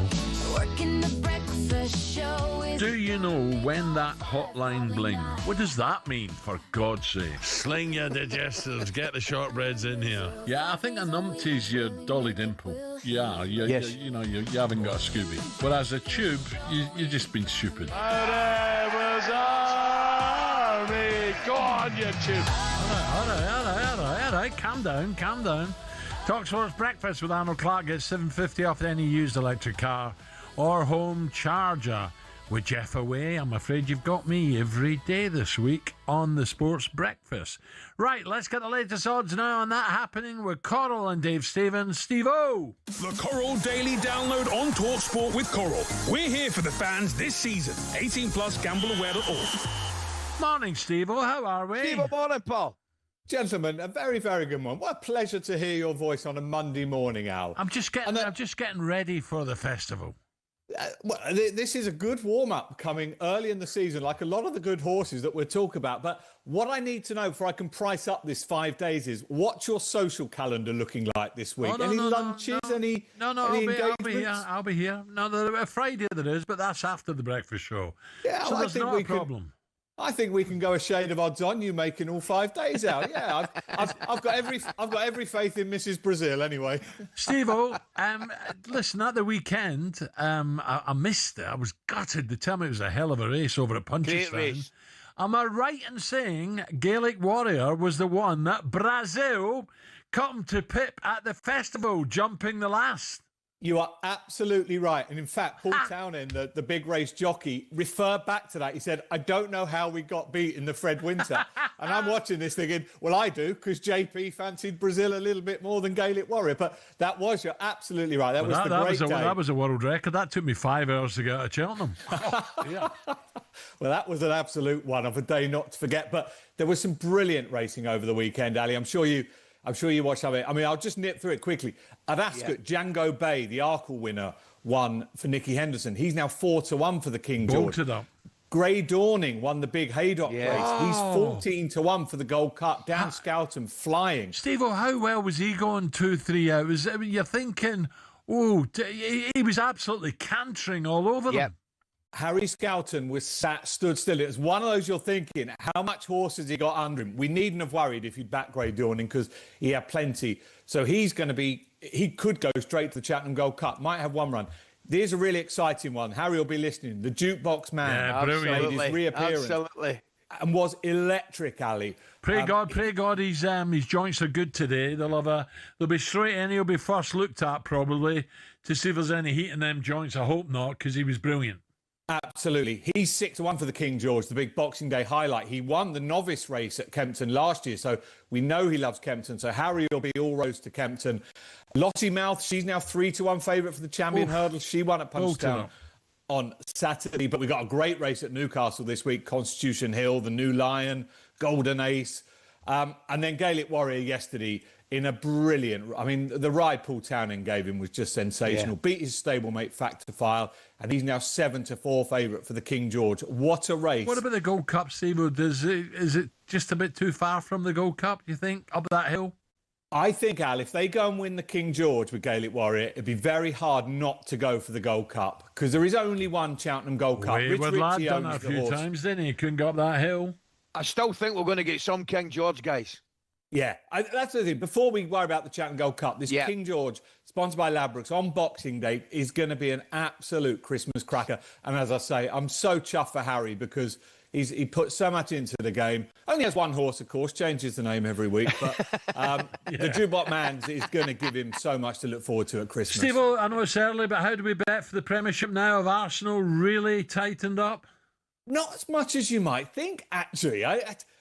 Working the breakfast show is... Do you know when that hotline bling? What does that mean, for God's sake? Sling your digestives, get the shortbreads in here. Yeah, I think a numpty's your Dolly Dimple. Yeah, you haven't got a Scooby. Whereas a tube, you've just been stupid. There was Army. Go on, you tube. All right, calm down. talkSPORT's Breakfast with Arnold Clark gets $7.50 off any used electric car or home charger. Whichever way, I'm afraid you've got me every day this week on the Sports Breakfast. Right, let's get the latest odds now on that happening with Coral and Dave Stevens. Steve-O! The Coral Daily Download on talkSPORT with Coral. We're here for the fans this season. 18 plus, gambleaware.org. Morning, Steve-O. How are we? Steve-O, morning, Paul. Gentlemen, a very, very good one. What a pleasure to hear your voice on a Monday morning, Al. I'm just getting ready for the festival. This is a good warm-up coming early in the season, like a lot of the good horses that we'll talk about. But what I need to know before I can price up this 5 days is, what's your social calendar looking like this week? Any lunches? Any engagements? I'll be here. No, Friday there is, but that's after the breakfast show. Yeah, so there's not a problem. I think we can go a shade of odds on you making all 5 days out. Yeah, I've got every faith in Mrs. Brazil anyway. Steve-O, listen, at the weekend, I missed it. I was gutted. They tell me it was a hell of a race over at Punchestown. Am I right in saying Gaelic Warrior was the one that Brazil come to pip at the festival, jumping the last? You are absolutely right. And in fact, Paul Townend, the big race jockey, referred back to that. He said, I don't know how we got beat in the Fred Winter. And I'm watching this thinking, well, I do, because JP fancied Brazil a little bit more than Gaelic Warrior. But you're absolutely right. That was a world record. That took me 5 hours to get out of Cheltenham. Yeah. Well, that was an absolute one of a day not to forget. But there was some brilliant racing over the weekend, Ali. I'm sure you watched some of it. I mean, I'll just nip through it quickly. At Ascot, Django Bay, the Arkle winner, won for Nicky Henderson. He's now 4-1 for the King George. Bolted up. Grey Dawning won the big Haydock race. He's 14-1 for the Gold Cup. Dan Skelton flying. Steve-O, how well was he going 2-3 hours? I mean, you're thinking, he was absolutely cantering all over them. Harry Skelton was stood still. It was one of those you're thinking, how much horse has he got under him? We needn't have worried if he'd back Grey Dawning because he had plenty. So he could go straight to the Cheltenham Gold Cup, might have one run. There's a really exciting one. Harry will be listening. The Jukebox Man made his reappearance. Absolutely. And was electric, Ali. Pray God his joints are good today. They'll be straight in. He'll be first looked at probably to see if there's any heat in them joints. I hope not, because he was brilliant. Absolutely. He's 6-1 for the King George, the big Boxing Day highlight. He won the novice race at Kempton last year, so we know he loves Kempton. So Harry will be all roads to Kempton. Lottie Mouth, she's now 3-1 favourite for the Champion Hurdle. She won at Punchestown on Saturday, but we got a great race at Newcastle this week. Constitution Hill, the New Lion, Golden Ace, and then Gaelic Warrior yesterday in a brilliant... I mean, the ride Paul Townend gave him was just sensational. Beat his stablemate Factor File, and he's now 7-4 favourite for the King George. What a race. What about the Gold Cup, Steve-O? Is it just a bit too far from the Gold Cup, do you think, up that hill? I think, Al, if they go and win the King George with Gaelic Warrior, it'd be very hard not to go for the Gold Cup, because there is only one Cheltenham Gold Cup. Wayward lad done it a few times, didn't he? Couldn't go up that hill. I still think we're going to get some King George, guys. Yeah, that's the thing. Before we worry about the Cheltenham Gold Cup, this King George, sponsored by Ladbrokes, on Boxing Day, is going to be an absolute Christmas cracker. And as I say, I'm so chuffed for Harry because he put so much into the game. Only has one horse, of course, changes the name every week. But the Jukebox Man is going to give him so much to look forward to at Christmas. Steve-O, I know it's early, but how do we bet for the Premiership now? Have Arsenal really tightened up? Not as much as you might think, actually.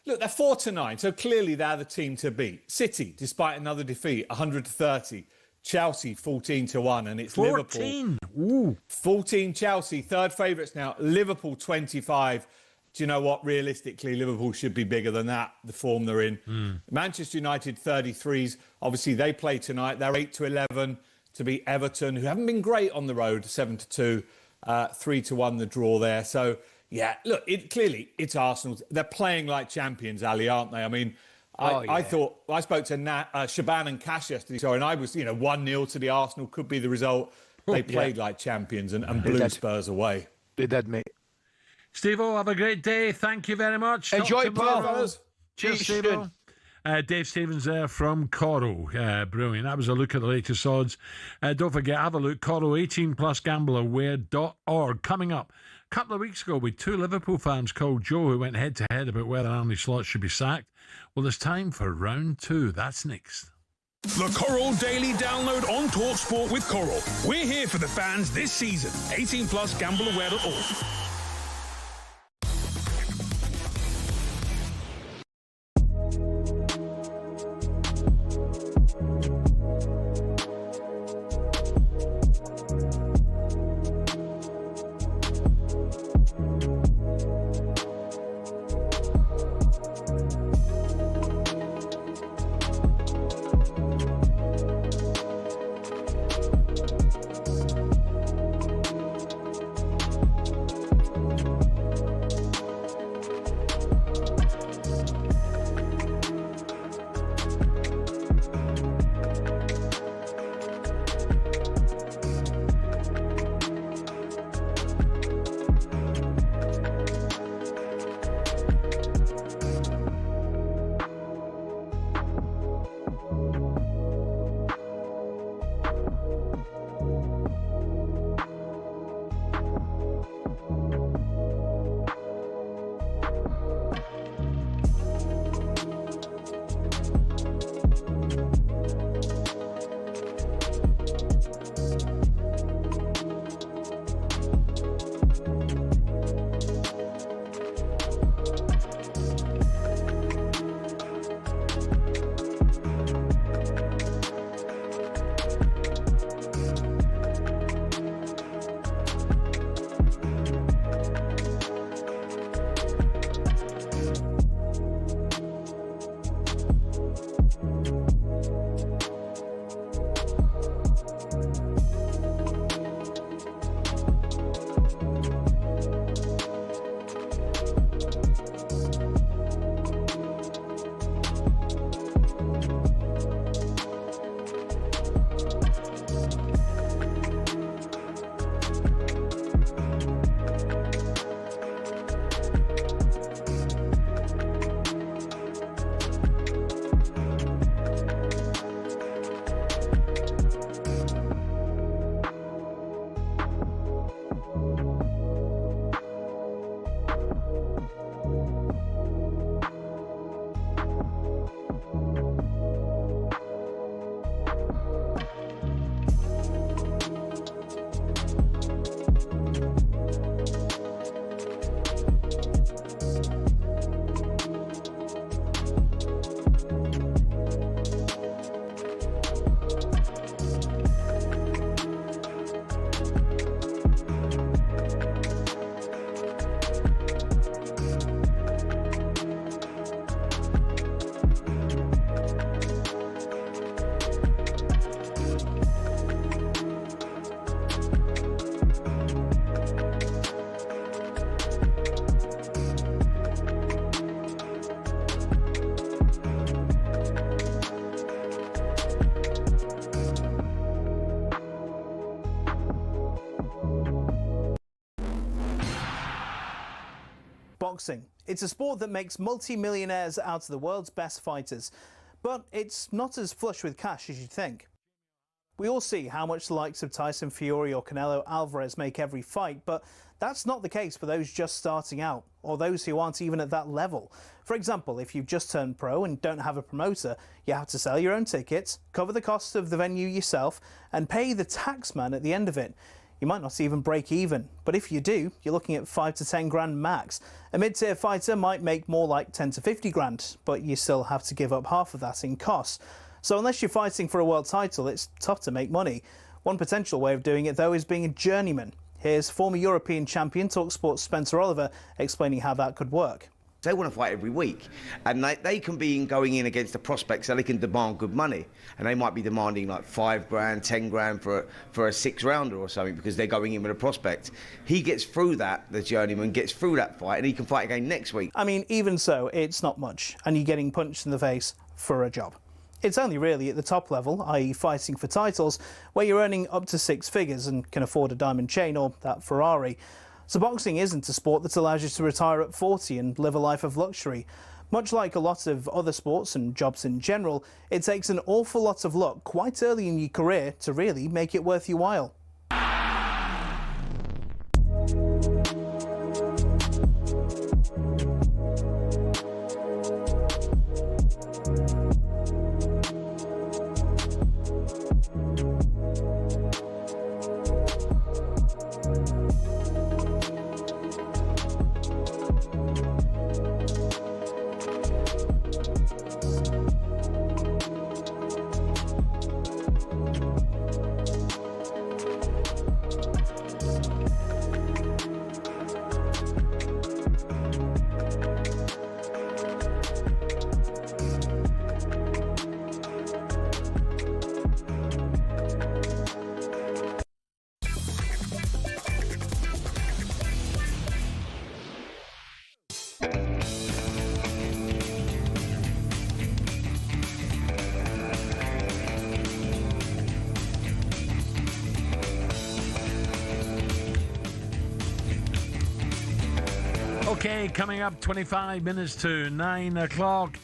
Look, they're 4-9, so clearly they're the team to beat. City, despite another defeat, 100-30. Chelsea, 14-1, and it's 14. Liverpool. Ooh. 14 Chelsea, third favourites now. Liverpool, 25. Do you know what? Realistically, Liverpool should be bigger than that, the form they're in. Manchester United, 33s. Obviously, they play tonight. They're 8-11 to beat Everton, who haven't been great on the road, 7-2, 3-1 the draw there. So... yeah, look, clearly it's Arsenal. They're playing like champions, Ali, aren't they? I mean, I thought I spoke to Shaban and Cash yesterday, and I was 1-0 to the Arsenal could be the result. They played like champions and blew Spurs away. They did, mate. Steve-O, have a great day. Thank you very much. Enjoy, pal. Cheers, Steve-O. Dave Stevens there from Coro. Brilliant. That was a look at the latest odds. Don't forget, have a look. Coro, 18plusgambleaware.org. Coming up, a couple of weeks ago, we had 2 Liverpool fans called Joe who went head-to-head about whether Arne Slot should be sacked. Well, it's time for round 2. That's next. The Coral Daily Download on talkSPORT with Coral. We're here for the fans this season. 18plusgambleaware.org. boxing. It's a sport that makes multi-millionaires out of the world's best fighters, but it's not as flush with cash as you'd think. We all see how much the likes of Tyson Fury or Canelo Alvarez make every fight, but that's not the case for those just starting out, or those who aren't even at that level. For example, if you've just turned pro and don't have a promoter, you have to sell your own tickets, cover the cost of the venue yourself, and pay the tax man at the end of it. You might not even break even, but if you do, you're looking at 5 to 10 grand max. A mid-tier fighter might make more like 10 to 50 grand, but you still have to give up half of that in costs. So unless you're fighting for a world title, it's tough to make money. One potential way of doing it, though, is being a journeyman. Here's former European champion talkSPORT's Spencer Oliver explaining how that could work. They want to fight every week, and they can be going in against the prospects, so they can demand good money, and they might be demanding like $5,000, $10,000 for a 6-rounder or something because they're going in with a prospect. He gets through that, the Journeyman gets through that fight, and he can fight again next week. I mean, even so, it's not much, and you're getting punched in the face for a job. It's only really at the top level, i.e. fighting for titles, where you're earning up to 6 figures and can afford a diamond chain or that Ferrari. So boxing isn't a sport that allows you to retire at 40 and live a life of luxury. Much like a lot of other sports and jobs in general, it takes an awful lot of luck quite early in your career to really make it worth your while. Okay, coming up 25 minutes to 9 o'clock.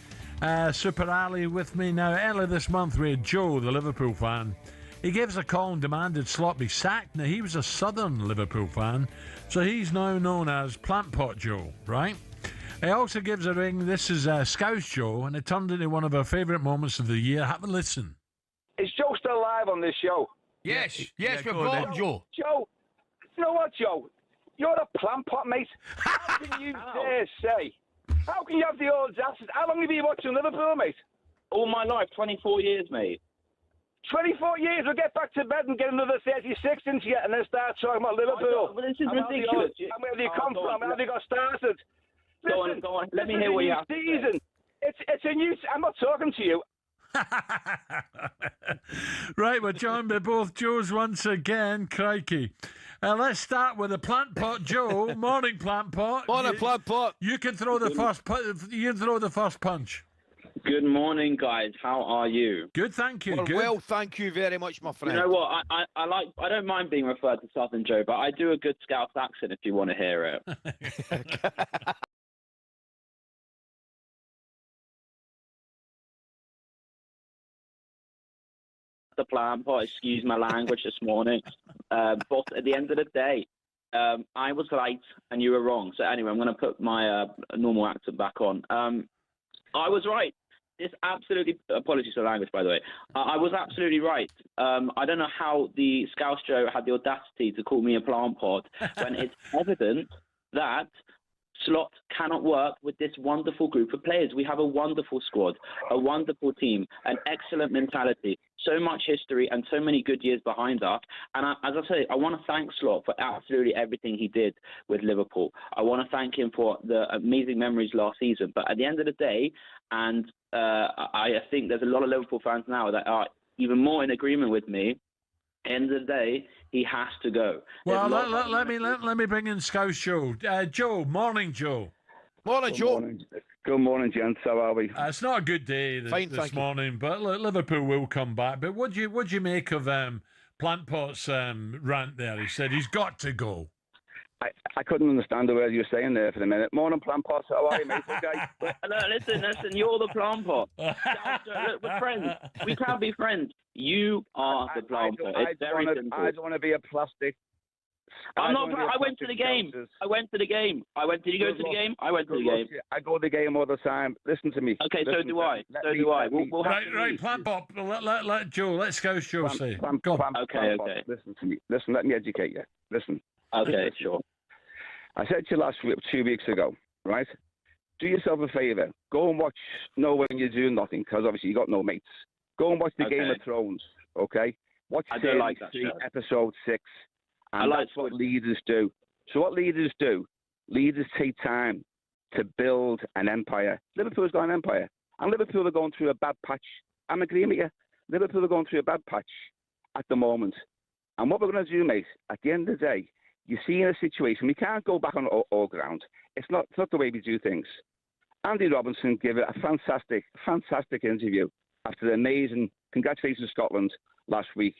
Super Ali with me now. Earlier this month we had Joe, the Liverpool fan. He gave us a call and demanded Slot be sacked. Now, he was a southern Liverpool fan, so he's now known as Plant Pot Joe, right? He also gives a ring. This is Scouse Joe, and it turned into one of our favourite moments of the year. Have a listen. Is Joe still live on this show? Yes, we've got Joe. Joe, you know what, Joe? You're a plant pot, mate. How can you dare say? How can you have the audacity? How long have you been watching Liverpool, mate? All my life, 24 years, mate. 24 years. We'll get back to bed and get another 36 into you and then start talking about Liverpool. But this is ridiculous. And where have you come from? How have you got started? Listen, go on. Let me hear what you have to say. It's a new... I'm not talking to you. Right, we're joined by both Joes once again. Crikey. Let's start with the Plant Pot Joe. Morning, Plant Pot. Morning, Plant Pot. You can throw the first punch. Good morning, guys. How are you? Good, thank you. Well, thank you very much, my friend. You know what? I don't mind being referred to Southern Joe, but I do a good Scouse accent if you want to hear it. The Plant Pot, excuse my language this morning, but at the end of the day, I was right and you were wrong. So anyway, I'm going to put my normal accent back on. I was right. This absolutely, apologies for the language, by the way. I was absolutely right. I don't know how the Scouse Joe had the audacity to call me a plant pot when it's evident that Slot cannot work with this wonderful group of players. We have a wonderful squad, a wonderful team, an excellent mentality, so much history and so many good years behind us. And as I say, I want to thank Slot for absolutely everything he did with Liverpool. I want to thank him for the amazing memories last season. But at the end of the day, and I think there's a lot of Liverpool fans now that are even more in agreement with me, end of the day, he has to go. Well, let me bring in Scouse Joe. Joe, morning, Joe. Morning, Joe. Good morning, gents. How are we? It's not a good day this morning, but Liverpool will come back. But what'd you make of Plant Pot's rant there? He said he's got to go. I couldn't understand the word you were saying there for a minute. Morning, Plant Pot. How are you, mate? Okay. No, listen. You're the Plant Pot. Look, we're friends. We can't be friends. You are the Plant Pot. It's very simple. I don't want to be a plastic. I'm not. I went to the game. Did you go to the game? I went to the game. I go to the game all the time. Listen to me. Okay, so do I. We'll right, Plant Pot. Let Joe. Let Scouse Joe say. Go on. Okay. Listen to me. Listen. Let me educate you. Listen. Okay, sure. I said to you 2 weeks ago, right? Do yourself a favour. Go and watch Know When You're Doing Nothing, because obviously you got no mates. Go and watch the Game of Thrones, okay? Watch episode 6. And that's what leaders do. So what leaders do? Leaders take time to build an empire. Liverpool's got an empire. And Liverpool are going through a bad patch. I'm agreeing with you. Liverpool are going through a bad patch at the moment. And what we're going to do, mate, at the end of the day, you see in a situation, we can't go back on all ground. It's not the way we do things. Andy Robinson gave it a fantastic interview after the amazing congratulations Scotland last week.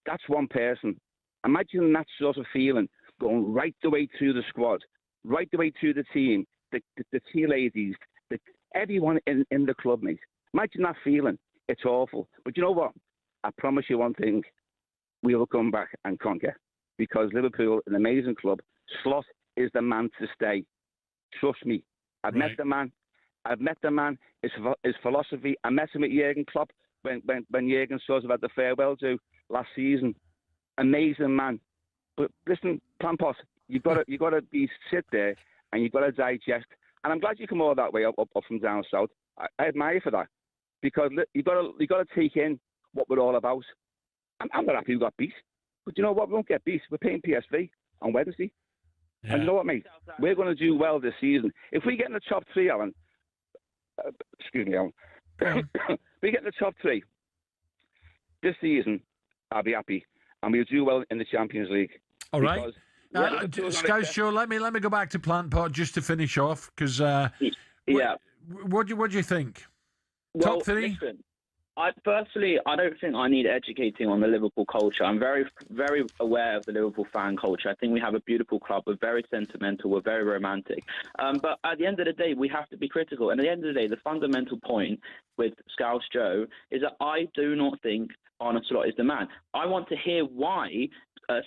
That's one person. Imagine that sort of feeling going right the way through the squad, right the way through the team, the tea ladies, everyone in the club, mate. Imagine that feeling. It's awful. But you know what? I promise you one thing. We will come back and conquer. Because Liverpool, an amazing club, Slot is the man to stay. Trust me. I've met the man. His philosophy. I met him at Jurgen Klopp when Jurgen sort of had the farewell do last season. Amazing man. But listen, Plampot, you've got to sit there and you've got to digest. And I'm glad you come all that way up from down south. I admire you for that, because you've got to take in what we're all about. I'm not happy we got beat, but you know what? We won't get beat. We're playing PSV on Wednesday, and you know what, mate? We're going to do well this season. If we get in the top three, Alan. Excuse me, Alan. If we get in the top three this season, I'll be happy, and we'll do well in the Champions League. All right. Scouse Show, let me go back to Plant Pot just to finish off, because what do you think? Top three? Listen, I don't think I need educating on the Liverpool culture. I'm very, very aware of the Liverpool fan culture. I think we have a beautiful club. We're very sentimental. We're very romantic. But at the end of the day, we have to be critical. And at the end of the day, the fundamental point with Scouse Joe is that I do not think Arne Slot is the man. I want to hear why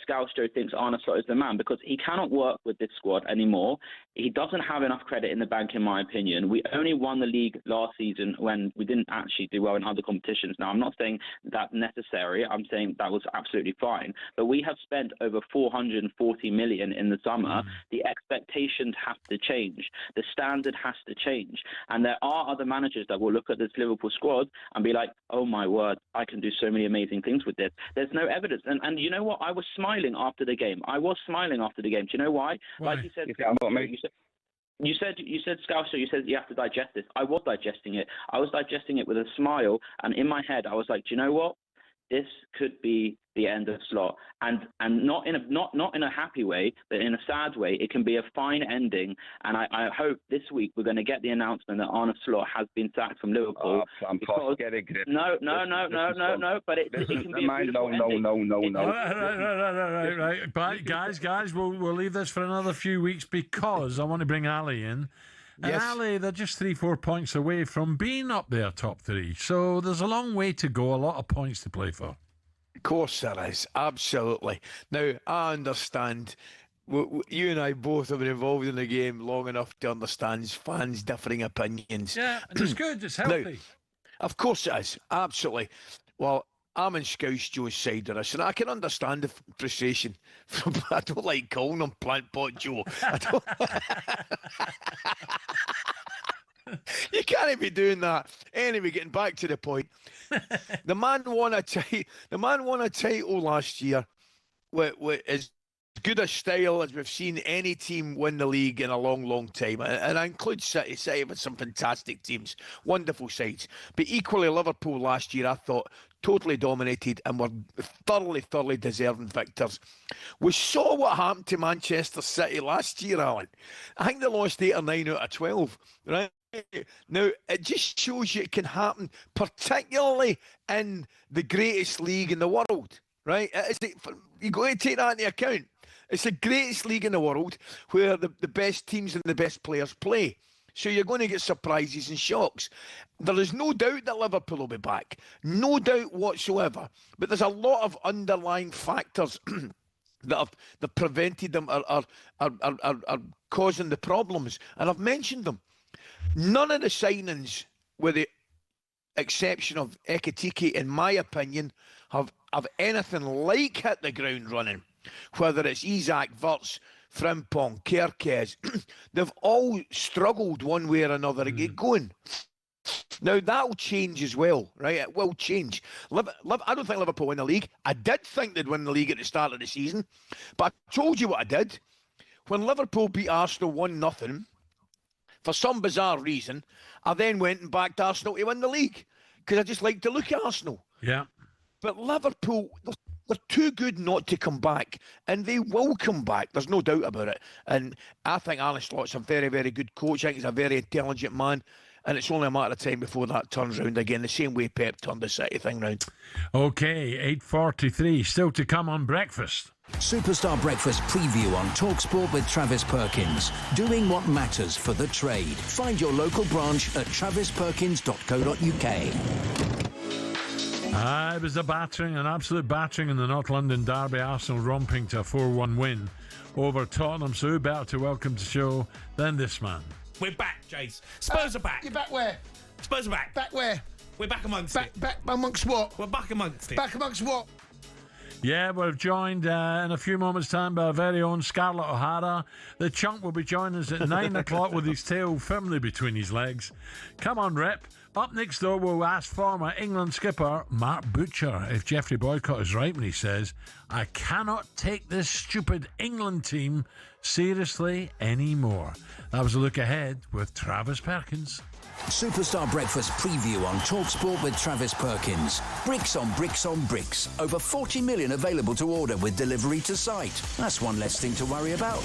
Scouse Joe thinks Arne Slot is the man, because he cannot work with this squad anymore. He doesn't have enough credit in the bank, in my opinion. We only won the league last season when we didn't actually do well in other competitions. Now, I'm not saying that's necessary. I'm saying that was absolutely fine. But we have spent over 440 million in the summer. The expectations have to change. The standard has to change. And there are other managers that will look at this Liverpool squad and be like, oh my word, I can do so many amazing things with this. There's no evidence. And you know what? I was smiling after the game. Do you know why? Like you said, you said, Scouser, you said you have to digest this. I was digesting it. I was digesting it with a smile, and in my head, I was like, do you know what? This could be the end of Slot, and not in a happy way, but in a sad way. It can be a fine ending, and I hope this week we're going to get the announcement that Arne Slot has been sacked from Liverpool. Get a grip. No. But it can be a beautiful ending. No. Right. Guys, we'll leave this for another few weeks, because I want to bring Ali in. And Ali, they're just 3-4 points away from being up there top three. So there's a long way to go, a lot of points to play for. Of course there is, absolutely. Now, I understand, you and I both have been involved in the game long enough to understand fans' differing opinions. Yeah, and it's good, it's healthy. Now, of course it is, absolutely. Well, I'm in Scouse Joe's side of this, and I can understand the frustration. I don't like calling him Plant Pot Joe. You can't be doing that. Anyway, getting back to the point, the man won a title last year with as good a style as we've seen any team win the league in a long, long time. And I include City. City with some fantastic teams, wonderful sides. But equally, Liverpool last year, I thought, totally dominated and were thoroughly deserving victors. We saw what happened to Manchester City last year, Alan. I think they lost 8 or 9 out of 12, right? Now, it just shows you it can happen, particularly in the greatest league in the world, right? You've got to take that into account. It's the greatest league in the world where the best teams and the best players play. So you're going to get surprises and shocks. There is no doubt that Liverpool will be back. No doubt whatsoever. But there's a lot of underlying factors that have prevented them, are causing the problems. And I've mentioned them. None of the signings, with the exception of Ekitike, in my opinion, have anything like hit the ground running. Whether it's Isaac, Wirtz, Frimpong, Kerkez, they've all struggled one way or another to get going. Now, that'll change as well, right? It will change. I don't think Liverpool win the league. I did think they'd win the league at the start of the season, but I told you what I did. When Liverpool beat Arsenal 1-0, For some bizarre reason, I then went and backed Arsenal to win the league because I just like to look at Arsenal. Yeah. But Liverpool, they're too good not to come back, and they will come back. There's no doubt about it. And I think Arne Slot's a very, very good coach. I think he's a very intelligent man. And it's only a matter of time before that turns round again, the same way Pep turned the City thing round. OK, 8:43, still to come on breakfast. Superstar Breakfast preview on talkSPORT with Travis Perkins. Doing what matters for the trade. Find your local branch at travisperkins.co.uk. It was a battering, an absolute battering in the North London derby. Arsenal romping to a 4-1 win over Tottenham. So who better to welcome to the show than this man? We're back, Jace. Spurs are back. You're back where? Spurs are back. Back where? We're back amongst it. Back amongst what? We're back amongst it. Back amongst what? Yeah, we're joined in a few moments' time by our very own Scarlett O'Hara. The chunk will be joining us at 9 o'clock with his tail firmly between his legs. Come on, Rip. Up next, though, we'll ask former England skipper Mark Butcher if Geoffrey Boycott is right when he says, I cannot take this stupid England team seriously anymore. That was a look ahead with Travis Perkins. Superstar Breakfast preview on talkSPORT with Travis Perkins. Bricks on bricks on bricks. Over 40 million available to order with delivery to site. That's one less thing to worry about.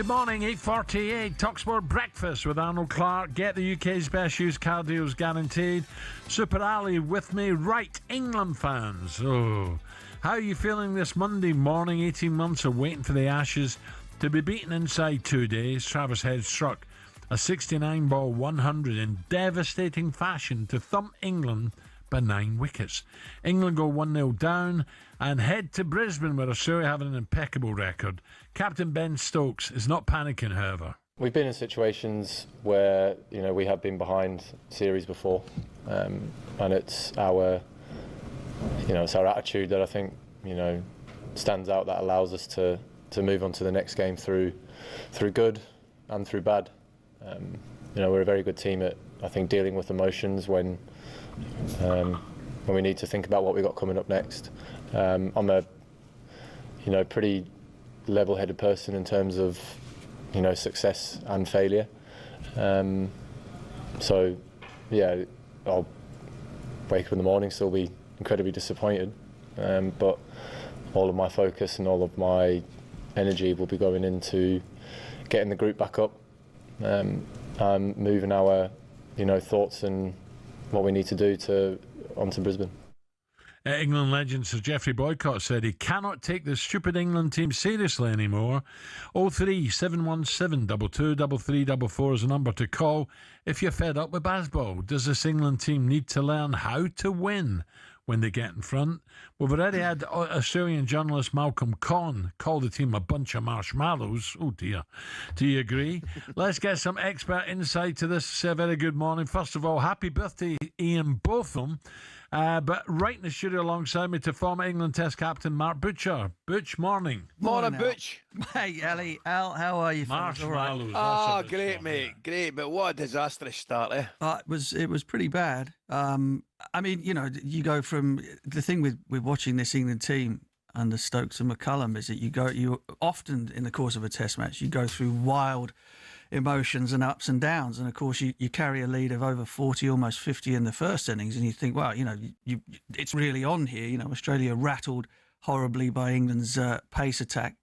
Good morning, 8:48. talkSPORT Breakfast with Arnold Clark. Get the UK's best used car deals guaranteed. Super Ali with me. Right, England fans. Oh, how are you feeling this Monday morning? 18 months of waiting for the Ashes to be beaten inside 2 days. Travis Head struck a 69-ball 100 in devastating fashion to thump England by 9 wickets. England go 1-0 down and head to Brisbane, where Australia have an impeccable record. Captain Ben Stokes is not panicking, however. We've been in situations where we have been behind series before, and it's our attitude that I think stands out, that allows us to move on to the next game through good and through bad. We're a very good team at, I think, dealing with emotions when we need to think about what we've got coming up next. I'm a pretty level-headed person in terms of success and failure. So yeah, I'll wake up in the morning, still be incredibly disappointed, but all of my focus and all of my energy will be going into getting the group back up, and moving our thoughts and what we need to do onto Brisbane. England legend Sir Geoffrey Boycott said he cannot take the stupid England team seriously anymore. 03717 223344 is the number to call if you're fed up with baseball. Does this England team need to learn how to win when they get in front? We've already had Australian journalist Malcolm Conn call the team a bunch of marshmallows. Oh dear. Do you agree? Let's get some expert insight to this. Very good morning. First of all, happy birthday, Ian Botham. But right in the studio alongside me to former England Test captain Mark Butcher. Butch, morning. Morning, Butch. Hey, Ali. Al, how are you? Marshmallows. Oh, great, mate. Great, but what a disastrous start, eh? It was pretty bad. I mean, you go from the thing with watching this England team under Stokes and McCullum is that you often in the course of a Test match you go through wild emotions and ups and downs, and of course you carry a lead of over 40, almost 50 in the first innings, and you think, well, it's really on here. Australia rattled horribly by England's pace attack.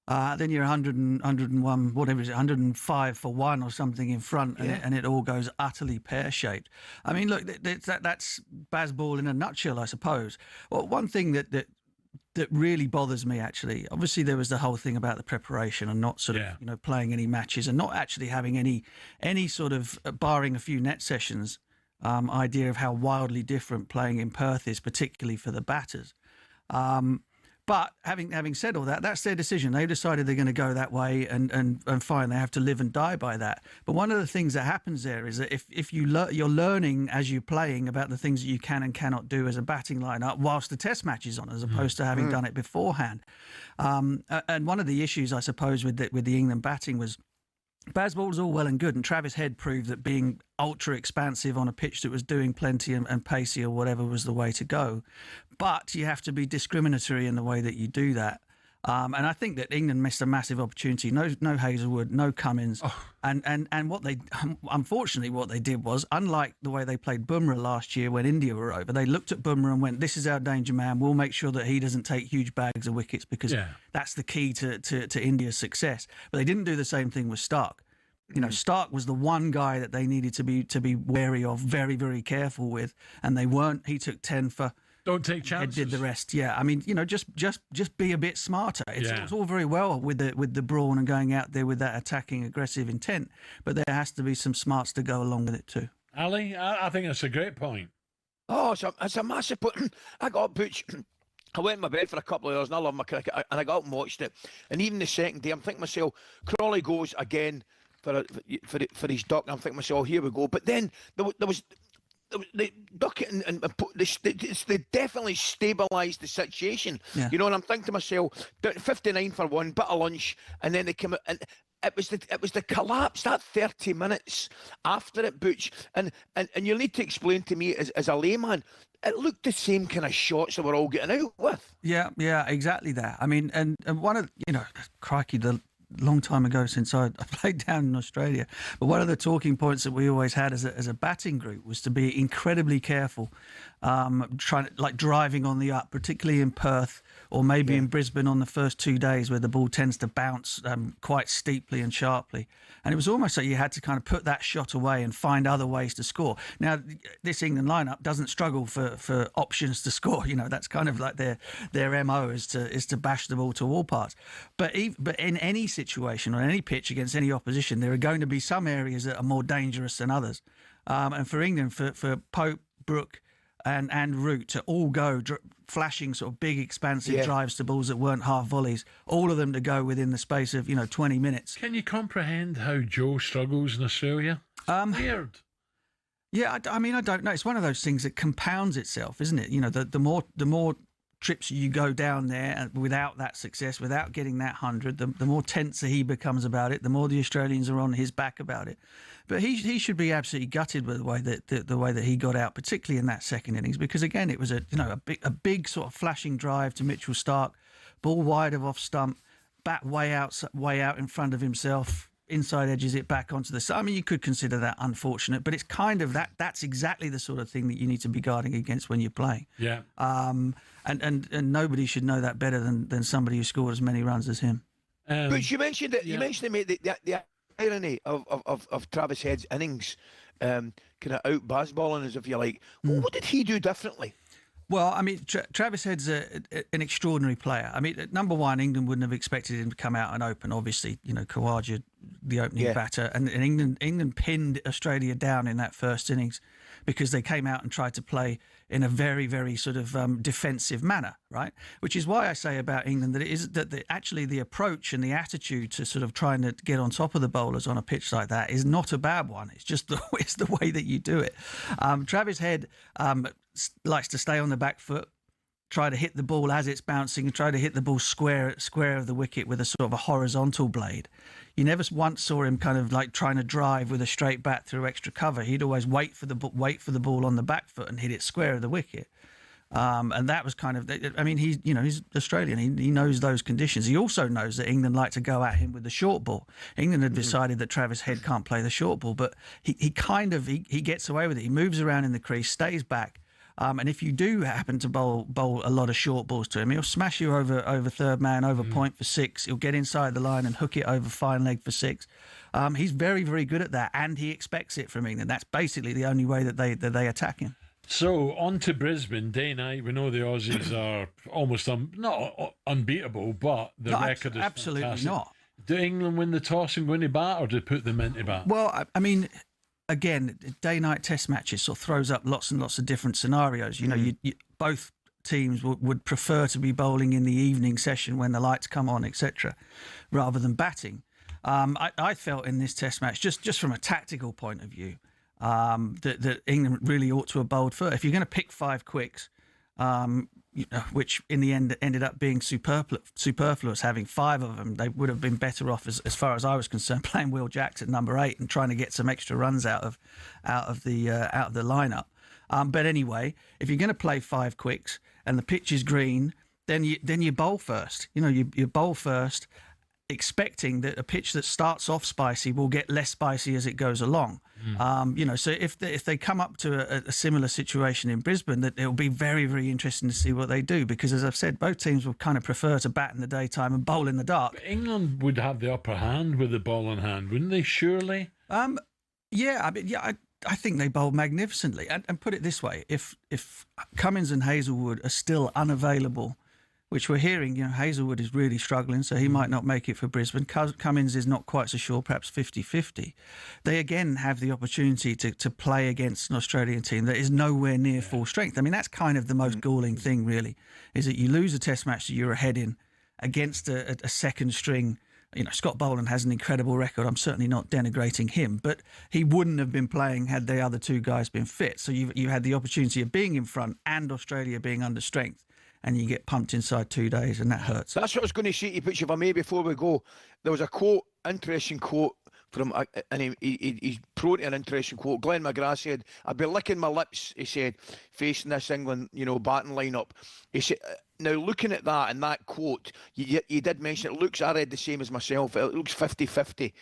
Then you're 100 and 101, whatever is it, 105 for 1 or something in front, and it all goes utterly pear-shaped. I mean, look, that's Bazball in a nutshell, I suppose. Well, one thing that really bothers me, actually, obviously there was the whole thing about the preparation and not sort of playing any matches and not actually having any sort of, barring a few net sessions, idea of how wildly different playing in Perth is, particularly for the batters. But having said all that, that's their decision. They've decided they're going to go that way, and fine, they have to live and die by that. But one of the things that happens there is that if you're learning as you're playing about the things that you can and cannot do as a batting lineup whilst the Test match is on, as opposed to having done it beforehand. And one of the issues, I suppose, with the England batting was Bazball's all well and good, and Travis Head proved that being ultra expansive on a pitch that was doing plenty and pacey or whatever was the way to go. But you have to be discriminatory in the way that you do that. And I think that England missed a massive opportunity. No Hazelwood, no Cummins. And unfortunately, what they did was, unlike the way they played Bumrah last year when India were over, they looked at Bumrah and went, this is our danger man. We'll make sure that he doesn't take huge bags of wickets because that's the key to India's success. But they didn't do the same thing with Stark. Stark was the one guy that they needed to be wary of, very, very careful with, and they weren't. He took 10 for... Don't take chances. Did the rest, yeah. I mean, just be a bit smarter. It's all very well with the brawn and going out there with that attacking, aggressive intent, but there has to be some smarts to go along with it too. Ali, I think that's a great point. Oh, it's a massive point. I got up, Butch. I went in my bed for a couple of hours and I love my cricket, and I got up and watched it. And even the second day, I'm thinking to myself, Crawley goes again for his duck. And I'm thinking to myself, here we go. But then there was. They duck it and they definitely stabilised the situation. Yeah. And I'm thinking to myself, 59 for 1, bit of lunch, and then they came out, and it was the collapse, that 30 minutes after it, Butch, and you'll need to explain to me as a layman, it looked the same kind of shots that we're all getting out with. Yeah, exactly that. I mean, and one of, crikey, the long time ago since I played down in Australia. But one of the talking points that we always had as a batting group was to be incredibly careful, driving on the up, particularly in Perth or maybe in Brisbane on the first 2 days where the ball tends to bounce quite steeply and sharply. And it was almost like you had to kind of put that shot away and find other ways to score. Now, this England lineup doesn't struggle for options to score. You know, that's kind of like their MO is to bash the ball to all parts. But in any situation on any pitch against any opposition, there are going to be some areas that are more dangerous than others. And for England, for Pope, Brooke and Root to all go flashing sort of big expansive drives to balls that weren't half volleys, all of them to go within the space of 20 minutes. Can you comprehend how Joe struggles in Australia? Weird. Yeah, I mean, I don't know. It's one of those things that compounds itself, isn't it? You know, the more trips you go down there without that success, without getting that 100, the more tense he becomes about it, the more the Australians are on his back about it. But he should be absolutely gutted with the way that he got out, particularly in that second innings, because again it was a big sort of flashing drive to Mitchell Starc, ball wide of off stump, bat way out in front of himself. Inside edges it back onto the side. I mean, you could consider that unfortunate, but it's kind of that's exactly the sort of thing that you need to be guarding against when you're playing. Yeah. And nobody should know that better than somebody who scored as many runs as him. But you mentioned it. You mentioned it, mate. The irony of Travis Head's innings, kind of out baseballing, as if you like. What did he do differently? Well, I mean, Travis Head's an extraordinary player. I mean, number one, England wouldn't have expected him to come out and open. Obviously, Khawaja, the opening batter, and England pinned Australia down in that first innings because they came out and tried to play in a very, very sort of defensive manner, right? Which is why I say about England that actually the approach and the attitude to sort of trying to get on top of the bowlers on a pitch like that is not a bad one. It's just it's the way that you do it. Travis Head likes to stay on the back foot, try to hit the ball as it's bouncing, and try to hit the ball square of the wicket with a sort of a horizontal blade. You never once saw him kind of like trying to drive with a straight bat through extra cover. He'd always wait for the ball on the back foot and hit it square of the wicket. And that was kind of, I mean, he's Australian. He knows those conditions. He also knows that England like to go at him with the short ball. England had decided that Travis Head can't play the short ball, but he gets away with it. He moves around in the crease, stays back. And if you do happen to bowl a lot of short balls to him, he'll smash you over third man, over point for six. He'll get inside the line and hook it over fine leg for six. He's very, very good at that, and he expects it from England. That's basically the only way that they attack him. So on to Brisbane, day night. We know the Aussies are almost not unbeatable, but the record is absolutely fantastic. not. Do England win the toss and go into bat, or do they put them into bat? Well, I mean, again, day-night test matches sort of throws up lots and lots of different scenarios. You know, both teams would prefer to be bowling in the evening session when the lights come on, etc., rather than batting. I felt in this test match, just from a tactical point of view, that England really ought to have bowled first. If you're going to pick 5 quicks, which in the end ended up being superfluous, having 5 of them, they would have been better off, as far as I was concerned, playing Will Jacks at number 8 and trying to get some extra runs out of the lineup. But anyway, if you're going to play 5 quicks and the pitch is green, then you bowl first. You bowl first, expecting that a pitch that starts off spicy will get less spicy as it goes along. So if they come up to a similar situation in Brisbane, that it'll be very, very interesting to see what they do, because as I've said, both teams will kind of prefer to bat in the daytime and bowl in the dark. But England would have the upper hand with the ball in hand, wouldn't they? Surely. I think they bowl magnificently. And put it this way: if Cummins and Hazelwood are still unavailable, which we're hearing, Hazelwood is really struggling, so he might not make it for Brisbane. Cummins is not quite so sure, perhaps 50-50. They again have the opportunity to play against an Australian team that is nowhere near full strength. I mean, that's kind of the most galling thing, really, is that you lose a test match that you're ahead in against a second string. Scott Boland has an incredible record. I'm certainly not denigrating him, but he wouldn't have been playing had the other 2 guys been fit. So you had the opportunity of being in front and Australia being under strength, and you get pumped inside 2 days, and that hurts. That's what I was going to say to you, Butch, if I may, before we go. There was a quote, interesting quote, from, and he's prone to an interesting quote. Glenn McGrath said, "I'd be licking my lips," he said, facing this England, batting lineup. He said, now looking at that and that quote, you did mention it looks, I read the same as myself, it looks 50-50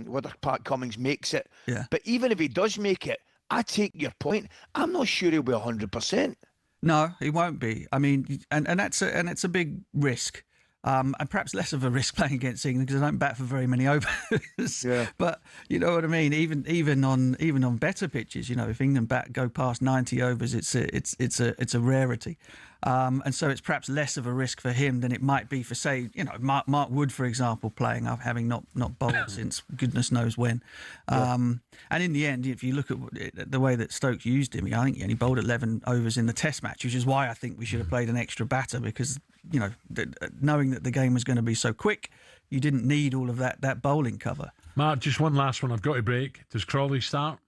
whether Pat Cummins makes it. Yeah. But even if he does make it, I take your point. I'm not sure he'll be 100%. No, he won't be. I mean, and that's a big risk. And perhaps less of a risk playing against England because I don't bat for very many overs. Yeah. But you know what I mean. Even on better pitches, if England go past 90 overs, it's a rarity. And so it's perhaps less of a risk for him than it might be for, say, Mark Wood, for example, playing up, having not bowled since goodness knows when. And in the end, if you look at the way that Stokes used him, I think he only bowled 11 overs in the Test match, which is why I think we should have played an extra batter because, knowing that the game was going to be so quick, you didn't need all of that bowling cover. Mark, just one last one. I've got to break. Does Crawley start?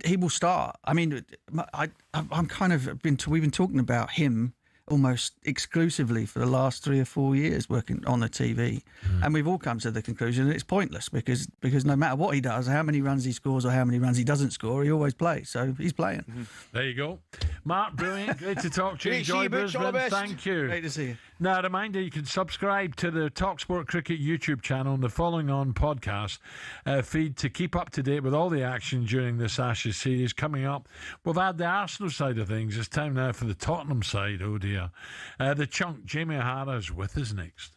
He will start. I mean, we've been talking about him almost exclusively for the last 3 or 4 years working on the TV, and we've all come to the conclusion that it's pointless because no matter what he does, how many runs he scores or how many runs he doesn't score, he always plays. So he's playing. There you go. Mark, brilliant. Great to talk to you. Great to see Enjoy you, Butch. All the Brisbane. best. Thank you. Great to see you. Now, a reminder, you can subscribe to the talkSPORT Cricket YouTube channel and the Following On podcast feed to keep up to date with all the action during this Ashes series. Coming up, we've had the Arsenal side of things. It's time now for the Tottenham side. Oh, dear. The chunk, Jamie O'Hara, is with us next.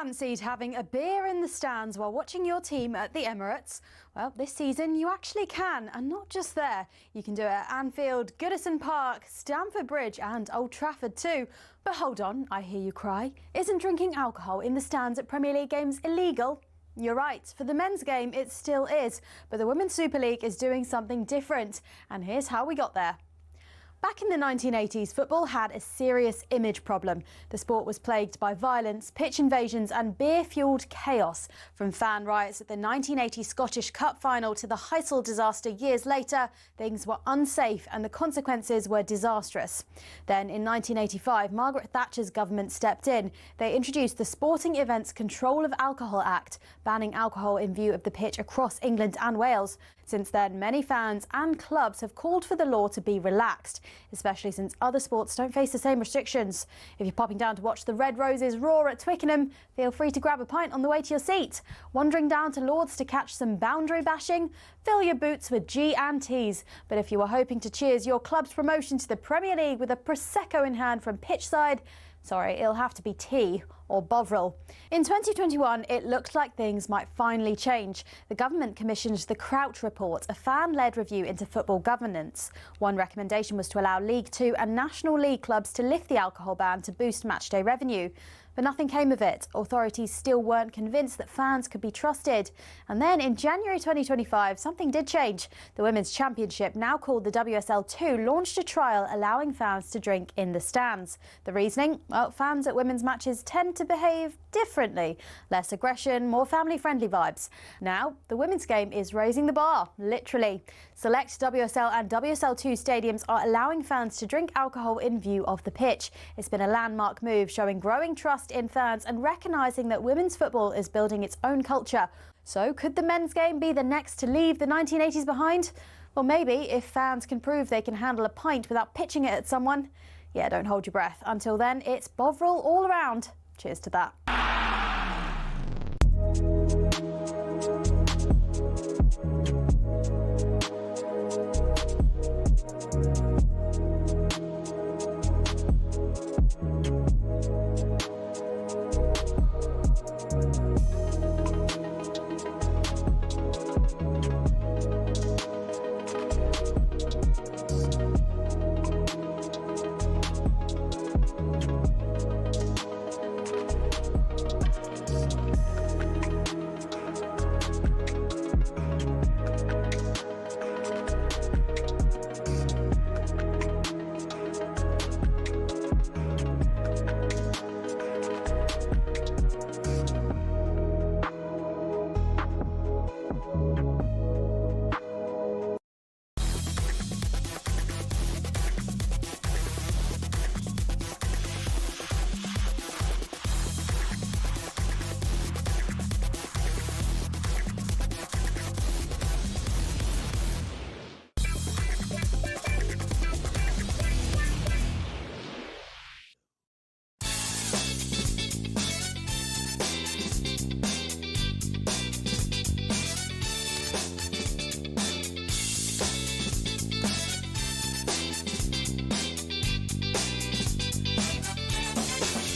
fancied having a beer in the stands while watching your team at the Emirates? Well, this season you actually can, and not just there. You can do it at Anfield, Goodison Park, Stamford Bridge and Old Trafford too. But hold on, I hear you cry. Isn't drinking alcohol in the stands at Premier League games illegal? You're right, for the men's game it still is, but the Women's Super League is doing something different. And here's how we got there. Back in the 1980s, football had a serious image problem. The sport was plagued by violence, pitch invasions and beer-fuelled chaos. From fan riots at the 1980 Scottish Cup final to the Heysel disaster years later, things were unsafe and the consequences were disastrous. Then in 1985, Margaret Thatcher's government stepped in. They introduced the Sporting Events Control of Alcohol Act, banning alcohol in view of the pitch across England and Wales. Since then, many fans and clubs have called for the law to be relaxed, especially since other sports don't face the same restrictions. If you're popping down to watch the Red Roses roar at Twickenham, feel free to grab a pint on the way to your seat. Wandering down to Lords to catch some boundary bashing? Fill your boots with G&Ts. But if you were hoping to cheers your club's promotion to the Premier League with a Prosecco in hand from pitchside, sorry, it'll have to be tea or Bovril. In 2021, it looked like things might finally change. The government commissioned the Crouch Report, a fan-led review into football governance. One recommendation was to allow League Two and National League clubs to lift the alcohol ban to boost matchday revenue. But nothing came of it. Authorities still weren't convinced that fans could be trusted. And then in January 2025, something did change. The Women's Championship, now called the WSL 2, launched a trial allowing fans to drink in the stands. The reasoning? Well, fans at women's matches tend to behave differently. Less aggression, more family-friendly vibes. Now, the women's game is raising the bar, literally. Select WSL and WSL2 stadiums are allowing fans to drink alcohol in view of the pitch. It's been a landmark move showing growing trust in fans and recognising that women's football is building its own culture. So could the men's game be the next to leave the 1980s behind? Well, maybe, if fans can prove they can handle a pint without pitching it at someone. Yeah, don't hold your breath. Until then, it's Bovril all around. Cheers to that.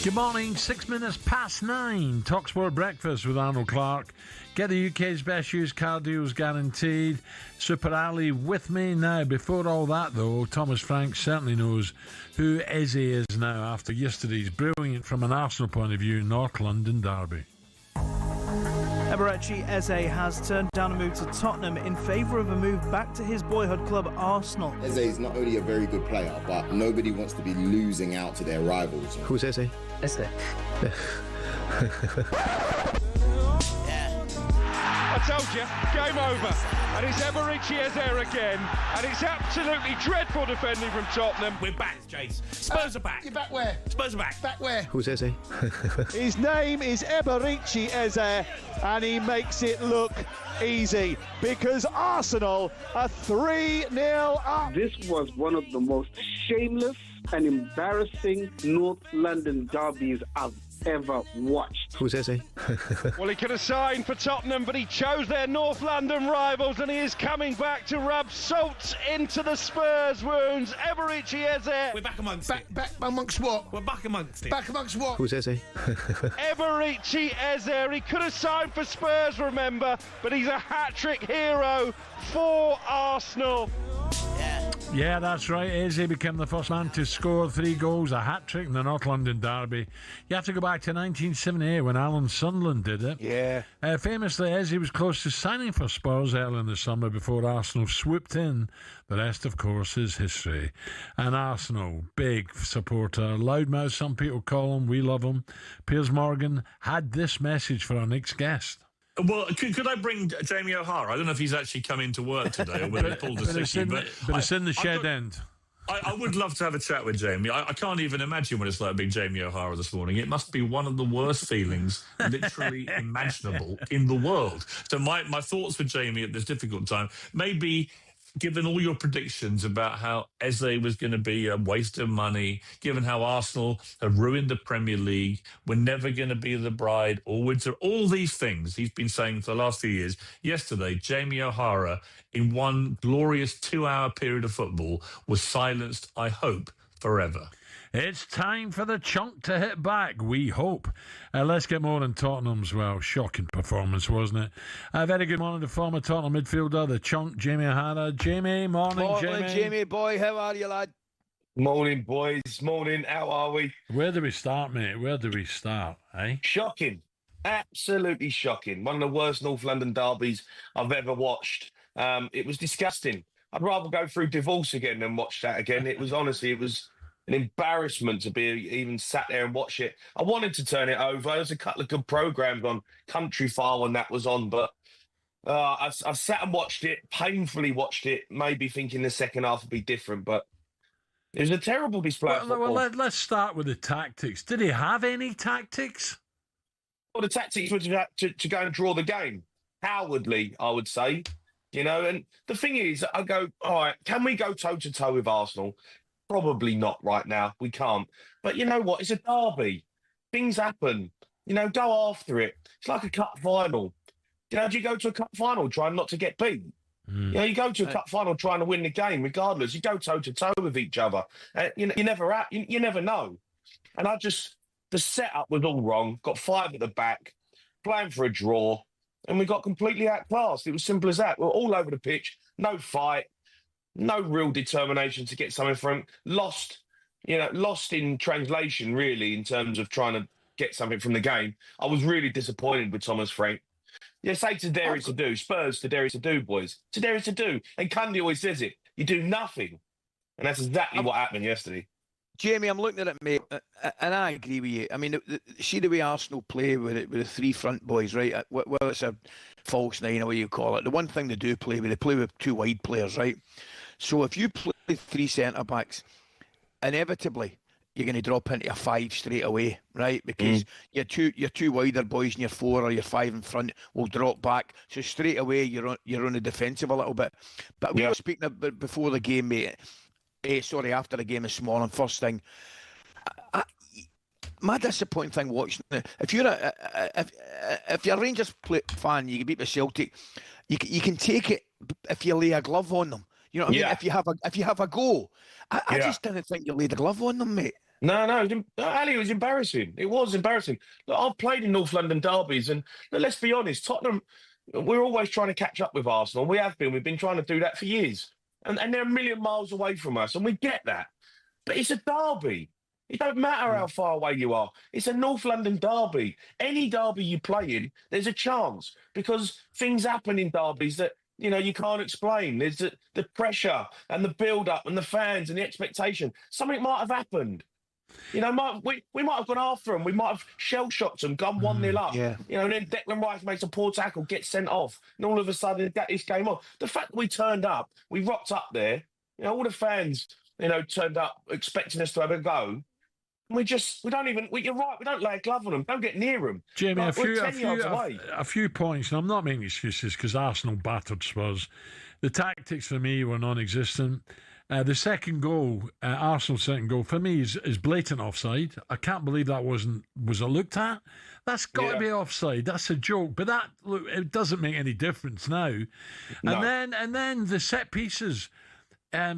Good morning, 6 minutes past 9. talkSPORT Breakfast with Arnold Clark. Get the UK's best used car deals guaranteed. Super Ali with me now. Before all that, though, Thomas Frank certainly knows who Eze is now after yesterday's brilliant, from an Arsenal point of view, North London derby. Eberechi Eze has turned down a move to Tottenham in favour of a move back to his boyhood club Arsenal. Eze is not only a very good player, but nobody wants to be losing out to their rivals. Who's Eze? Eze. I told you, game over. And it's Eberechi Eze again. And it's absolutely dreadful defending from Tottenham. We're back, Jace. Spurs are back. You're back where? Spurs are back. Back where? Who's Eze? His name is Eberechi Eze, and he makes it look easy because Arsenal are 3-0 up. This was one of the most shameless, and embarrassing North London derbies I've ever watched. Who's Eze? Well, he could have signed for Tottenham, but he chose their North London rivals, and he is coming back to rub salt into the Spurs wounds. Eberici Eze. We're back amongst it. Back amongst what? We're back amongst it. Back amongst what? Who's Eze? Eberici Eze. He could have signed for Spurs, remember, but he's a hat-trick hero for Arsenal. Yeah, that's right. Eze became the first man to score 3 goals, a hat-trick in the North London derby. You have to go back to 1978 when Alan Sunderland did it. Yeah. Famously, Eze was close to signing for Spurs early in the summer before Arsenal swooped in. The rest, of course, is history. And Arsenal, big supporter, loudmouth, some people call him, we love him. Piers Morgan had this message for our next guest. Well, could I bring Jamie O'Hara? I don't know if he's actually come into work today or whether he pulled a sickie. But it's in the shed end. I would love to have a chat with Jamie. I can't even imagine what it's like being Jamie O'Hara this morning. It must be one of the worst feelings literally imaginable in the world. So my thoughts for Jamie at this difficult time, maybe given all your predictions about how Eze was going to be a waste of money, given how Arsenal have ruined the Premier League, we're never going to be the bride, all these things he's been saying for the last few years. Yesterday, Jamie O'Hara, in one glorious 2-hour period of football, was silenced, I hope, forever. It's time for the chunk to hit back, we hope. Let's get more on Tottenham's, well, shocking performance, wasn't it? A very good morning to former Tottenham midfielder, the chunk, Jamie O'Hara. Jamie, morning, Jamie, boy, how are you, lad? Morning, boys. Morning, how are we? Where do we start, mate? Where do we start, eh? Shocking. Absolutely shocking. One of the worst North London derbies I've ever watched. It was disgusting. I'd rather go through divorce again than watch that again. It was an embarrassment to be even sat there and watch it. I wanted to turn it over. There's a couple of good programmes on Country File when that was on, but I sat and watched it, painfully watched it, maybe thinking the second half would be different, but it was a terrible display of football. Well, let's start with the tactics. Did he have any tactics? Well, the tactics were to go and draw the game. Cowardly, I would say. You know, and the thing is, I go, all right, can we go toe-to-toe with Arsenal? Probably not right now. We can't. But you know what? It's a derby. Things happen. You know, go after it. It's like a cup final. You know, do you go to a cup final trying not to get beat? You know, you go to a cup final trying to win the game regardless. You go toe-to-toe with each other. You never know. And the setup was all wrong. Got 5 at the back, playing for a draw, and we got completely outclassed. It was simple as that. We're all over the pitch, no fight. No real determination to get something from lost in translation, really, in terms of trying to get something from the game. I was really disappointed with Thomas Frank. Yeah, say to dare is to do. Spurs to dare is to do, boys. To dare is to do. And Cundy always says it. You do nothing. And that's exactly what happened yesterday. Jamie, I'm looking at it, mate, and I agree with you. I mean, see the way Arsenal play with the 3 front boys, right? Well, it's a false 9, or what you call it. The one thing they do play with, they play with 2 wide players, right? So if you play 3 centre-backs, inevitably, you're going to drop into a 5 straight away, right? Because your two wider boys and your 4 or your 5 in front will drop back. So straight away, you're on the defensive a little bit. But we were speaking about before the game, mate. After the game this morning, first thing. My disappointing thing watching it, if you're a Rangers fan, you can beat the Celtic, you can take it if you lay a glove on them. You know what I mean? If you have a go. I just didn't think you laid a glove on them, mate. No, Ali, it was embarrassing. It was embarrassing. Look, I've played in North London derbies, and let's be honest, Tottenham, we're always trying to catch up with Arsenal. We have been. We've been trying to do that for years. And they're a million miles away from us, and we get that. But it's a derby. It don't matter how far away you are. It's a North London derby. Any derby you play in, there's a chance, because things happen in derbies that, you know, you can't explain. There's the pressure and the build-up and the fans and the expectation. Something might have happened. You know, we might have gone after them. We might have shell-shocked them, gone 1-0 up. Yeah. You know, and then Declan Rice makes a poor tackle, gets sent off, and all of a sudden, this game on. The fact that we turned up, we rocked up there, you know, all the fans, you know, turned up expecting us to have a go. And you're right, we don't lay a glove on them. Don't get near them. Jamie, like, a few points, and I'm not making excuses because Arsenal battered Spurs. The tactics for me were non-existent. The second goal, Arsenal's second goal, for me is blatant offside. I can't believe that was looked at. That's got to be offside. That's a joke. But it doesn't make any difference now. No. And then the set pieces.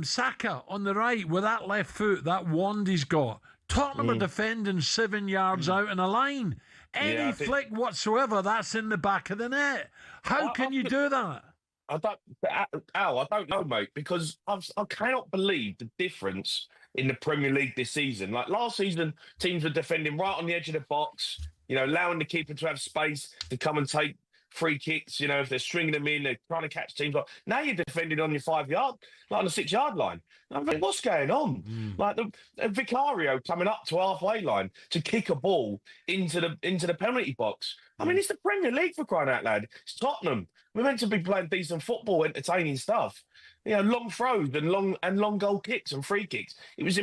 Saka on the right with that left foot, that wand he's got. Tottenham are defending 7 yards out in a line. Any flick whatsoever, that's in the back of the net. How can you do that? I don't know, mate, because I cannot believe the difference in the Premier League this season. Like last season, teams were defending right on the edge of the box, allowing the keeper to have space to come and take free kicks. If they're stringing them in, they're trying to catch teams. Now you're defending on your 5 yard, like on the 6 yard line. I mean, what's going on? Like the Vicario coming up to halfway line to kick a ball into the penalty box. I mean, it's the Premier League, for crying out loud. It's Tottenham. We're meant to be playing decent football, entertaining stuff. Long throws and long goal kicks and free kicks. It was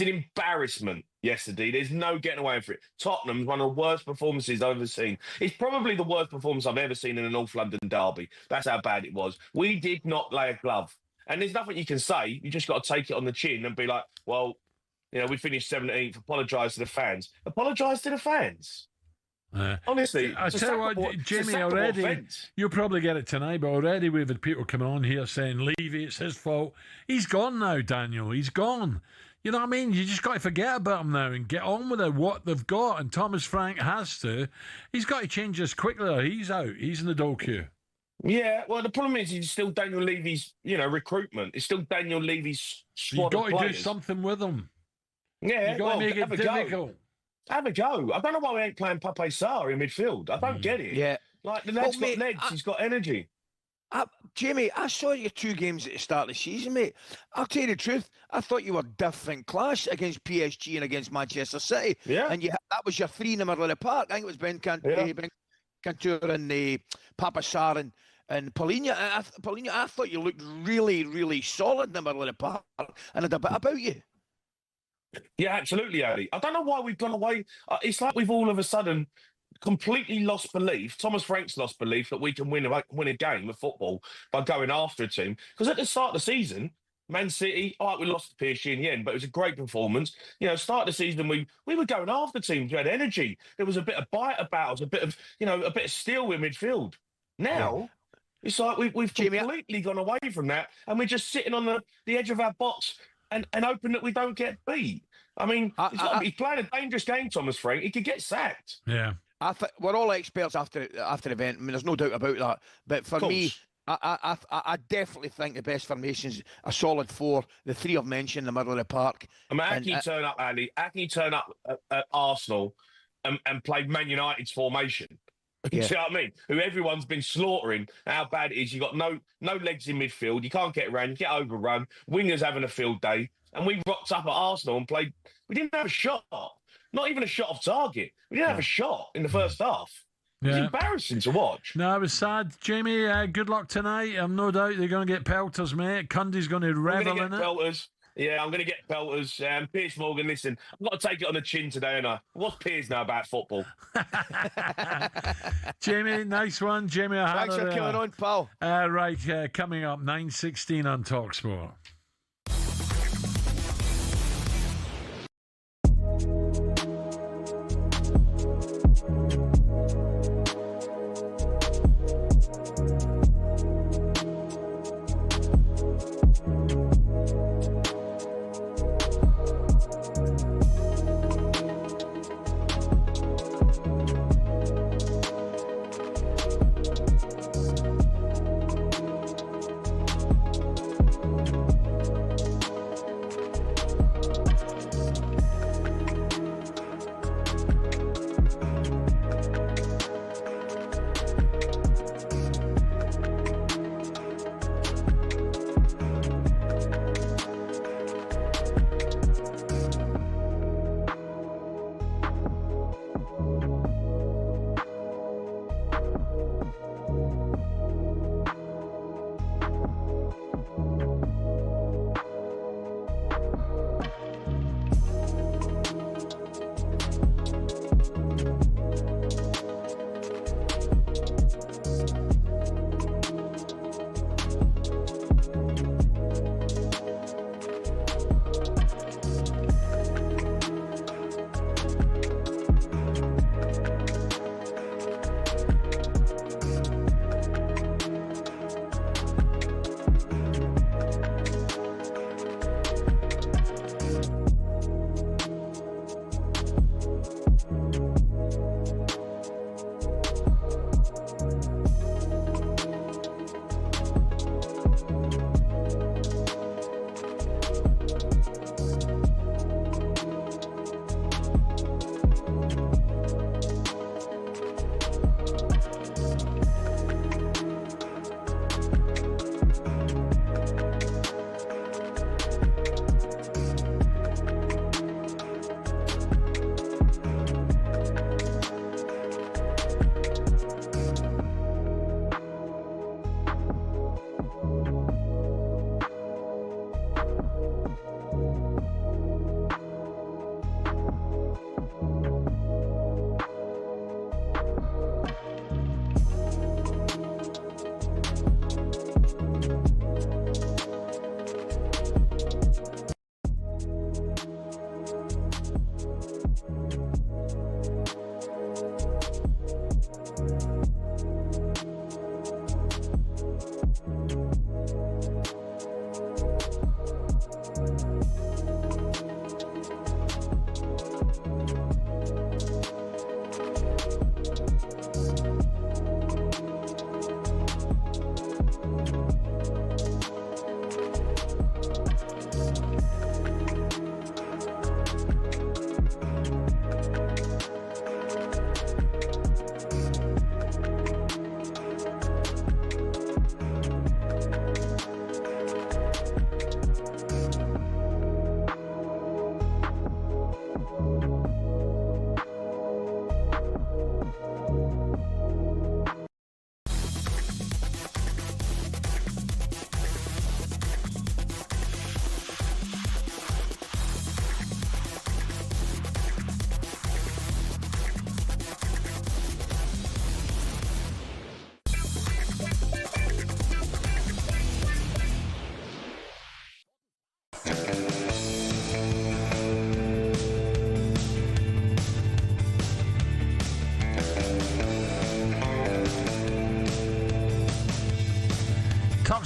an embarrassment yesterday. There's no getting away from it. Tottenham's one of the worst performances I've ever seen. It's probably the worst performance I've ever seen in a North London derby. That's how bad it was. We did not lay a glove. And there's nothing you can say. You just got to take it on the chin and be like, well, we finished 17th. Apologise to the fans. Apologise to the fans. Honestly, I tell you what, Jimmy, already you'll probably get it tonight, but already we've had people coming on here saying Levy, it's his fault. He's gone now, Daniel. He's gone. You know what I mean? You just got to forget about him now and get on with it, what they've got. And Thomas Frank has to. He's got to change this quickly. He's out. He's in the dole queue. Yeah, well, the problem is it's still Daniel Levy's, recruitment. It's still Daniel Levy's squad You've of got to players. do something with them. Yeah, You've got to make it difficult. Have a go. I don't know why we ain't playing Pape Sarr in midfield. I don't get it. Yeah. Like, the lad's got legs, he's got energy. Jamie, I saw your 2 games at the start of the season, mate. I'll tell you the truth. I thought you were different class against PSG and against Manchester City. Yeah. And that was your 3 in the middle of the park. I think it was Ben Cantur and Papa Sarr and Paulinho. I thought you looked really, really solid in the middle of the park and had a bit about you. Yeah, absolutely, Ali. I don't know why we've gone away. It's like we've all of a sudden completely lost belief. Thomas Frank's lost belief that we can win a game of football by going after a team. Because at the start of the season, Man City, we lost to PSG in the end, but it was a great performance. Start of the season, we were going after teams. We had energy. There was a bit of bite about us, a bit of steel in midfield. Now, it's like we've completely gone away from that, and we're just sitting on the edge of our box and hoping that we don't get beat. I mean, he's playing a dangerous game, Thomas Frank. He could get sacked. Yeah. We're all experts after the event. I mean, there's no doubt about that. But for me, I definitely think the best formation's a solid 4. The 3 I've mentioned in the middle of the park. I mean, how can you turn up, Ali? How can you turn up at Arsenal and play Man United's formation? You see what I mean? Who everyone's been slaughtering, how bad it is. You've got no legs in midfield. You can't get around. You get overrun. Wingers having a field day. And we rocked up at Arsenal and played. We didn't have a shot. Not even a shot off target. We didn't have a shot in the first half. It was embarrassing to watch. No, it was sad. Jamie, good luck tonight. No doubt they're going to get pelters, mate. Cundy's going to revel in it. Pelters. Yeah, I'm going to get pelters. Piers Morgan, listen, I've got to take it on the chin today, and what's Piers know about football? Jamie, nice one. Jamie O'Hara. Thanks for coming on, pal. Right, coming up, 9:16 on talkSPORT.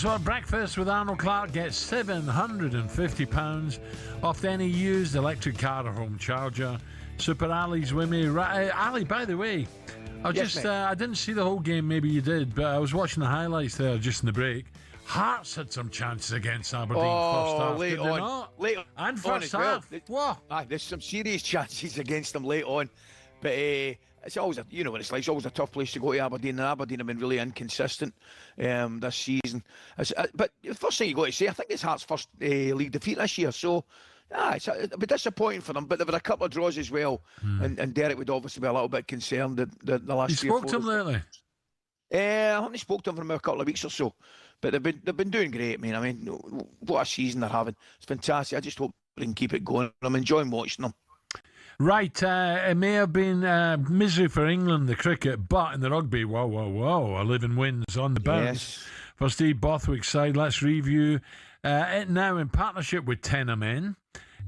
TalkSPORT Breakfast with Arnold Clark gets £750 off any used electric car or home charger. Super Ali's with me. Ali, by the way, I didn't see the whole game, maybe you did, but I was watching the highlights there just in the break. Hearts had some chances against Aberdeen first half, late did they on. not? Late and on first as well. half. What? There's some serious chances against them late on. But it's always, you know what it's like, it's always a tough place to go to Aberdeen, and Aberdeen have been really inconsistent this season. But the first thing you got to say, I think it's Hearts' first league defeat this year, so it'll be disappointing for them. But they've had a couple of draws as well, and Derek would obviously be a little bit concerned the last You spoke to him lately? I haven't spoke to him for a couple of weeks or so, but they've been doing great, man. I mean, what a season they're having. It's fantastic. I just hope they can keep it going. I'm enjoying watching them. Right, it may have been misery for England, the cricket, but in the rugby, whoa, 11 wins on the bounce. For Steve Bothwick's side, let's review it now in partnership with Tenor Men.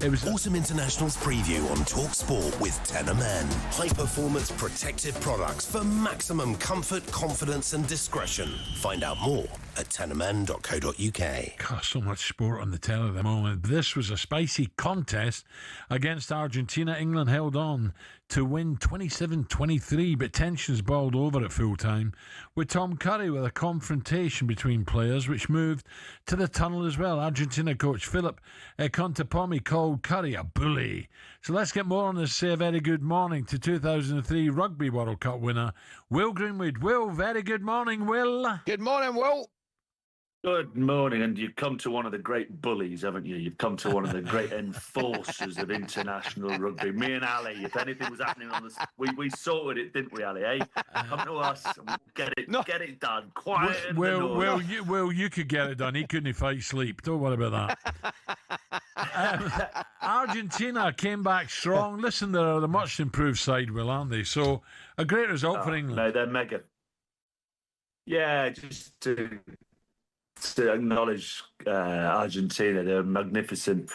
It was Autumn International's preview on talkSPORT with Tenor Men. High-performance protective products for maximum comfort, confidence and discretion. Find out more at tenormen.co.uk. God, so much sport on the telly at the moment. This was a spicy contest against Argentina. England held on to win 27-23, but tensions boiled over at full time, with Tom Curry with a confrontation between players, which moved to the tunnel as well. Argentina coach Philip Contepomi called Curry a bully. So let's get more on this. Say a very good morning to 2003 Rugby World Cup winner, Will Greenwood. Will, very good morning, Will. Good morning, Will. Good morning, and you've come to one of the great bullies, haven't you? You've come to one of the great enforcers of international rugby. Me and Ali, if anything was happening on this, we sorted it, didn't we, Ali? Eh? Come to us, and we'll get it done. Quiet. Well, you could get it done. He couldn't fight sleep. Don't worry about that. Argentina came back strong. Listen, they're a much improved side, Will, aren't they? So a great result for England. No, they're mega. Yeah, just to acknowledge Argentina. They're magnificent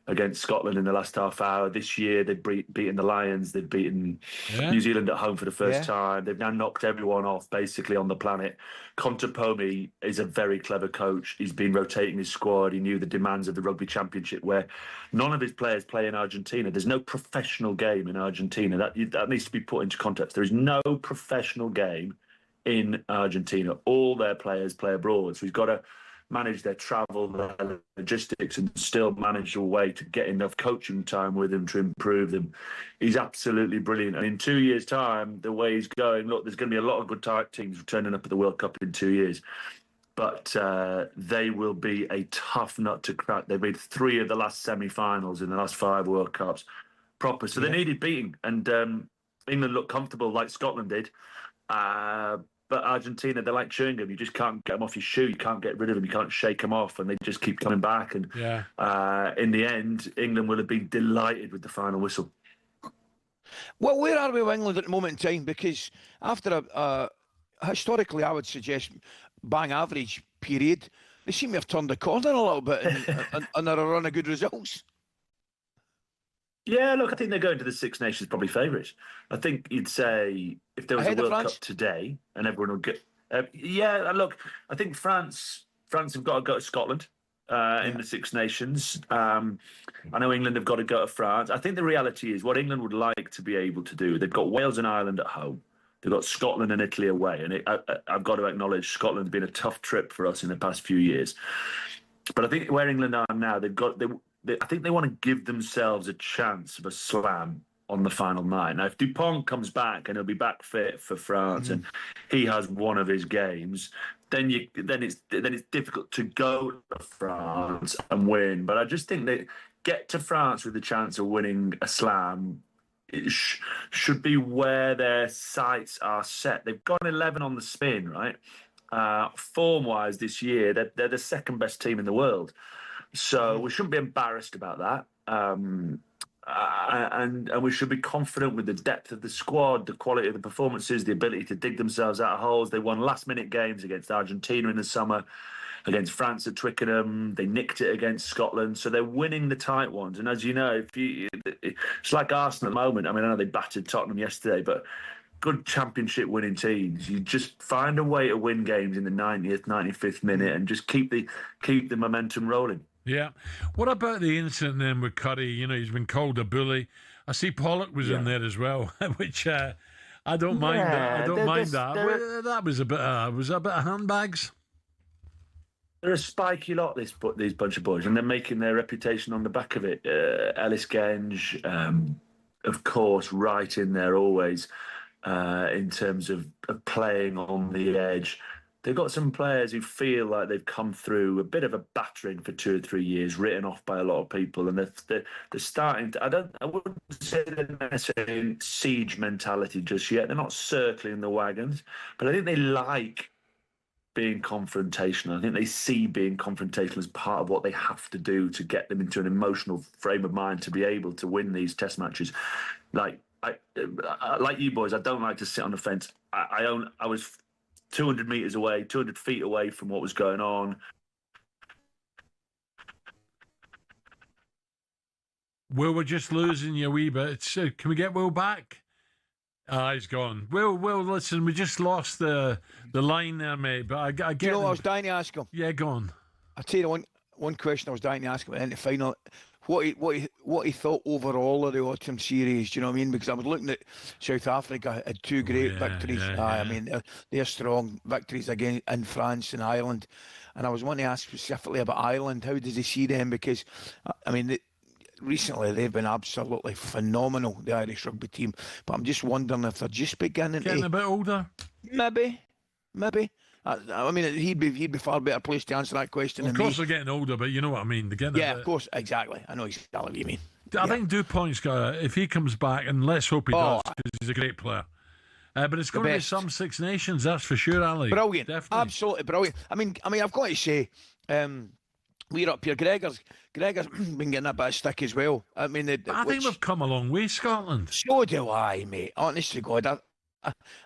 against Scotland in the last half hour. This year they've beaten the Lions, they've beaten New Zealand at home for the first time. They've now knocked everyone off basically on the planet. Contepomi is a very clever coach. He's been rotating his squad. He knew the demands of the Rugby Championship, where none of his players play in Argentina. There's no professional game in Argentina. That needs to be put into context. There is no professional game in Argentina. All their players play abroad, so he's got to manage their travel, their logistics, and still manage a way to get enough coaching time with them to improve them. He's absolutely brilliant, and in 2 years' time, the way he's going, look, there's going to be a lot of good teams turning up at the World Cup in 2 years, but they will be a tough nut to crack. They've made 3 of the last semi-finals in the last 5 World Cups proper, so they needed beating, and England looked comfortable like Scotland did. But Argentina, they're like chewing gum. You just can't get them off your shoe. You can't get rid of them. You can't shake them off, and they just keep coming back. And in the end, England will have been delighted with the final whistle. Well, where are we with England at the moment in time? Because after historically, I would suggest bang average period, they seem to have turned the corner a little bit and are a run of good results. Yeah, look, I think they're going to the Six Nations probably favourites. I think you'd say if there was a World Cup today and everyone would get... look, I think France have got to go to Scotland in the Six Nations. I know England have got to go to France. I think the reality is what England would like to be able to do, they've got Wales and Ireland at home. They've got Scotland and Italy away. And I've got to acknowledge Scotland's been a tough trip for us in the past few years. But I think where England are now, I think they want to give themselves a chance of a slam on the final night. Now, if Dupont comes back and he'll be back fit for France and he has one of his games, then it's difficult to go to France and win. But I just think they get to France with the chance of winning a slam. It should be where their sights are set. They've gone 11 on the spin, right? Form-wise this year, they're the second best team in the world. So we shouldn't be embarrassed about that. And we should be confident with the depth of the squad, the quality of the performances, the ability to dig themselves out of holes. They won last-minute games against Argentina in the summer, against France at Twickenham. They nicked it against Scotland. So they're winning the tight ones. And as you know, it's like Arsenal at the moment. I mean, I know they battered Tottenham yesterday, but good championship winning teams, you just find a way to win games in the 90th, 95th minute and just keep the momentum rolling. Yeah. What about the incident then with Curry? You know, he's been called a bully. I see Pollock was in there as well, which I don't mind that. I don't mind that. That was a bit of handbags. They're a spiky lot, these bunch of boys, and they're making their reputation on the back of it. Ellis Genge, of course, right in there always in terms of playing on the edge. They've got some players who feel like they've come through a bit of a battering for 2 or 3 years, written off by a lot of people, and they're starting to. I wouldn't say they're necessarily in siege mentality just yet. They're not circling the wagons, but I think they like being confrontational. I think they see being confrontational as part of what they have to do to get them into an emotional frame of mind to be able to win these test matches. Like you boys, I don't like to sit on the fence. I was 200 metres away, 200 feet away from what was going on. Will, we're just losing you a wee bit. Can we get Will back? He's gone. Will, listen, we just lost the line there, mate. But I get. Do you know what I was dying to ask him? Yeah, go on. I'll tell you one question I was dying to ask him in the final. What he thought overall of the autumn series, do you know what I mean? Because I was looking at South Africa, had 2 great victories. I mean, they're strong victories again in France and Ireland. And I was wanting to ask specifically about Ireland. How does he see them? Because, I mean, recently they've been absolutely phenomenal, the Irish rugby team. But I'm just wondering if they're just beginning getting a bit older. Maybe. I mean, he'd be far better placed to answer that question. Of course, they're getting older, but you know what I mean. Of course, exactly. I know exactly what you mean. I think DuPont's got, if he comes back, and let's hope he does, because he's a great player. But it's going to be some Six Nations, that's for sure, Ali. Brilliant, definitely, absolutely brilliant. I mean, I've got to say, we're up here. Gregor's been getting a bit of stick as well. I mean, I think we've come a long way, Scotland. So do I, mate. Honest to God,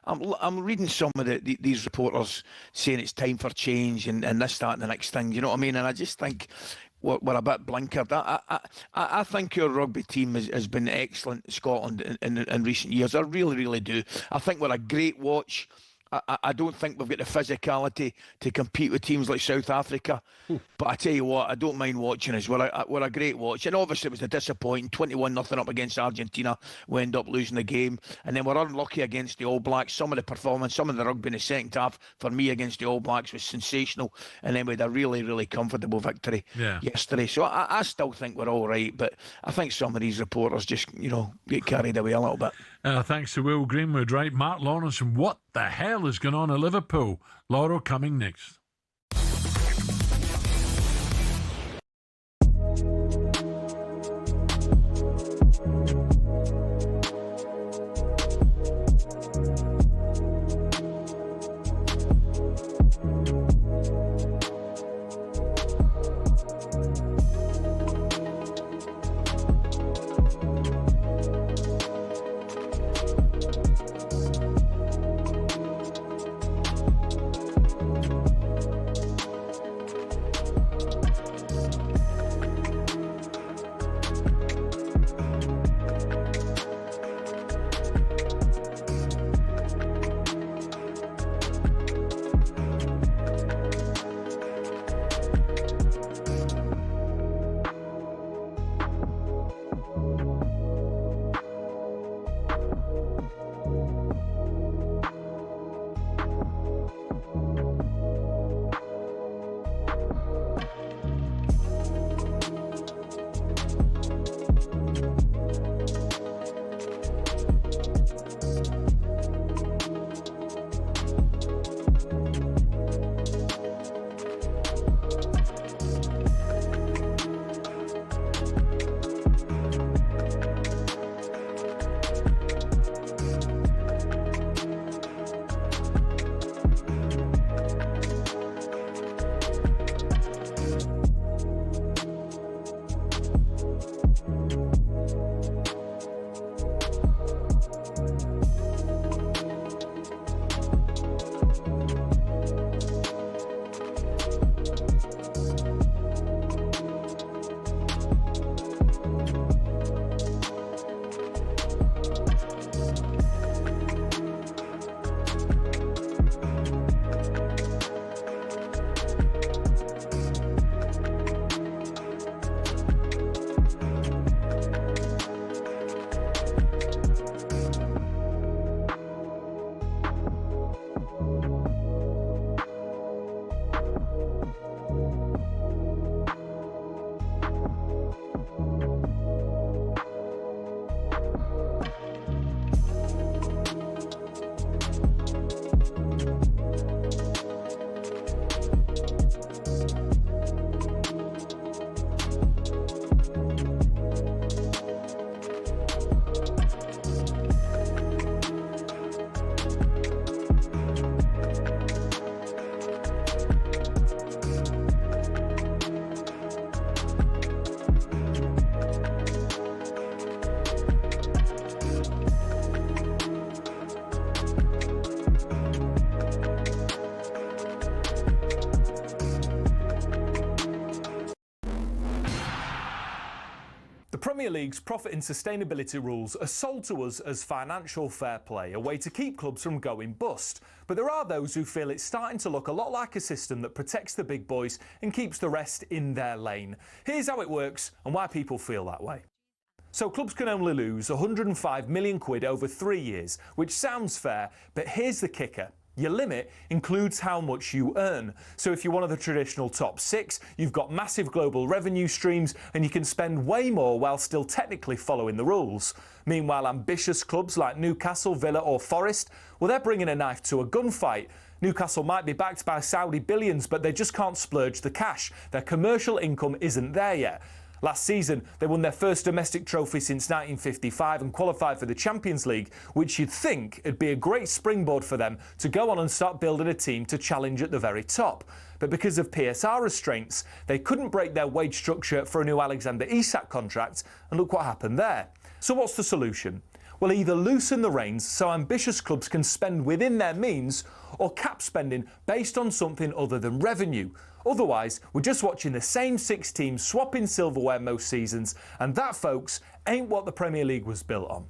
I'm reading some of these reporters saying it's time for change and this, that, and the next thing. You know what I mean? And I just think we're a bit blinkered. I think your rugby team has been excellent in Scotland in recent years. I really, really do. I think we're a great watch. I don't think we've got the physicality to compete with teams like South Africa. But I tell you what, I don't mind watching us. We're a great watch. And obviously it was a disappointing 21-0 up against Argentina. We end up losing the game. And then we're unlucky against the All Blacks. Some of the performance, some of the rugby in the second half for me against the All Blacks was sensational. And then we had a really, really comfortable victory yesterday. So I still think we're all right. But I think some of these reporters just, get carried away a little bit. Thanks to Will Greenwood, right? Mark Lawrenson, what the hell is going on at Liverpool? Laurel coming next. Premier League's profit and sustainability rules are sold to us as financial fair play, a way to keep clubs from going bust. But there are those who feel it's starting to look a lot like a system that protects the big boys and keeps the rest in their lane. Here's how it works and why people feel that way. So clubs can only lose 105 million quid over 3 years, which sounds fair, but here's the kicker. Your limit includes how much you earn. So if you're one of the traditional top 6, you've got massive global revenue streams and you can spend way more while still technically following the rules. Meanwhile, ambitious clubs like Newcastle, Villa or Forest, well, they're bringing a knife to a gunfight. Newcastle might be backed by Saudi billions, but they just can't splurge the cash. Their commercial income isn't there yet. Last season, they won their first domestic trophy since 1955 and qualified for the Champions League, which you'd think would be a great springboard for them to go on and start building a team to challenge at the very top. But because of PSR restraints, they couldn't break their wage structure for a new Alexander Isak contract, and look what happened there. So what's the solution? Well, either loosen the reins so ambitious clubs can spend within their means, or cap spending based on something other than revenue. Otherwise, we're just watching the same 6 teams swapping silverware most seasons, and that, folks, ain't what the Premier League was built on.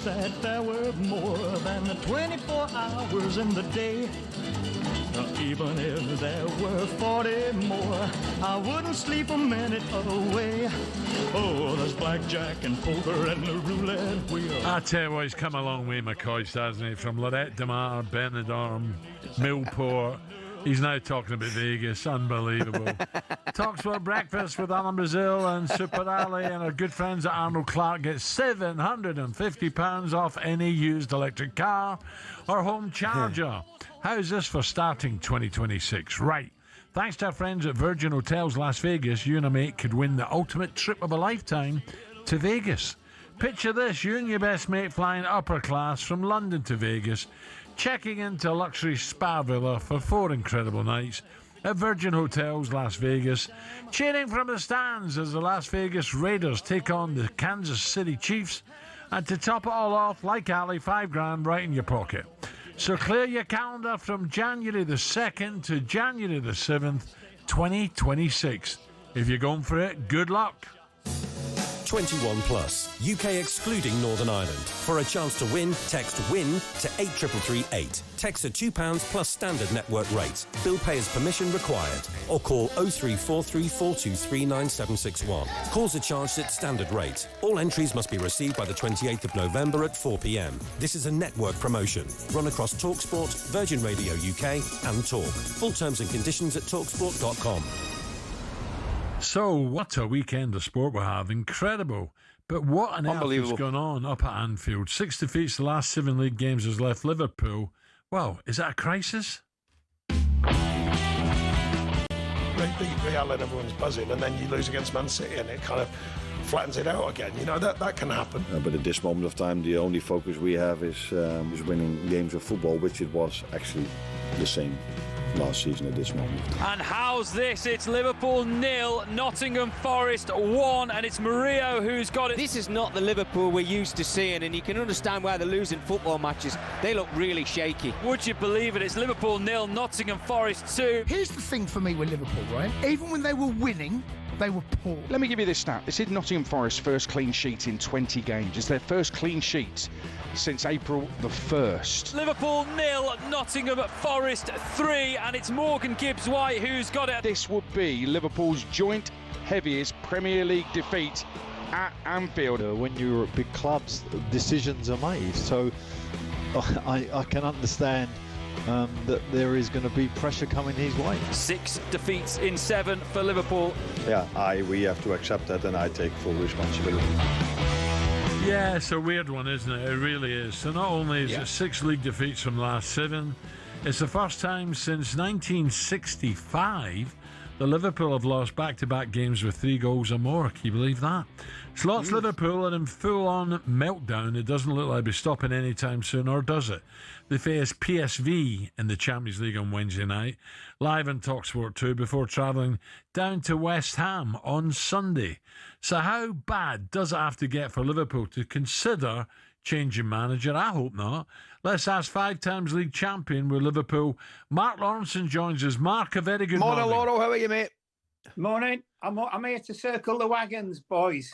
That there were more than 24 hours in the day. Even if there were 40 more, I wouldn't sleep a minute away. Oh, there's blackjack and poker and the roulette wheel. I tell you what, he's come a long way, McCoist, hasn't he? From Lorette de Mar, Benidorm, Millport. He's now talking about Vegas. Unbelievable. talkSPORT Breakfast with Alan Brazil and Super Ali and our good friends at Arnold Clark get £750 off any used electric car or home charger. How's this for starting 2026? Right. Thanks to our friends at Virgin Hotels Las Vegas, you and a mate could win the ultimate trip of a lifetime to Vegas. Picture this, you and your best mate flying upper class from London to Vegas, checking into a luxury spa villa for 4 incredible nights at Virgin Hotels Las Vegas, cheering from the stands as the Las Vegas Raiders take on the Kansas City Chiefs, and to top it all off, like Ali, $5,000 right in your pocket. So clear your calendar from January the 2nd to January the 7th, 2026. If you're going for it, good luck. 21 plus, UK excluding Northern Ireland. For a chance to win, text WIN to 83338. Text at £2 plus standard network rate. Bill payer's permission required. Or call 03434239761. Calls are charged at standard rate. All entries must be received by the 28th of November at 4 p.m. This is a network promotion. Run across talkSPORT, Virgin Radio UK and Talk. Full terms and conditions at talksport.com. So, what a weekend of sport we have. Incredible. But what on earth has gone on up at Anfield? 6 defeats the last 7 league games has left Liverpool. Well, is that a crisis? They beat Real and everyone's buzzing, and then you lose against Man City and it kind of flattens it out again. You know, that can happen. But at this moment of time, the only focus we have is winning games of football, which it was actually the same last season at this moment. And how's this? It's Liverpool 0, Nottingham Forest 1, and it's Murillo who's got it. This is not the Liverpool we're used to seeing, and you can understand why they're losing football matches. They look really shaky. Would you believe it? It's Liverpool 0, Nottingham Forest 2. Here's the thing for me with Liverpool, right? Even when they were winning, They were poor. Let me give you this stat. This is Nottingham Forest's first clean sheet in 20 games. It's their first clean sheet since April the 1st. Liverpool 0, Nottingham Forest 3, and it's Morgan Gibbs-White who's got it. This would be Liverpool's joint heaviest Premier League defeat at Anfield. When you're at big clubs, decisions are made. So I can understand that there is going to be pressure coming his way. 6 defeats in 7 for Liverpool. Yeah, we have to accept that, and I take full responsibility. Yeah, it's a weird one, isn't it? It really is. So not only is it 6 league defeats from last 7, it's the first time since 1965 that Liverpool have lost back-to-back games with 3 goals or more. Can you believe that? Slots Liverpool are in full-on meltdown. It doesn't look like they'll be stopping anytime soon, or does it? They face PSV in the Champions League on Wednesday night, live on talkSPORT 2, before travelling down to West Ham on Sunday. So how bad does it have to get for Liverpool to consider changing manager? I hope not. Let's ask 5 times league champion with Liverpool, Mark Lawrenson joins us. Mark, a very good morning. Morning, Laurel. How are you, mate? Morning. I'm here to circle the wagons, boys.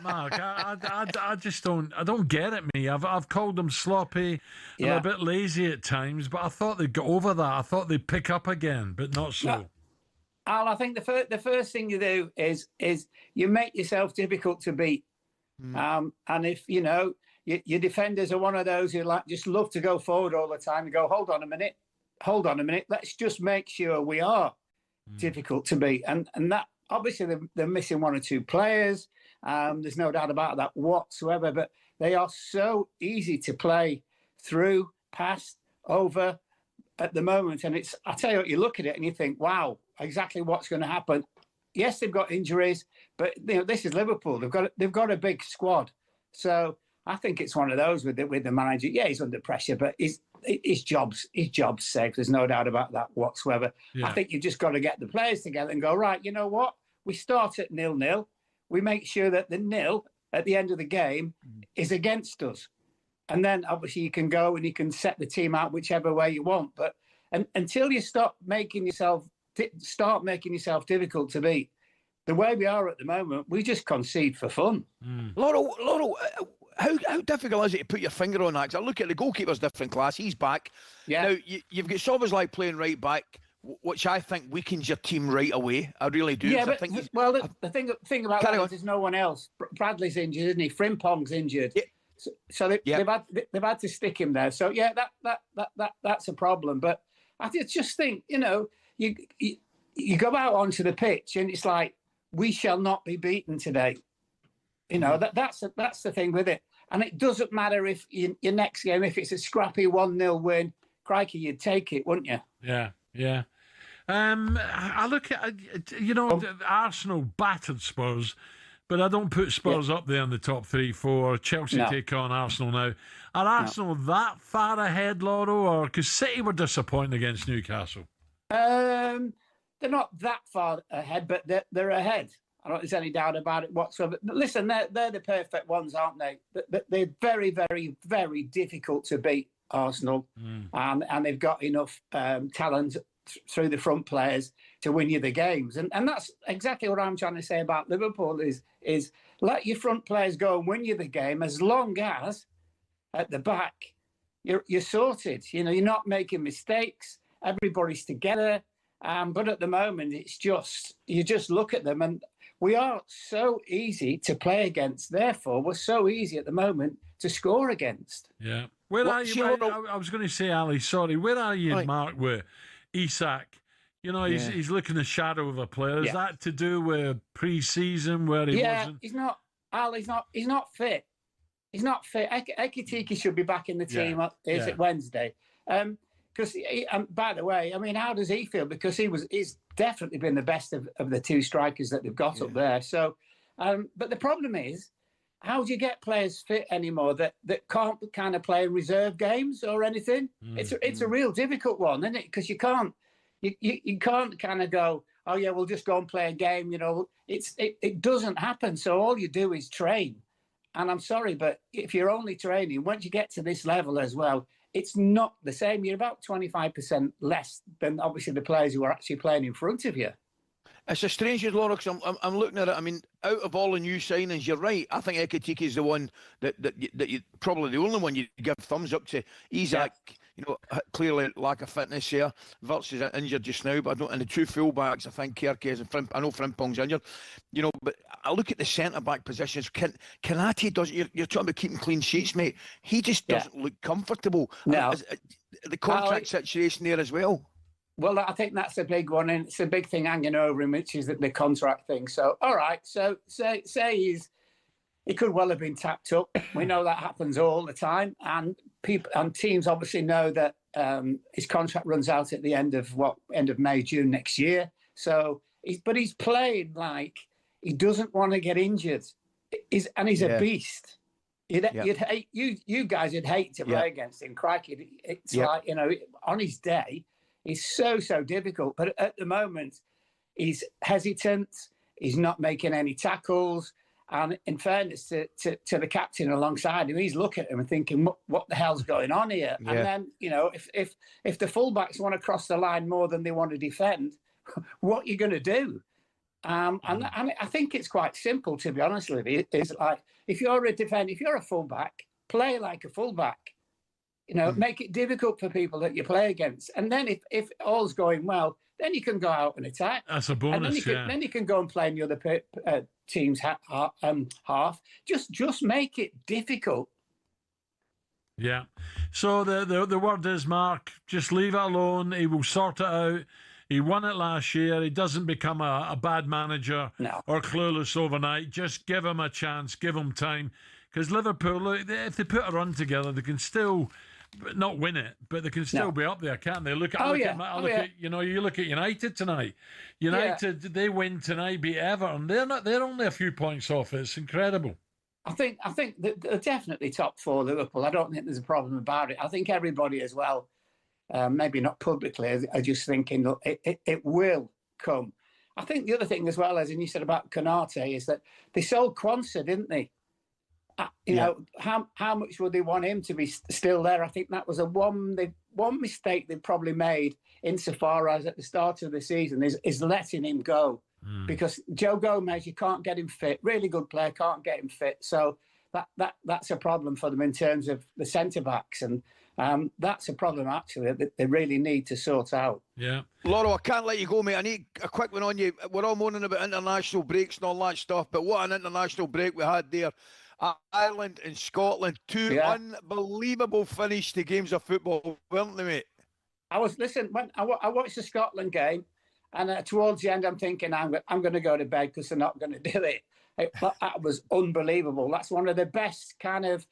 Mark, I just don't get it, me. I've called them sloppy and a bit lazy at times, but I thought they'd get over that. I thought they'd pick up again, but not so. No. Al, I think the first thing you do is you make yourself difficult to beat. And if, your defenders are one of those who just love to go forward all the time and go, hold on a minute, let's just make sure we are difficult to beat. And that, obviously, they're missing 1 or 2 players. There's no doubt about that whatsoever, but they are so easy to play through, past, over at the moment. And I tell you what, you look at it and you think, wow, exactly what's going to happen. Yes, they've got injuries, but this is Liverpool. They've got a big squad. So I think it's one of those with the manager. Yeah, he's under pressure, but his job's sake. There's no doubt about that whatsoever. Yeah. I think you've just got to get the players together and go, right, you know what? We start at 0-0. We make sure that the 0 at the end of the game is against us. And then obviously you can go and you can set the team out whichever way you want. But until you start making yourself difficult to beat, the way we are at the moment, we just concede for fun. Laurel, how difficult is it to put your finger on that? Because I look at the goalkeeper's different class. He's back. Yeah. Now, you've got Szoboszlai playing right back, which I think weakens your team right away. I really do. Yeah, but the thing about that is there's no one else. Bradley's injured, isn't he? Frimpong's injured. Yeah. So they've had to stick him there. So yeah, that's a problem. But I just think, you go out onto the pitch and it's like, we shall not be beaten today. That's the thing with it. And it doesn't matter if your next game, if it's a scrappy 1-0 win, crikey, you'd take it, wouldn't you? Yeah. I look at, Arsenal battered Spurs, but I don't put Spurs up there in the top 3-4. Chelsea take on Arsenal now. Are Arsenal that far ahead, Lauro? Or because City were disappointing against Newcastle? They're not that far ahead, but they're ahead. I don't think there's any doubt about it whatsoever. But listen, they're the perfect ones, aren't they? They're very, very, very difficult to beat, Arsenal. And they've got enough talent through the front players to win you the games. And that's exactly what I'm trying to say about Liverpool is let your front players go and win you the game, as long as at the back you're sorted. You're not making mistakes. Everybody's together. But at the moment, it's just, you just look at them and we are so easy to play against. Therefore, we're so easy at the moment to score against. Yeah. Where are you? I was going to say, Ali, sorry. Where are you, Mark, with Isak? He's looking the shadow of a player. Is that to do with pre-season where he wasn't? He's not. Al, he's not fit. He's not fit. Ekitike should be back in the team. Is it Wednesday? Because, by the way, how does he feel? Because he's definitely been the best of the 2 strikers that they've got up there. So, but the problem is, how do you get players fit anymore that can't kind of play in reserve games or anything? It's a real difficult one, isn't it? Because you can't kind of go, oh yeah, we'll just go and play a game. It doesn't happen. So all you do is train. And I'm sorry, but if you're only training, once you get to this level as well, it's not the same. You're about 25% less than obviously the players who are actually playing in front of you. It's a strange one, Laura, because I'm looking at it. I mean, out of all the new signings, you're right. I think Ekitike is the one that you probably the only one you give thumbs up to. Isak, clearly lack of fitness here. Wirtz is injured just now, but I don't. And the two fullbacks, I think Kerkez and I know Frimpong's injured. But I look at the centre back positions. Kanate does. You're talking about keeping clean sheets, mate. He just doesn't look comfortable. No. The contract situation there as well. Well, I think that's a big one, and it's a big thing hanging over him, which is the contract thing. So, all right, so say he could well have been tapped up. We know that happens all the time, and people and teams obviously know that his contract runs out at the end of May, June next year. So, he's playing like he doesn't want to get injured. He's a beast. You'd hate you guys would hate to play against him. Crikey, it's like on his day. It's so difficult, but at the moment, he's hesitant. He's not making any tackles, and in fairness to the captain alongside him, he's looking at him and thinking, "What the hell's going on here?" Yeah. And then if the fullbacks want to cross the line more than they want to defend, what are you going to do? And I think it's quite simple, to be honest with you. It's like if you're a fullback, play like a fullback. Make it difficult for people that you play against. And then if all's going well, then you can go out and attack. That's a bonus, then you can go and play in the other team's half. Just make it difficult. Yeah. So the word is, Mark, just leave it alone. He will sort it out. He won it last year. He doesn't become a bad manager or clueless overnight. Just give him a chance. Give him time. Because Liverpool, look, if they put a run together, they can still... not win it, but they can still be up there, can't they? You look at United tonight. United, they win tonight, beat Everton. They're only a few points off. It's incredible. I think they're definitely top four, Liverpool. I don't think there's a problem about it. I think everybody as well, maybe not publicly, are just thinking that it will come. I think the other thing as well, as you said about Konate, is that they sold Kwanzaa, didn't they? How much would they want him to be still there? I think that was one mistake they probably made insofar as at the start of the season is letting him go. Because Joe Gomez, you can't get him fit. Really good player, can't get him fit. So that's a problem for them in terms of the centre backs, and that's a problem actually that they really need to sort out. Yeah, Laura, I can't let you go, mate. I need a quick one on you. We're all moaning about international breaks and all that stuff, but what an international break we had there. Ireland and Scotland, two unbelievable finish to games of football, weren't they, mate? When I watched the Scotland game, and towards the end, I'm thinking I'm going to go to bed because they're not going to do it. That was unbelievable. That's one of the best kind of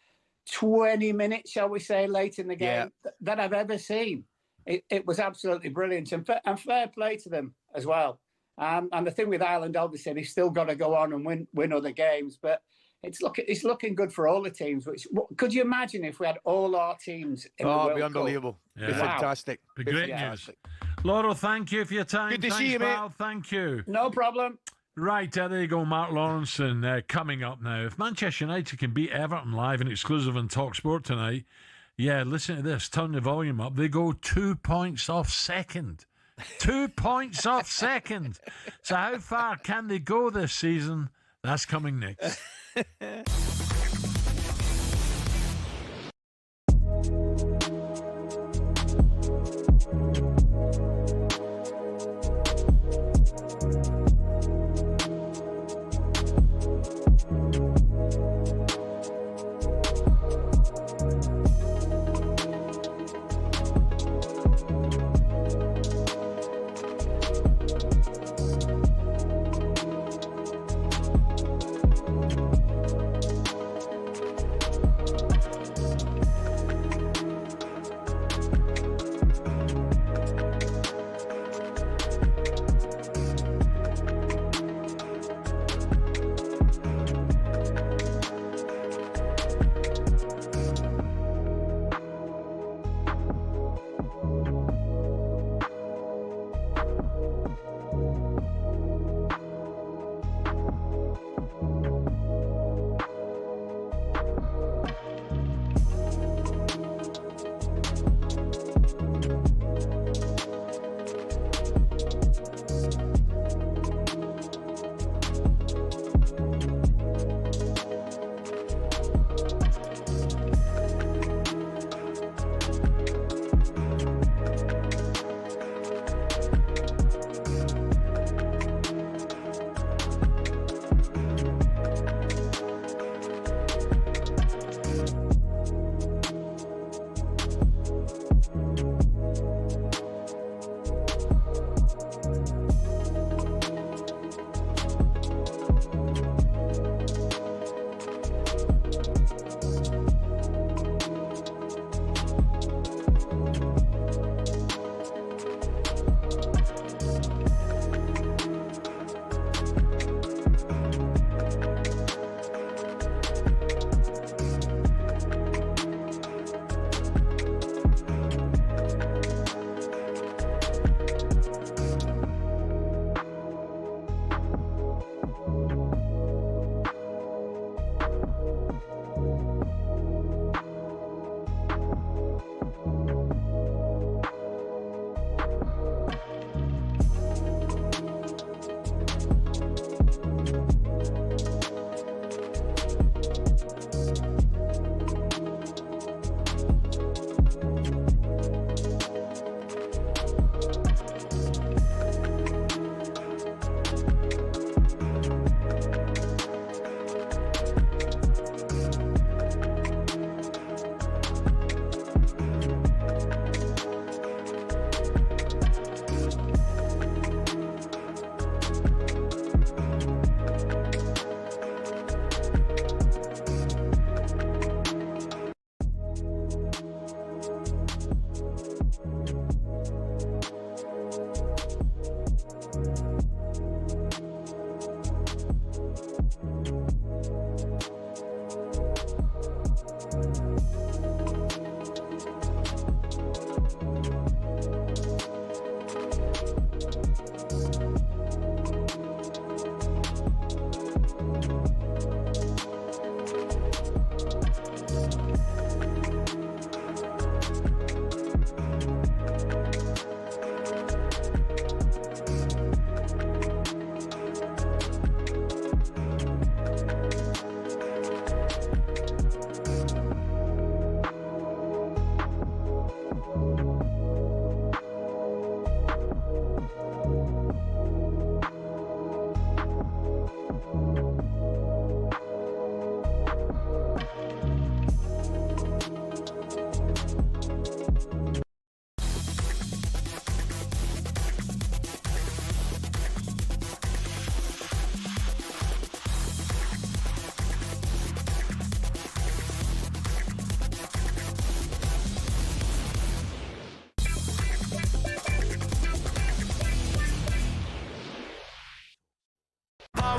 20 minutes, shall we say, late in the game that I've ever seen. It was absolutely brilliant, and fair play to them as well. And the thing with Ireland, obviously, they've still got to go on and win other games, but. It's looking good for all the teams. Could you imagine if we had all our teams in the World Cup? It'd be unbelievable. It'd be fantastic. Be great news. Laura, thank you for your time. Good to see you, pal. mate. Thank you. No problem. Right, there you go, Mark Lawrenson coming up now. If Manchester United can beat Everton live and exclusive on talkSPORT tonight, listen to this. Turn the volume up. They go 2 points off second. 2 points off second. So how far can they go this season? That's coming next.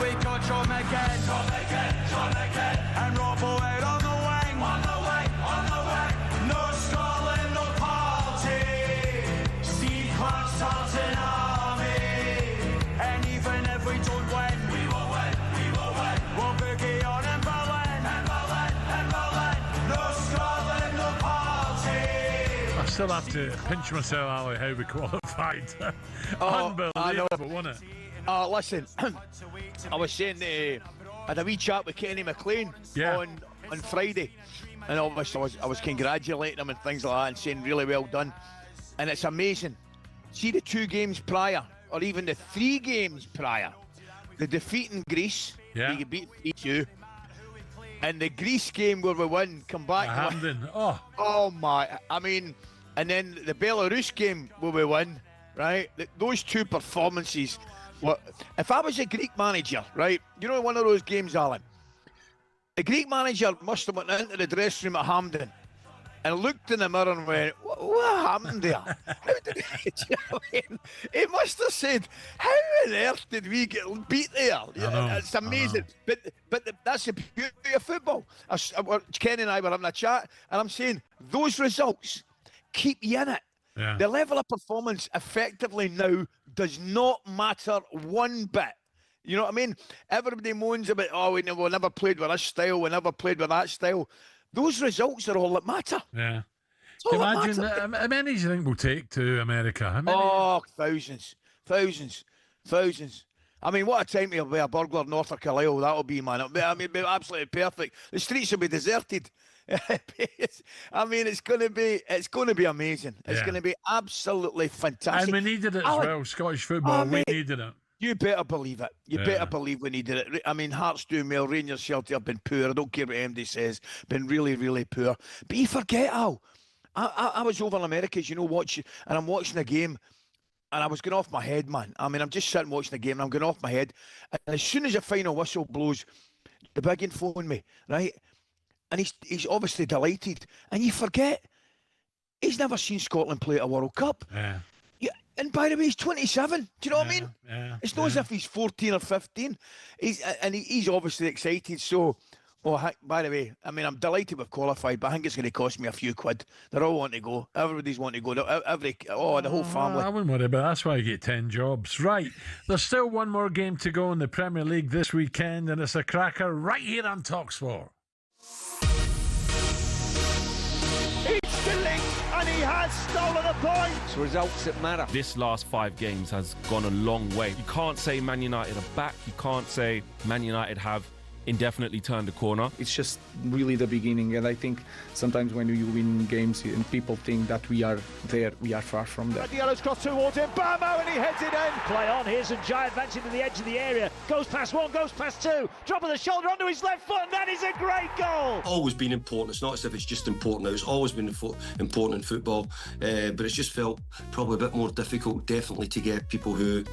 We got John again, and Rob Boyd on the wing, no Scotland, no party, Steve Clark's Tartan Army, and even if we don't win, we will win, we'll boogie on in Berlin, no Scotland, no party. I still have to pinch myself, Ali, how we qualified. Unbelievable, wasn't it? Listen, I was saying I had a wee chat with Kenny McLean on Friday, and obviously I was congratulating him and things like that and saying really well done. And it's amazing. See the 2 games prior, or even the 3 games prior, the defeat in Greece, we beat 3-2, and the Greece game where we won, come back. Hamden, oh my, I mean, and then the Belarus game where we won, right? Those 2 performances. Well, if I was a Greek manager, right, you know, one of those games, Alan, the Greek manager must have went into the dressing room at Hampden and looked in the mirror and went, what happened there? How did do you know what I mean? He must have said, how on earth did we get beat there? It's amazing. But that's the beauty of football. Ken and I were having a chat, and I'm saying, those results keep you in it. Yeah. The level of performance effectively now does not matter one bit. You know what I mean? Everybody moans about, we never played with this style, we never played with that style. Those results are all that matter. Yeah. Imagine, how many do you think we'll take to America? How many? Thousands. I mean, what a time to be a burglar north of Carlisle that'll be, man. It'll be absolutely perfect. The streets will be deserted. I mean, it's going to be amazing. It's going to be absolutely fantastic. And we needed it as well, Scottish football. We needed it. You better believe it. You better believe we needed it. I mean, Hearts doing well. Rangers Celtic have been poor. I don't care what MD says. Been really, really poor. But you forget, Al. I was over in America, as you know, watching, and I'm watching a game, and I was going off my head, man. I mean, I'm just sitting watching the game, and I'm going off my head. And as soon as the final whistle blows, the biggin phoned me, right? And he's obviously delighted. And you forget, he's never seen Scotland play at a World Cup. Yeah. And by the way, he's 27. Do you know what I mean? Yeah. It's not as if he's 14 or 15. He's obviously excited. So, by the way, I mean, I'm delighted we've qualified, but I think it's going to cost me a few quid. They're all wanting to go. Everybody's wanting to go. The whole family. I wouldn't worry about it. That's why you get 10 jobs. Right. There's still one more game to go in the Premier League this weekend, and it's a cracker right here on talkSPORT. It's the link, and he has stolen a point. It's results that matter. This last 5 games has gone a long way. You can't say Man United are back. You can't say Man United have indefinitely turned the corner. It's just really the beginning, and I think sometimes when you win games and people think that we are there, we are far from that. The yellow's crossed towards him, Bamo, and he heads it in. Play on, here's Njai advancing to the edge of the area, goes past one, goes past two, drop of the shoulder onto his left foot, and that is a great goal. Always been important. It's not as if it's just important now. It's always been important in football, but it's just felt probably a bit more difficult, definitely, to get people who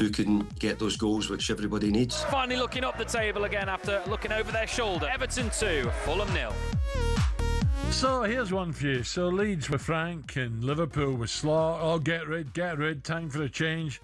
can get those goals, which everybody needs. Finally looking up the table again after looking over their shoulder. Everton 2, Fulham 0. So here's one for you. So Leeds with Frank and Liverpool with Slaw. Oh, get rid. Time for a change.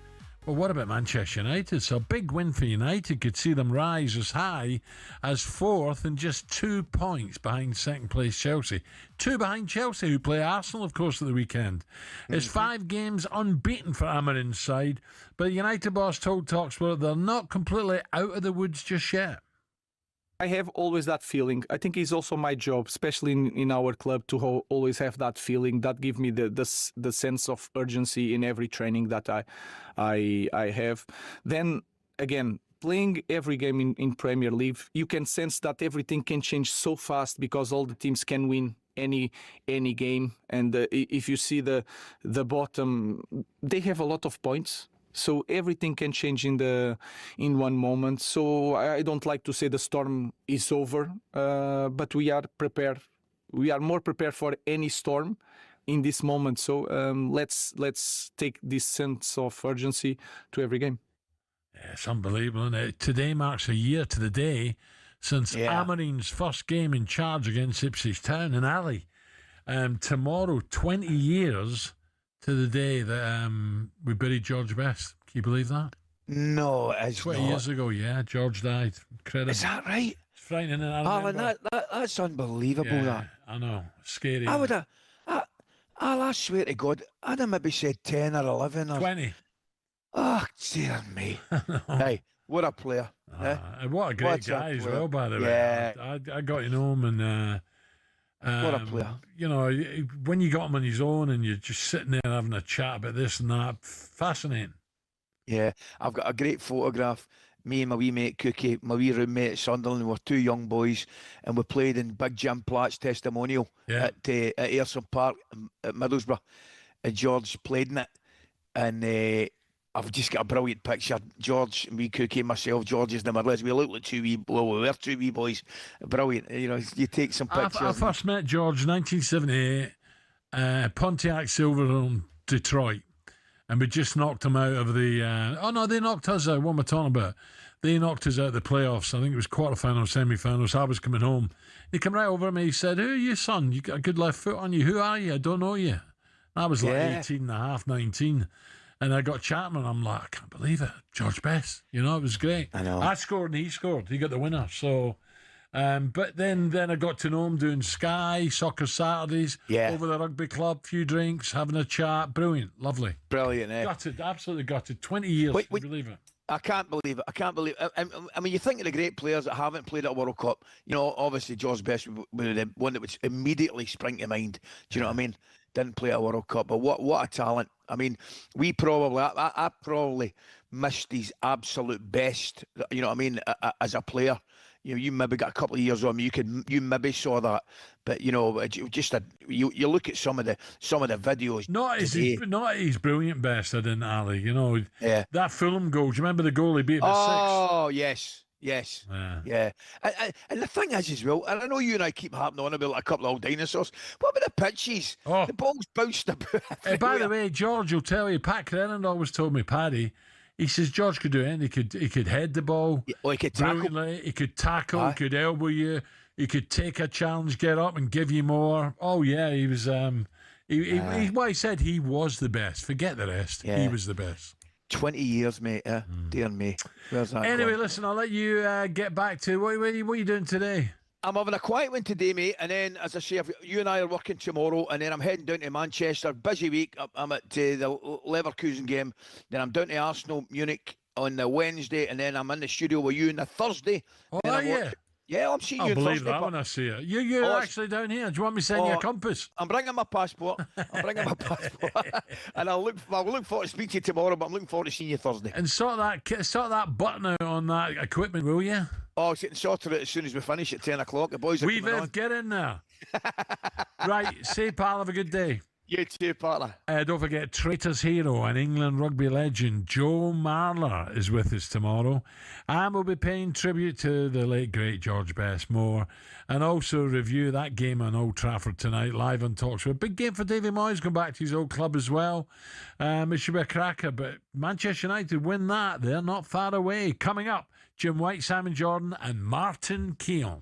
Well, what about Manchester United? So a big win for United could see them rise as high as 4th and just 2 points behind second place Chelsea. 2 behind Chelsea, who play Arsenal, of course, at the weekend. It's 5 games unbeaten for Amorim's side, but United boss told talkSPORT they're not completely out of the woods just yet. I have always that feeling. I think it's also my job, especially in our club, to always have that feeling. That gives me the sense of urgency in every training that I have. Then again, playing every game in Premier League, you can sense that everything can change so fast because all the teams can win any game. And if you see the bottom, they have a lot of points. So everything can change in one moment. So I don't like to say the storm is over, but we are prepared. We are more prepared for any storm in this moment. So let's take this sense of urgency to every game. Yeah, it's unbelievable, isn't it? Today marks a year to the day since Amorim's first game in charge against Ipswich Town in Ali. Tomorrow, 20 years to the day that we buried George Best. Can you believe that? No, it's 20 years ago, yeah. George died. Incredible. Is that right? It's frightening. Alan, that's unbelievable, yeah, that. I know. Scary. I would have... I swear to God, I'd have maybe said 10 or 11 or... 20. Oh, dear me. Hey, what a player. What a great guy as well, by the way. Yeah. I got to know him and... what a player. You know, when you got him on his own and you're just sitting there having a chat about this and that, fascinating. Yeah, I've got a great photograph. Me and my wee mate Cookie, my wee roommate at Sunderland, we were 2 young boys, and we played in Big Jim Platt's testimonial at Ayrton Park at Middlesbrough. And George played in it. And I've just got a brilliant picture. George, me, Cookie, myself, George is in the middle. We look like we were 2 wee boys. Brilliant. You know, you take some pictures. I first met George in 1978, Pontiac Silverstone, Detroit. And we just knocked him out of the... they knocked us out. What am I talking about? They knocked us out of the playoffs. I think it was quarterfinals, semi-finals. I was coming home. He came right over to me. He said, "Who are you, son? You got a good left foot on you. Who are you? I don't know you." I was like 18 and a half, 19. And I got chatting and I'm like, I can't believe it. George Best. You know, it was great. I know. I scored and he scored. He got the winner. So... but then I got to know him doing Sky, Soccer Saturdays, over the rugby club, few drinks, having a chat. Brilliant, lovely. Brilliant, eh? Gutted, absolutely gutted. 20 years, can you believe it? I can't believe it. I mean, you think of the great players that haven't played at a World Cup. You know, obviously George Best was the one that would immediately spring to mind. Do you know what I mean? Didn't play at a World Cup, but what a talent. I mean, I probably missed his absolute best, you know what I mean, as a player. You know, you maybe got a couple of years on me. You maybe saw that, but you know, you look at some of the videos. Not his brilliant best, I didn't, Ali. You know, that Fulham goal. Do you remember the goal he beat at 6? Oh yes. Yeah. And the thing is as well, and I know you and I keep harping on about like a couple of old dinosaurs. What about the pitches? The ball's bounced about. By the way, George will tell you. Pat Crennan always told me, Paddy. He says George could do anything. He could head the ball. He could tackle. He could tackle. He could elbow you. He could take a challenge, get up, and give you more. Oh yeah, he was. He said he was the best. Forget the rest. He was the best. 20 years, mate. Dear me. Where's that? Anyway, going? Listen, I'll let you get back to what are you doing today? I'm having a quiet one today, mate, and then, as I say, you and I are working tomorrow, and then I'm heading down to Manchester. Busy week. I'm at the Leverkusen game. Then I'm down to Arsenal, Munich on the Wednesday, and then I'm in the studio with you on the Thursday. Oh, yeah. Yeah, I'm seeing you on Thursday. I'll believe that when I see it. You're actually down here. Do you want me to send you a compass? I'm bringing my passport. And I'll look forward to speaking to you tomorrow, but I'm looking forward to seeing you Thursday. And sort that button out on that equipment, will you? Oh, it's getting sorted out as soon as we finish at 10 o'clock. The boys are coming on. Get in there. Right, say, pal, have a good day. You too, partner. Don't forget, Traitors hero and England rugby legend Joe Marler is with us tomorrow. And we'll be paying tribute to the late, great George Best more. And also review that game on Old Trafford tonight, live on talkSPORT. Big game for Davy Moyes, going back to his old club as well. It should be a cracker, but Manchester United win that. They're not far away. Coming up, Jim White, Simon Jordan and Martin Keown.